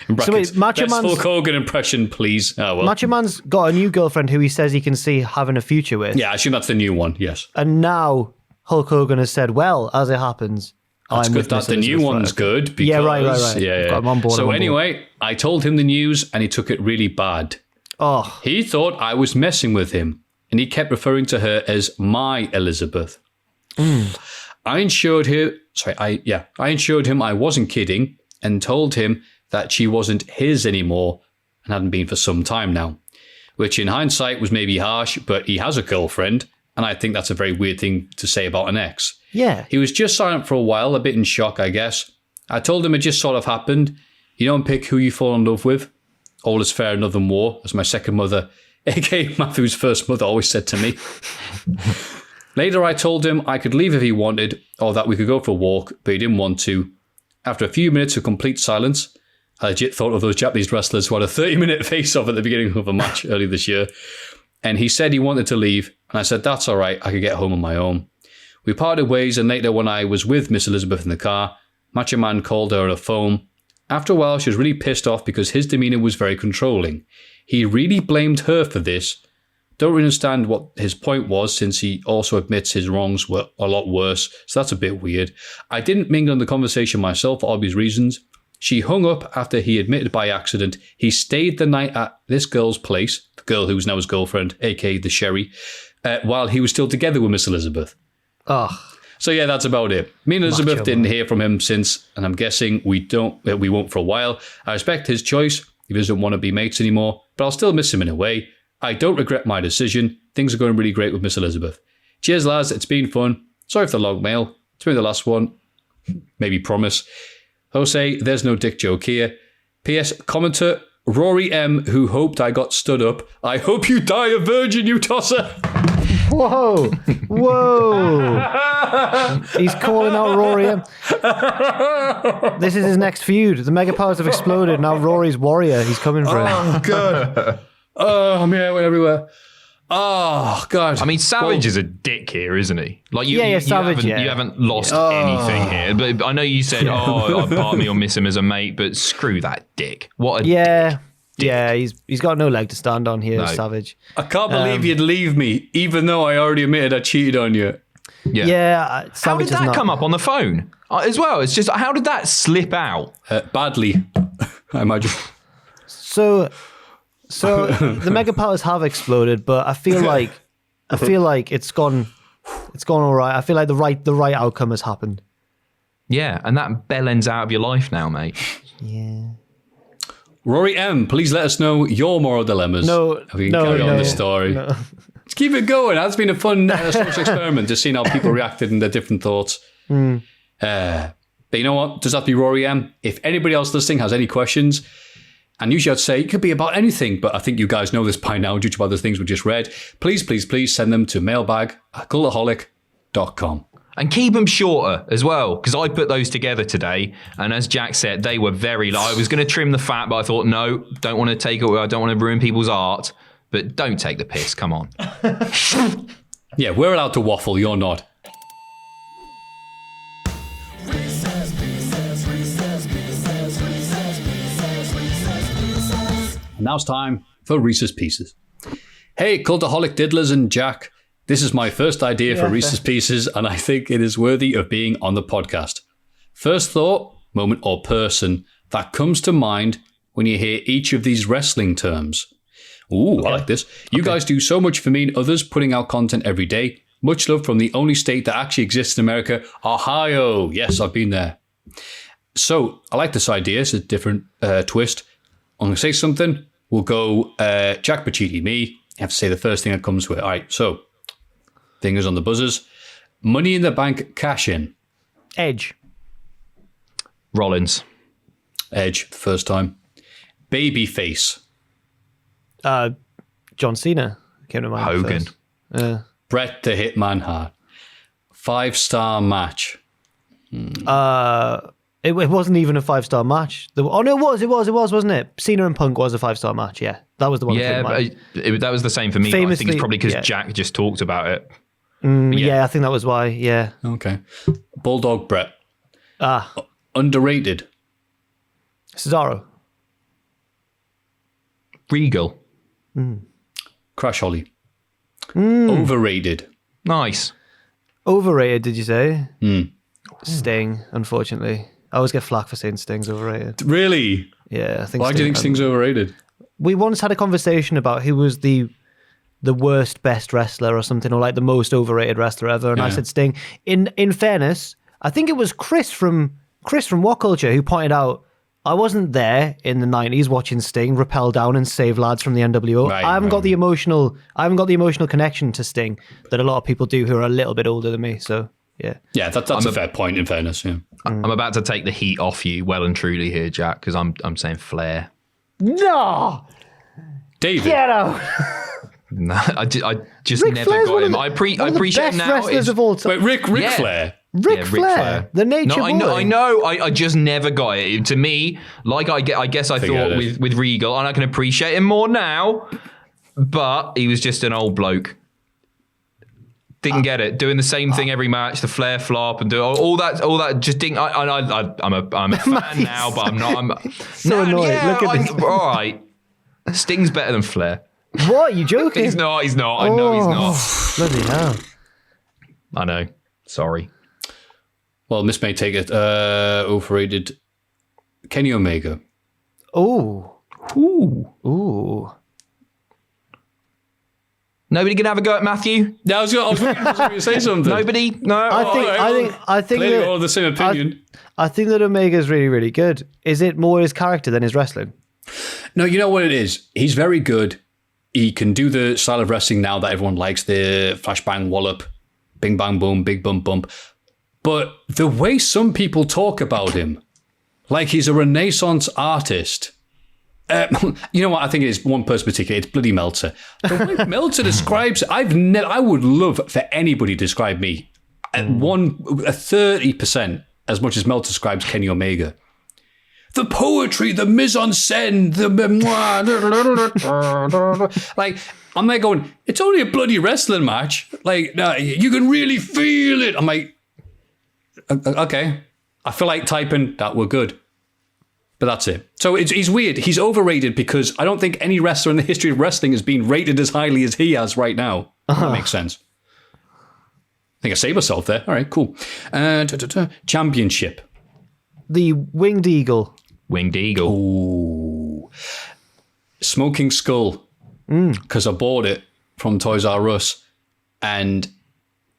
In brackets, so wait, Macho Man's Hulk Hogan impression, please. Oh, well. Macho Man's got a new girlfriend who he says he can see having a future with. Yeah, I assume that's the new one, yes. And now Hulk Hogan has said, well, as it happens, that's I'm good that the new one's good. Because, right. Yeah. I'm on board. So anyway, I told him the news and he took it really bad. Oh, He thought I was messing with him, and he kept referring to her as my Elizabeth. I assured him I wasn't kidding and told him that she wasn't his anymore and hadn't been for some time now, which in hindsight was maybe harsh, but he has a girlfriend, and I think that's a very weird thing to say about an ex. yeah. He was just silent for a while, a bit in shock, I guess. I told him it just sort of happened. You don't pick who you fall in love with. All is fair in love and war, as my second mother, aka Maffew's first mother, always said to me. Later, I told him I could leave if he wanted, or that we could go for a walk, but he didn't want to. After a few minutes of complete silence, I legit thought of those Japanese wrestlers who had a 30-minute face-off at the beginning of a match earlier this year. And he said he wanted to leave, and I said, that's all right, I could get home on my own. We parted ways, and later when I was with Miss Elizabeth in the car, Macho Man called her on a phone. After a while, she was really pissed off because his demeanour was very controlling. He really blamed her for this. Don't really understand what his point was, since he also admits his wrongs were a lot worse, so that's a bit weird. I didn't mingle in the conversation myself for obvious reasons. She hung up after he admitted by accident he stayed the night at this girl's place, the girl who's now his girlfriend, aka the Sherry, while he was still together with Miss Elizabeth. Oh, So yeah, that's about it. Me and Elizabeth Macho didn't man. hear from him since, and I'm guessing we won't for a while. I respect his choice. He doesn't want to be mates anymore, but I'll still miss him in a way. I don't regret my decision. Things are going really great with Miss Elizabeth. Cheers, lads. It's been fun. Sorry for the long mail. It's been the last one. Maybe promise. Jose, there's no dick joke here. P.S. Commenter Rory M, who hoped I got stood up. I hope you die a virgin, you tosser. whoa, whoa! He's calling out Rory. This is his next feud. The Mega Powers have exploded. Now Rory's warrior. He's coming for him. Oh, God. Oh, man, went everywhere. Oh, God. I mean, Savage is a dick here, isn't he? Like Savage, you haven't lost anything here. But I know you said, part of me will miss him as a mate, but screw that dick. What a Yeah, he's got no leg to stand on here, No. Savage. I can't believe you'd leave me, even though I already admitted I cheated on you. Yeah. How Savage did that come up on the phone as well? It's just, how did that slip out? Badly, I imagine. So the Mega Powers have exploded, but I feel like it's gone all right. I feel like the right outcome has happened. Yeah, and that bell ends out of your life now, mate. Yeah. Rory M, please let us know your moral dilemmas. No, we can carry on the story. no. Let's keep it going. That's been a fun social experiment, just seeing how people reacted and their different thoughts. But you know what? Does that be Rory M? If anybody else listening has any questions, and usually I'd say it could be about anything, but I think you guys know this by now, due to other things we just read. Please send them to mailbag@cultaholic.com. And keep them shorter as well, because I put those together today, and as Jack said, they were very I was going to trim the fat, but I thought, no, don't want to take it. I don't want to ruin people's art, but don't take the piss. Come on. Yeah, we're allowed to waffle. You're not. Now it's time for Reese's Pieces. Hey, Cultaholic Diddlers and Jack. This is my first idea for Reese's Pieces, and I think it is worthy of being on the podcast. First thought, moment, or person that comes to mind when you hear each of these wrestling terms. Ooh, I like this. You guys do so much for me and others, putting out content every day. Much love from the only state that actually exists in America, Ohio. Yes, I've been there. So, I like this idea. It's a different twist. I'm going to say something. We'll go Jack, Pacitti, me. You have to say the first thing that comes to it. All right, so, fingers on the buzzers. Money in the Bank cash in. Edge. Rollins. Edge, the first time. Babyface. John Cena came to mind. Hogan. First. Bret the Hitman Hart. 5-star match. It wasn't even a 5-star match. It was, wasn't it? Cena and Punk was a 5-star match. Yeah, that was the one. Yeah, but that was the same for me. But I think it's probably because Jack just talked about it. Yeah, I think that was why. Yeah. Okay. Bulldog Bret. Ah, Underrated. Cesaro. Regal. Crash Holly. Overrated. Nice. Overrated, did you say? Sting, unfortunately. I always get flack for saying Sting's overrated. Really? Yeah, I think. Why do you think Sting's overrated? We once had a conversation about who was the worst best wrestler or something, or like the most overrated wrestler ever, and I said Sting. In fairness, I think it was Chris from What Culture who pointed out I wasn't there in the 90s watching Sting rappel down and save lads from the NWO. I haven't got the emotional connection to Sting that a lot of people do who are a little bit older than me. So yeah, that's a fair point. In fairness, yeah. I'm about to take the heat off you, well and truly here, Jack, because I'm saying Flair. No, David, get out. No, I just Ric never Flair's got him. I appreciate him now. Wrestlers of all time. Wait, Ric Flair. Ric Flair, the Nature Boy. I know. I just never got it. To me, like I guess I thought with Regal, and I can appreciate him more now. But he was just an old bloke. Didn't get it. Doing the same thing every match, the Flair flop, and do all that. Just didn't. I'm a fan now, but I'm not. I'm so annoyed. Yeah, Look at this. All right. Sting's better than Flair. What? Are you joking? He's not. I know he's not. Bloody hell. I know. Sorry. Well, Miss May take it. Overrated. Kenny Omega. Ooh. Nobody can have a go at Maffew? Yeah, I was going to say something. Nobody? No. I think Clearly that, all the same opinion. I think that Omega's really, really good. Is it more his character than his wrestling? No, you know what it is? He's very good. He can do the style of wrestling now that everyone likes, the flashbang wallop, bing bang boom, big bump bump. But the way some people talk about him, like he's a Renaissance artist. You know what? I think it is one person in particular. It's bloody Meltzer. The way Meltzer describes it, I would love for anybody to describe me at 30% as much as Meltzer describes Kenny Omega. The poetry, the mise-en-scène, the memoir. Like, I'm there going, it's only a bloody wrestling match. Like, no, you can really feel it. I'm like, okay. I feel like typing that we're good. But that's it. So he's weird. He's overrated because I don't think any wrestler in the history of wrestling has been rated as highly as he has right now. That makes sense. I think I saved myself there. All right, cool. Championship. The Winged Eagle. Winged Eagle. Ooh. Smoking Skull. Because I bought it from Toys R Us and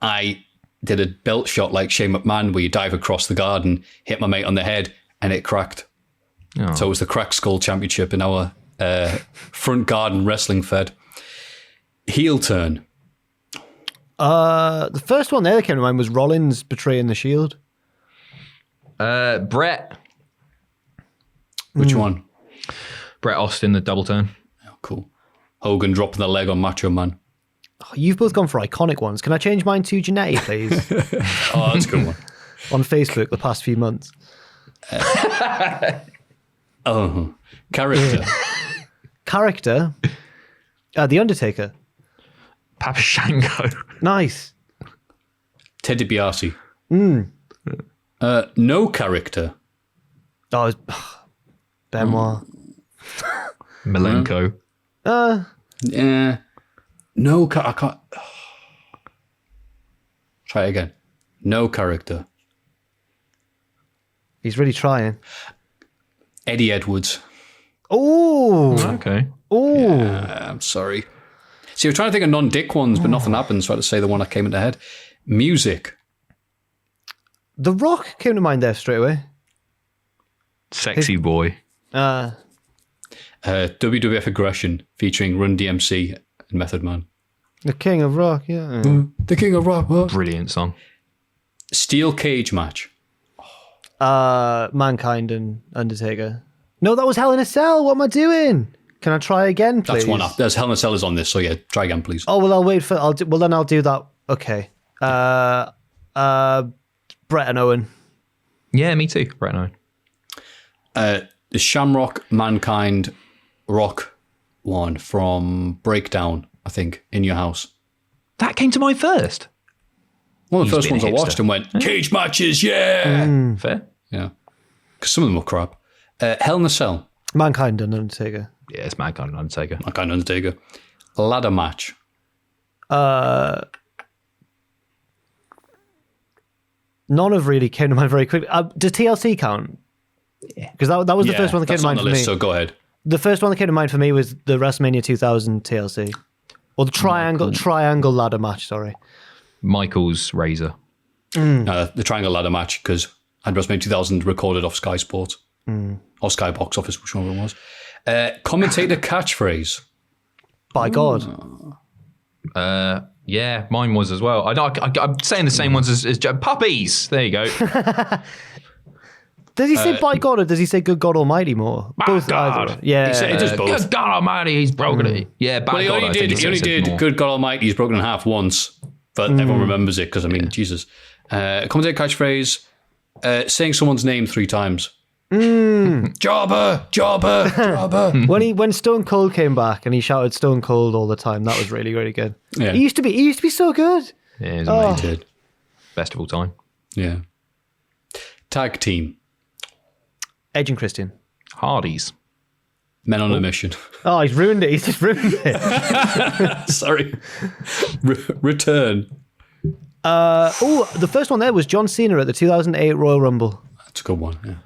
I did a belt shot like Shane McMahon where you dive across the garden, hit my mate on the head, and it cracked. Oh. So it was the Cracked Skull Championship in our front garden wrestling fed. Heel turn. The first one there that came to mind was Rollins betraying the Shield. Brett. Which one? Brett Austin, the double turn. Oh, cool. Hogan dropping the leg on Macho Man. Oh, you've both gone for iconic ones. Can I change mine to Jannetty, please? Oh, that's a good one. On Facebook the past few months. Character. Character? The Undertaker. Papa Shango. Nice. Ted DiBiase. No character. Oh, it was, Benoit. Malenko. Yeah. No, I can't. Try it again. No character. He's really trying. Eddie Edwards. Oh. Okay. Oh. Yeah, I'm sorry. See, we're trying to think of non-dick ones, but nothing happened, so I had to say the one that came into head. Music. The Rock came to mind there straight away. Sexy boy. WWF Aggression featuring Run DMC and Method Man. The King of Rock, yeah. The King of Rock. What? Brilliant song. Steel cage match. Mankind and Undertaker. No, that was Hell in a Cell. What am I doing? Can I try again, please? That's one up. There's Hell in a Cell is on this, so yeah, try again, please. Oh, well, I'll wait for... I'll do that. Okay. Brett and Owen. Yeah, me too. Brett and Owen. The Shamrock Mankind Rock one from Breakdown, I think, In Your House. That came to mind first. One of the He's first ones been a I watched hipster. and went, cage matches, yeah! Fair. Yeah. Because some of them were crap. Hell in a Cell. Mankind and Undertaker. Yeah, it's Mankind and Undertaker. Mankind Undertaker. Ladder match. None have really came to mind very quickly. Does TLC count? Yeah. Because that was the first one that came to mind on for the list, me. so go ahead. The first one that came to mind for me was the WrestleMania 2000 TLC. Or the triangle ladder match, sorry. Michael's Razor. The triangle ladder match, because I had WrestleMania 2000 recorded off Sky Sports. Or Sky Box Office, which one it was. Commentator catchphrase. By God. Yeah, mine was as well. I'm saying the same ones as puppies. There you go. Does he say by God or does he say good God Almighty more? Both. God. Yeah. It does both. Good God Almighty, he's broken it. Yeah, by Well, he God. only did Good God Almighty, he's broken in half once. But everyone remembers it because, I mean, Jesus. Commentator catchphrase, saying someone's name 3 times. Jobber, jobber, jobber. When Stone Cold came back and he shouted Stone Cold all the time, that was really, really good. Yeah. He used to be so good. Yeah, he's amazing. Did. Best of all time. Yeah. Tag team. Edge and Christian. Hardys. Men on a mission. Oh, he's ruined it. He's just ruined it. Sorry. Return. The first one there was John Cena at the 2008 Royal Rumble. That's a good one, yeah.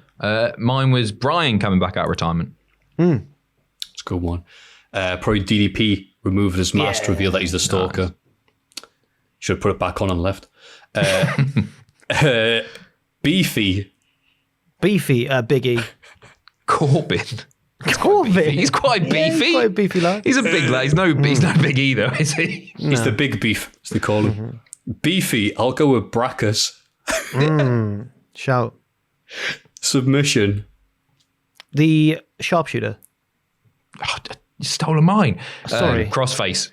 Mine was Brian coming back out of retirement. That's a good one. Probably DDP removed his mask to reveal that he's the stalker. Nice. Should have put it back on and left. Beefy. Biggie. Corbin. He's quite beefy. Yeah, he's quite a beefy lad. He's a big lad. He's no big either, is he? He's the big beef, as they call him. Beefy, I'll go with Brackus. Shout. Submission. The sharpshooter. Oh, you stole mine. Sorry. Crossface.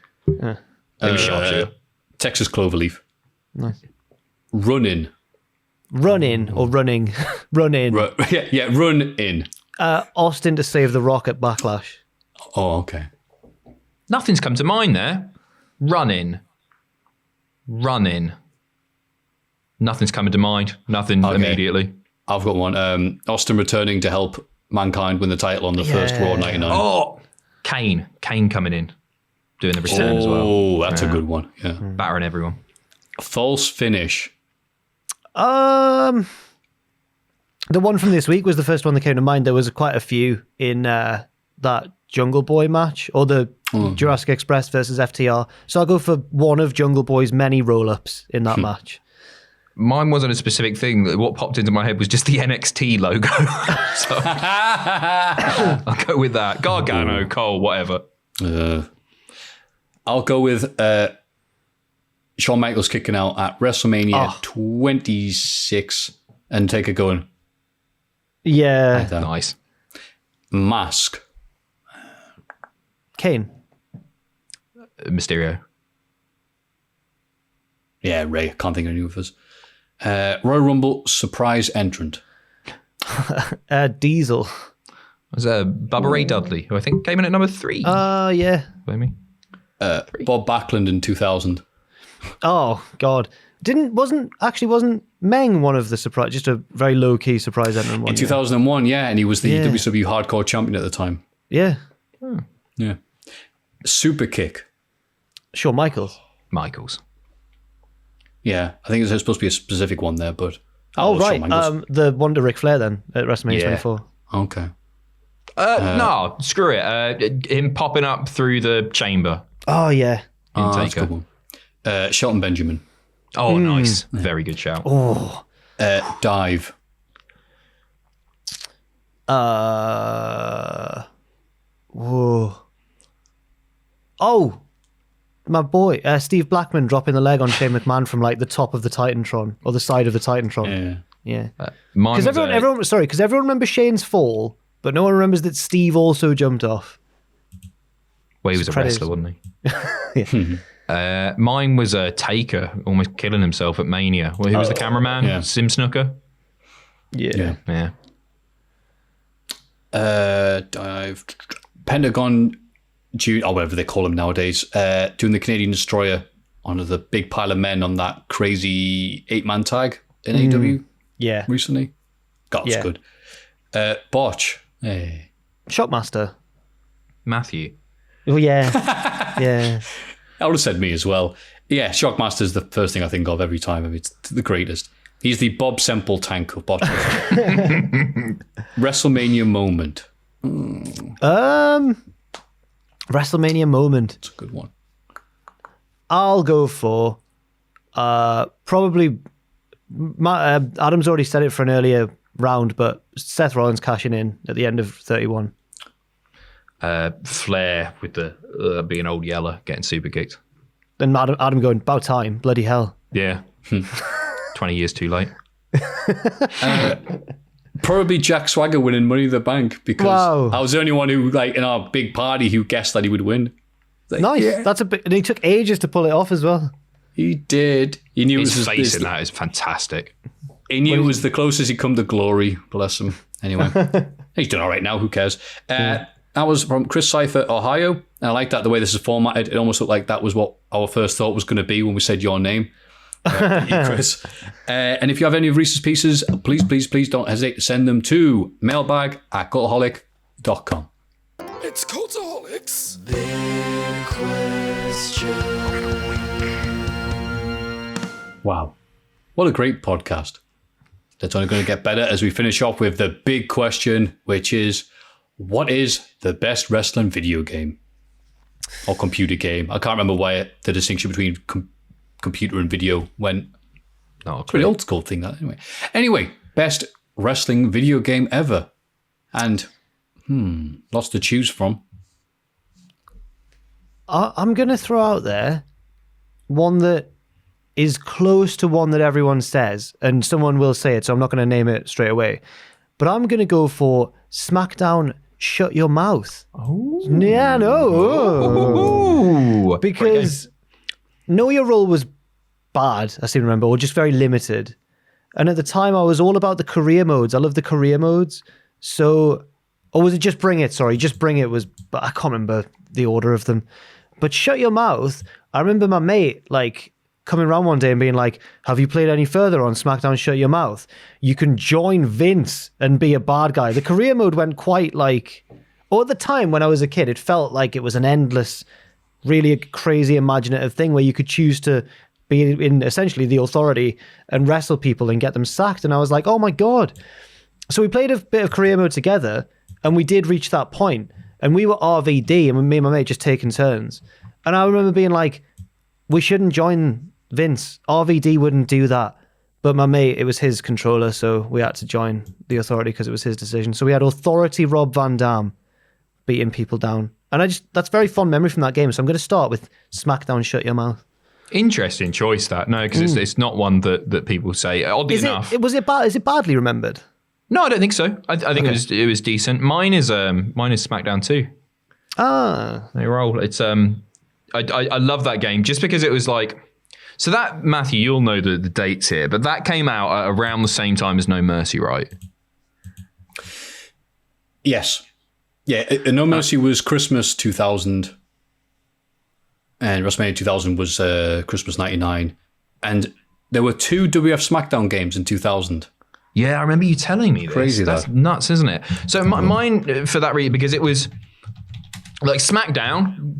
Sharpshooter. Texas Cloverleaf. Nice. Run in. Run in or running. Run in. Run in. Austin to save The Rock at Backlash. Oh, okay. Nothing's come to mind there. Run in. Nothing's coming to mind. Nothing immediately. I've got one. Austin returning to help Mankind win the title on the first Raw 99. Oh, Kane coming in. Doing the return as well. Oh, that's a good one. Yeah. Battering everyone. False finish. The one from this week was the first one that came to mind. There was quite a few in that Jungle Boy match or the Jurassic Express versus FTR. So I'll go for one of Jungle Boy's many roll-ups in that match. Mine wasn't a specific thing. What popped into my head was just the NXT logo. So I'll go with that. Gargano, Cole, whatever. I'll go with Shawn Michaels kicking out at WrestleMania 26 and take it going. Yeah. Like that. Nice. Mask. Kane. Mysterio. Yeah, Ray. Can't think of any of us. Royal Rumble surprise entrant. Diesel. Was Bubba Ray Dudley, who I think came in at number 3. Yeah. Maybe. Bob Backlund in 2000. Oh God. Wasn't Meng one of the surprise? Just a very low key surprise entrant. In 2001, and he was the WCW Hardcore Champion at the time. Yeah. Yeah. Super kick. Shawn Michaels. Yeah, I think there's supposed to be a specific one there, but... right. The one to Ric Flair then at WrestleMania 24. Okay. No, screw it. Him popping up through the chamber. Oh, yeah. That's a good one. Shelton Benjamin. Oh, nice. Very good shout. Oh. Dive. Whoa. Oh, my boy, Steve Blackman dropping the leg on Shane McMahon from like the top of the Titantron or the side of the Titantron. Yeah. Because everyone remembers Shane's fall, but no one remembers that Steve also jumped off. Well, he was a wrestler, wasn't he? Mine was a Taker, almost killing himself at Mania. Well, who was the cameraman? Yeah. Sim Snooker? Yeah. Dive. Pentagon, or whatever they call him nowadays, doing the Canadian Destroyer onto the big pile of men on that crazy 8-man tag in AEW recently. God, it's good. Botch. Hey. Shockmaster. Maffew. Oh, yeah. Yeah. I would have said me as well. Yeah, Shockmaster's the first thing I think of every time. I mean, it's the greatest. He's the Bob Semple tank of botches. WrestleMania moment. WrestleMania moment. It's a good one. I'll go for probably. Adam's already said it for an earlier round, but Seth Rollins cashing in at the end of 31. Flair with the being old yeller getting super kicked. And Adam going, about time, bloody hell. Yeah. 20 years too late. Probably Jack Swagger winning Money in the Bank because Wow. I was the only one who, like, in our big party who guessed that he would win. Like, Nice. yeah, That's a bit, and he took ages to pull it off as well. he did. He knew His it was face in that is fantastic. He knew it was the closest he'd come to glory. Bless him. Anyway, he's doing all right now. Who cares? That was from Chris Cypher, Ohio. And I like that the way this is formatted. It almost looked like that was what our first thought was going to be when we said your name. Chris. And if you have any of Reese's Pieces, please don't hesitate to send them to mailbag@cultaholic.com. It's Cultaholics. Wow. What a great podcast. That's only going to get better as we finish off with the big question, which is, what is the best wrestling video game? Or computer game? I can't remember why the distinction between computer and video went. No, It's a pretty old school thing, that, anyway. Anyway, best wrestling video game ever. And, lots to choose from. I'm going to throw out there one that is close to one that everyone says, and someone will say it, so I'm not going to name it straight away. But I'm going to go for SmackDown Shut Your Mouth. Oh. Yeah, no. Because Know Your Role was bad, I seem to remember, or just very limited. And at the time, I was all about the career modes. I love the career modes. So, or was it Just Bring It? Sorry, Just Bring It was, but I can't remember the order of them. But Shut Your Mouth, I remember my mate, like, coming around one day and being like, have you played any further on SmackDown Shut Your Mouth? You can join Vince and be a bad guy. The career mode went quite like, or at the time when I was a kid, it felt like it was an endless, really crazy imaginative thing where you could choose to be in essentially the authority and wrestle people and get them sacked. And I was like, oh my God. So we played a bit of career mode together and we did reach that point. And we were RVD and me and my mate just taking turns. And I remember being like, we shouldn't join Vince. RVD wouldn't do that. But my mate, it was his controller, so we had to join the authority because it was his decision. So we had authority Rob Van Dam beating people down. And that's very fond memory from that game. So I'm going to start with SmackDown Shut Your Mouth. Interesting choice, that. No, because it's not one that people say. Oddly enough. Is it badly remembered? No, I don't think so. I think it was decent. Mine is SmackDown 2. Ah. They roll. It's I love that game just because it was like, so that, Maffew, you'll know the dates here, but that came out at around the same time as No Mercy, right? Yes. Yeah, No Mercy was Christmas 2000. And WrestleMania 2000 was Christmas 99. And there were 2 WF SmackDown games in 2000. Yeah, I remember you telling me this. Crazy, That's nuts, isn't it? So mine, for that reason, because it was like SmackDown,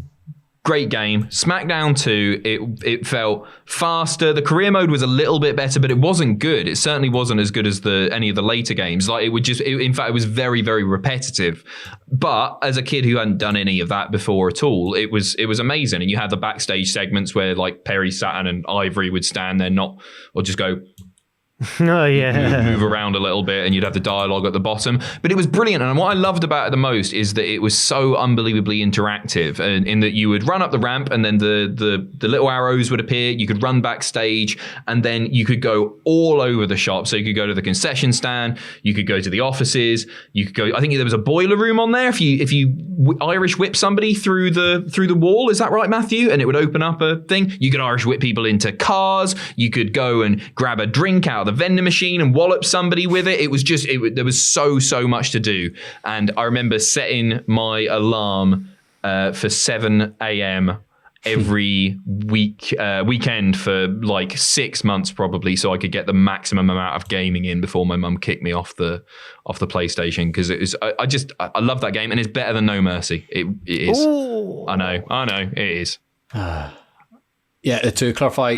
great game. SmackDown 2, it felt faster. The career mode was a little bit better, but it wasn't good. It certainly wasn't as good as any of the later games. Like in fact, it was very, very repetitive. But as a kid who hadn't done any of that before at all, it was amazing. And you had the backstage segments where like Perry Saturn and Ivory would stand there, or just go, Oh, yeah. move around a little bit, and you'd have the dialogue at the bottom. But it was brilliant, and what I loved about it the most is that it was so unbelievably interactive, in that you would run up the ramp, and then the little arrows would appear. You could run backstage, and then you could go all over the shop. So you could go to the concession stand, you could go to the offices, you could go. I think there was a boiler room on there. If you Irish whip somebody through the wall, is that right, Maffew? And it would open up a thing. You could Irish whip people into cars. You could go and grab a drink out of the vending machine and wallop somebody with it. It was just, there was so much to do. And I remember setting my alarm for 7 a.m. every weekend for like 6 months probably, so I could get the maximum amount of gaming in before my mum kicked me off the PlayStation, because it was, I love that game, and it's better than No Mercy. It is. Ooh. I know, it is. Yeah, to clarify,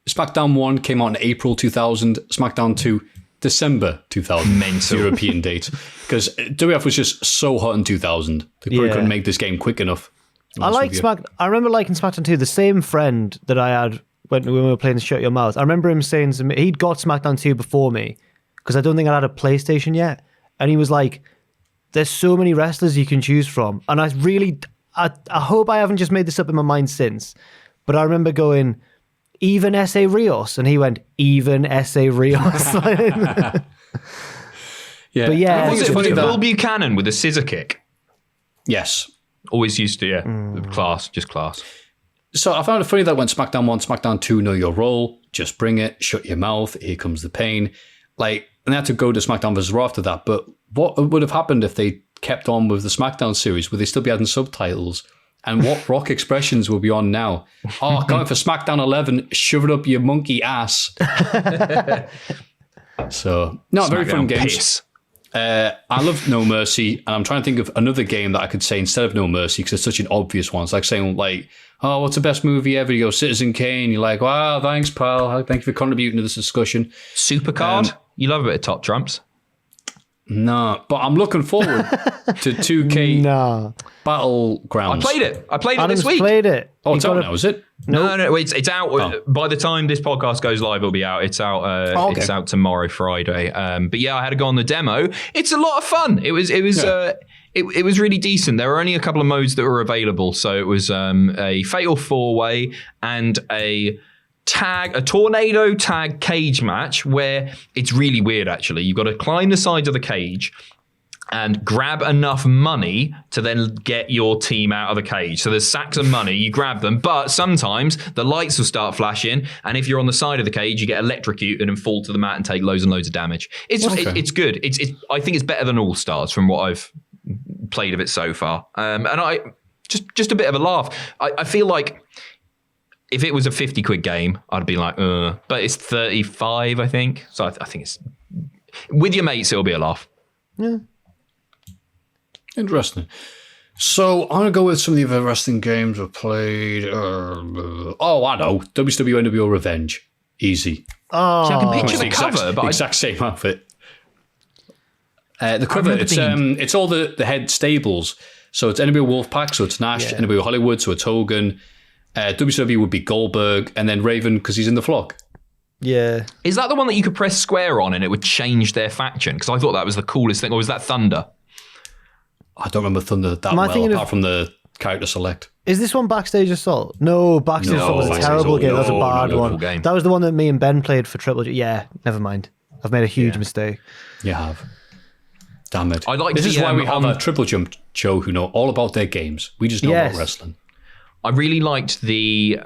SmackDown 1 came out in April 2000, SmackDown 2, December 2000. Mental. European date. Because WF was just so hot in 2000. They probably couldn't make this game quick enough. I remember liking SmackDown 2. The same friend that I had when we were playing Shut Your Mouth, I remember him saying to me, he'd got SmackDown 2 before me, because I don't think I had a PlayStation yet. And he was like, there's so many wrestlers you can choose from. And I hope I haven't just made this up in my mind since, but I remember going, even S.A. Rios. And he went, even S.A. Rios. Yeah. But yeah, Was it Bull Buchanan with a scissor kick? Yes. Always used to, class. So I found it funny that when SmackDown 1, SmackDown 2, know your role, just bring it, shut your mouth, here comes the pain. Like, and they had to go to SmackDown vs. Raw after that. But what would have happened if they kept on with the SmackDown series? Would they still be adding subtitles? And what rock expressions will be on now? Oh, going for SmackDown 11, shove it up your monkey ass. So, no, very fun games. I love No Mercy, and I'm trying to think of another game that I could say instead of No Mercy, because it's such an obvious one. It's like saying, like, oh, what's the best movie ever? You go, Citizen Kane. You're like, wow, thanks, pal. Thank you for contributing to this discussion. Supercard? You love a bit of Top Trumps. No, but I'm looking forward to 2K Battlegrounds. I played it this Adam's week. played it. Oh, it's out now, is it? No, it's out. By the time this podcast goes live, it'll be out. It's out. Okay. It's out tomorrow, Friday. But yeah, I had to go on the demo. It's a lot of fun. It was really decent. There were only a couple of modes that were available. So it was a fatal 4-way and a tornado tag cage match, where it's really weird, actually. You've got to climb the sides of the cage and grab enough money to then get your team out of the cage. So there's sacks of money, you grab them, but sometimes the lights will start flashing, and if you're on the side of the cage, you get electrocuted and fall to the mat and take loads and loads of damage. It's good. I think it's better than All Stars from what I've played of it so far. And I just a bit of a laugh. I feel like if it was a 50 quid game, I'd be like, but it's 35, I think. So I think it's, with your mates, it'll be a laugh. Yeah. Interesting. So I'm going to go with some of the other wrestling games I've played. I know. WWE NWO Revenge. Easy. Oh, See, I can picture the exact, cover, but exact same outfit. The cover, it's all the head stables. So it's NWO Wolfpack, so it's Nash. NWO Hollywood, so it's Hogan. WCW would be Goldberg, and then Raven, because he's in the flock. Yeah. Is that the one that you could press square on and it would change their faction? Because I thought that was the coolest thing. Or was that Thunder? I don't remember Thunder that well, apart from the character select. Is this one Backstage Assault? No, Backstage Assault was a terrible game. That was a bad one. Game. That was the one that me and Ben played for Triple G. Yeah, never mind. I've made a huge mistake. You have. Damn it. This is why we have a Triple Jump show who know all about their games. We just know about wrestling. I really liked the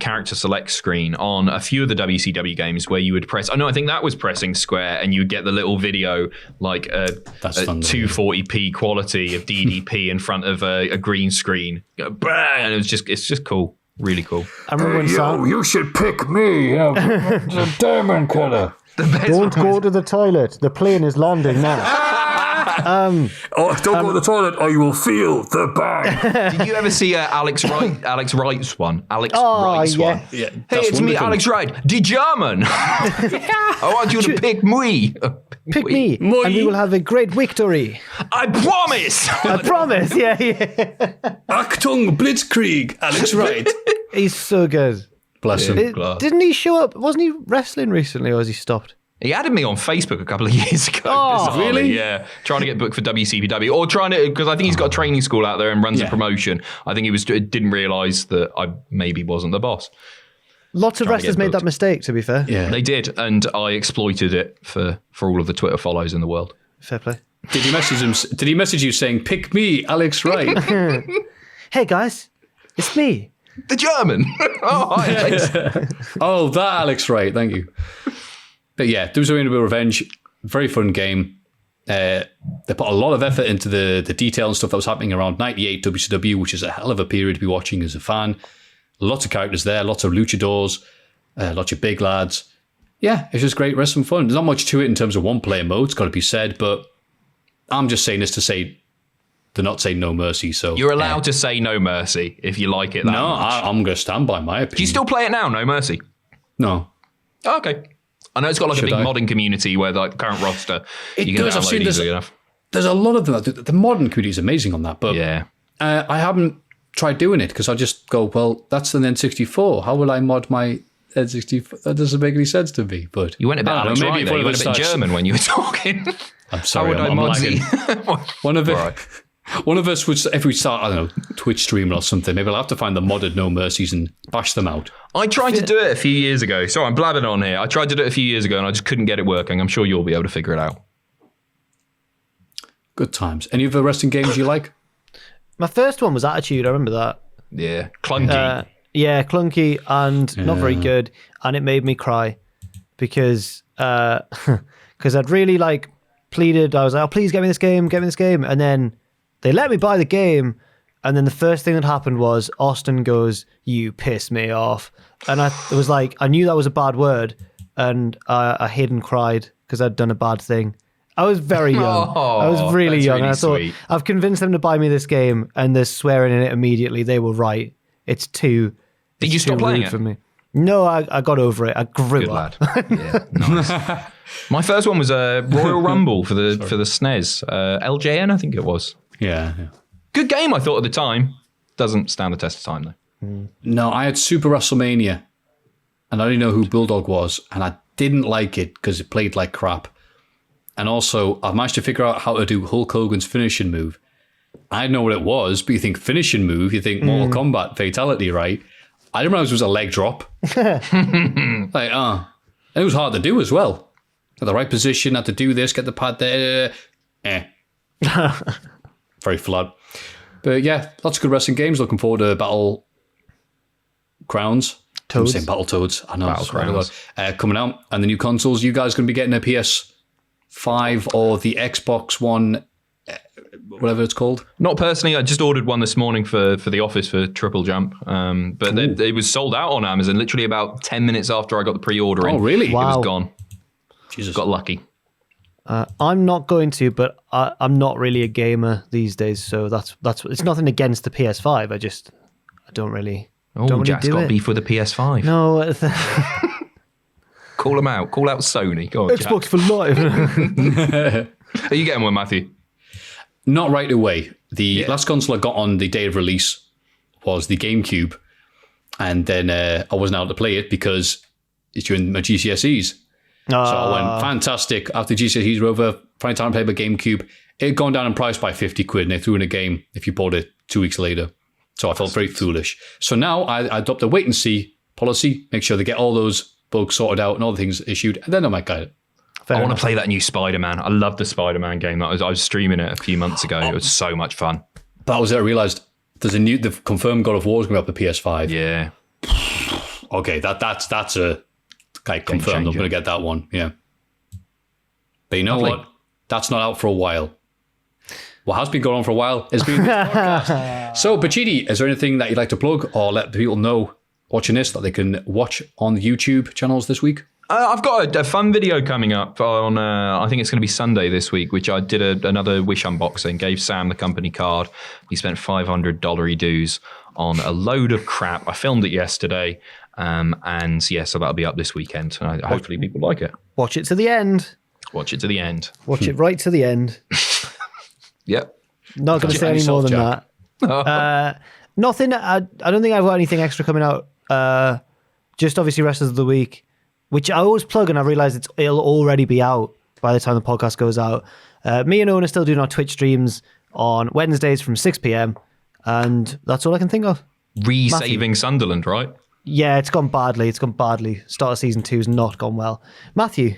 character select screen on a few of the WCW games where you would press. I think that was pressing square, and you would get the little video like a 240p quality of DDP in front of a green screen, and it's just cool, really cool. I remember when Sam, you should pick me, the diamond cutter. Don't go to the toilet. The plane is landing now. Don't go to the toilet or you will feel the bang. Did you ever see Alex Wright's one? Wright's one. Yeah, hey, it's me, Alex Wright, the German. I want you to pick me. Pick me, and we will have a great victory. I promise. I promise. Yeah. Achtung, Blitzkrieg, Alex Wright. He's so good. Bless him. Didn't he show up? Wasn't he wrestling recently, or has he stopped? He added me on Facebook a couple of years ago. Oh, really? Yeah. Trying to get booked for WCPW. Or trying to, because I think he's got a training school out there and runs a promotion. I think he didn't realise that I maybe wasn't the boss. Lots of wrestlers made that mistake, to be fair. Yeah. They did, and I exploited it for all of the Twitter follows in the world. Fair play. Did you message him? Did he message you saying, pick me, Alex Wright? Hey, guys. It's me. The German. Oh, hi, Alex. Oh, that Alex Wright. Thank you. But yeah, WWE Revenge, very fun game. They put a lot of effort into the detail and stuff that was happening around 98 WCW, which is a hell of a period to be watching as a fan. Lots of characters there, lots of luchadors, lots of big lads. Yeah, it's just great wrestling fun. There's not much to it in terms of one-player mode, it's got to be said, but I'm just saying this to say, to not say No Mercy. So you're allowed to say No Mercy if you like it that much. I'm going to stand by my opinion. Do you still play it now, No Mercy? No. Oh, okay. I know it's got like Should a big I? modding community where like the current roster It you can does. I've download seen easily enough. There's a lot of them. The modern community is amazing on that, but Yeah. I haven't tried doing it because I just go, well, that's an N64. How will I mod my N64? That doesn't make any sense to me. But You went a bit I don't Alex know, Wright maybe there. You if went a bit one of us German when you were talking. I'm sorry, How would I'm I lagging. mod One of it. Right. One of us would, if we start, I don't know, Twitch streaming or something, maybe I'll have to find the modded No Mercies and bash them out. I tried to do it a few years ago. Sorry, I'm blabbing on here. I tried to do it a few years ago and I just couldn't get it working. I'm sure you'll be able to figure it out. Good times. Any other wrestling games you like? My first one was Attitude. I remember that. Yeah. Clunky. Yeah, clunky and not very good, and it made me cry because I'd really like pleaded. I was like, "Oh, please get me this game, and then they let me buy the game, and then the first thing that happened was Austin goes, "You piss me off," and I was like, I knew that was a bad word, and I hid and cried because I'd done a bad thing. I was very young. I was really that's young. really And I thought, sweet. I've convinced them to buy me this game, and they're swearing in it immediately. They were right. It's too. Did you it's stop too playing rude it? for me. No, I got over it. I grew Good up. lad. Yeah, nice. My first one was Royal Rumble for the SNES. LJN, I think it was. Yeah. Good game, I thought at the time. Doesn't stand the test of time though. No, I had Super WrestleMania, and I didn't know who Bulldog was, and I didn't like it because it played like crap. And also, I managed to figure out how to do Hulk Hogan's finishing move. I didn't know what it was, but you think finishing move, you think Mortal Kombat fatality, right? I didn't realize it was a leg drop. And it was hard to do as well. At the right position, had to do this, get the pad there. Very flat. But yeah, lots of good wrestling games. Looking forward to Battle Crowns. Toads. I'm saying Battletoads. I know. Battlegrounds. Coming out. And the new consoles. You guys going to be getting a PS5 or the Xbox One, whatever it's called? Not personally. I just ordered one this morning for the office for Triple Jump. But it was sold out on Amazon literally about 10 minutes after I got the pre-order in. Oh, really? Wow. It was gone. Jesus. Got lucky. I'm not going to, but I'm not really a gamer these days, so that's it's nothing against the PS5. I don't really. Oh, don't really Jack's do got it. beef with the PS5. No, Call them out. Call out Sony. Go on, Xbox for life. Jack. Are you getting one, Maffew? Not right away. The last console I got on the day of release was the GameCube. And then I wasn't able to play it because it's during my GCSEs. So I went, fantastic. After GCSEs were over, finally time to play my GameCube. It had gone down in price by 50 quid and they threw in a game if you bought it 2 weeks later. So I felt very foolish. So now I adopt a wait and see policy, make sure they get all those bugs sorted out and all the things issued, and then I might get it. I want to play that new Spider-Man. I love the Spider-Man game. I was streaming it a few months ago. It was so much fun. That was it. I realised they've confirmed God of War is going to be up the PS5. Yeah. Okay, that's a like confirmed. I'm changer. going to get that one. Yeah. But you know what? That's not out for a while. What has been going on for a while has been this podcast. So, Pacitti, is there anything that you'd like to plug or let people know watching this that they can watch on the YouTube channels this week? I've got a fun video coming up on, I think it's going to be Sunday this week, which I did another Wish unboxing, gave Sam the company card. He spent $500 dues on a load of crap. I filmed it yesterday. And yeah, so that'll be up this weekend. And hopefully people like it. Watch it to the end. Watch it to the end. Watch it right to the end. Yep. Not going to say any more than that. Nothing. I don't think I've got anything extra coming out. Just obviously Wrestlers of the Week, which I always plug and I realise it'll already be out by the time the podcast goes out. Me and Owen are still doing our Twitch streams on Wednesdays from 6 p.m. And that's all I can think of. Re-saving Sunderland, right? Yeah, it's gone badly. Start of season 2's not gone well. Maffew.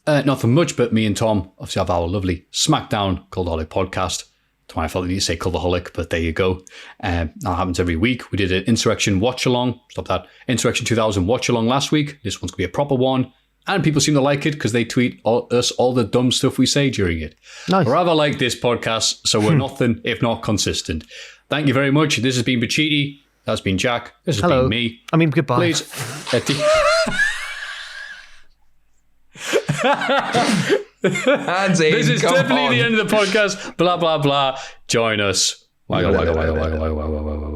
Nothing much, but me and Tom obviously have our lovely SmackDown Cultaholic Podcast. That's why I felt I need to say Cultaholic, but there you go. That happens every week. We did an Insurrection Watch-Along. Stop that. Insurrection 2000 Watch-Along last week. This one's going to be a proper one. And people seem to like it because they tweet us all the dumb stuff we say during it. Nice. I rather like this podcast, so we're nothing if not consistent. Thank you very much. This has been Pacitti. That's been Jack. This has been me. I mean, goodbye. Please. Hands in. This is come definitely on. the end of the podcast. Blah, blah, blah. Join us. Wagga, wagga, wagga, wagga, wagga, wagga, wagga, wagga.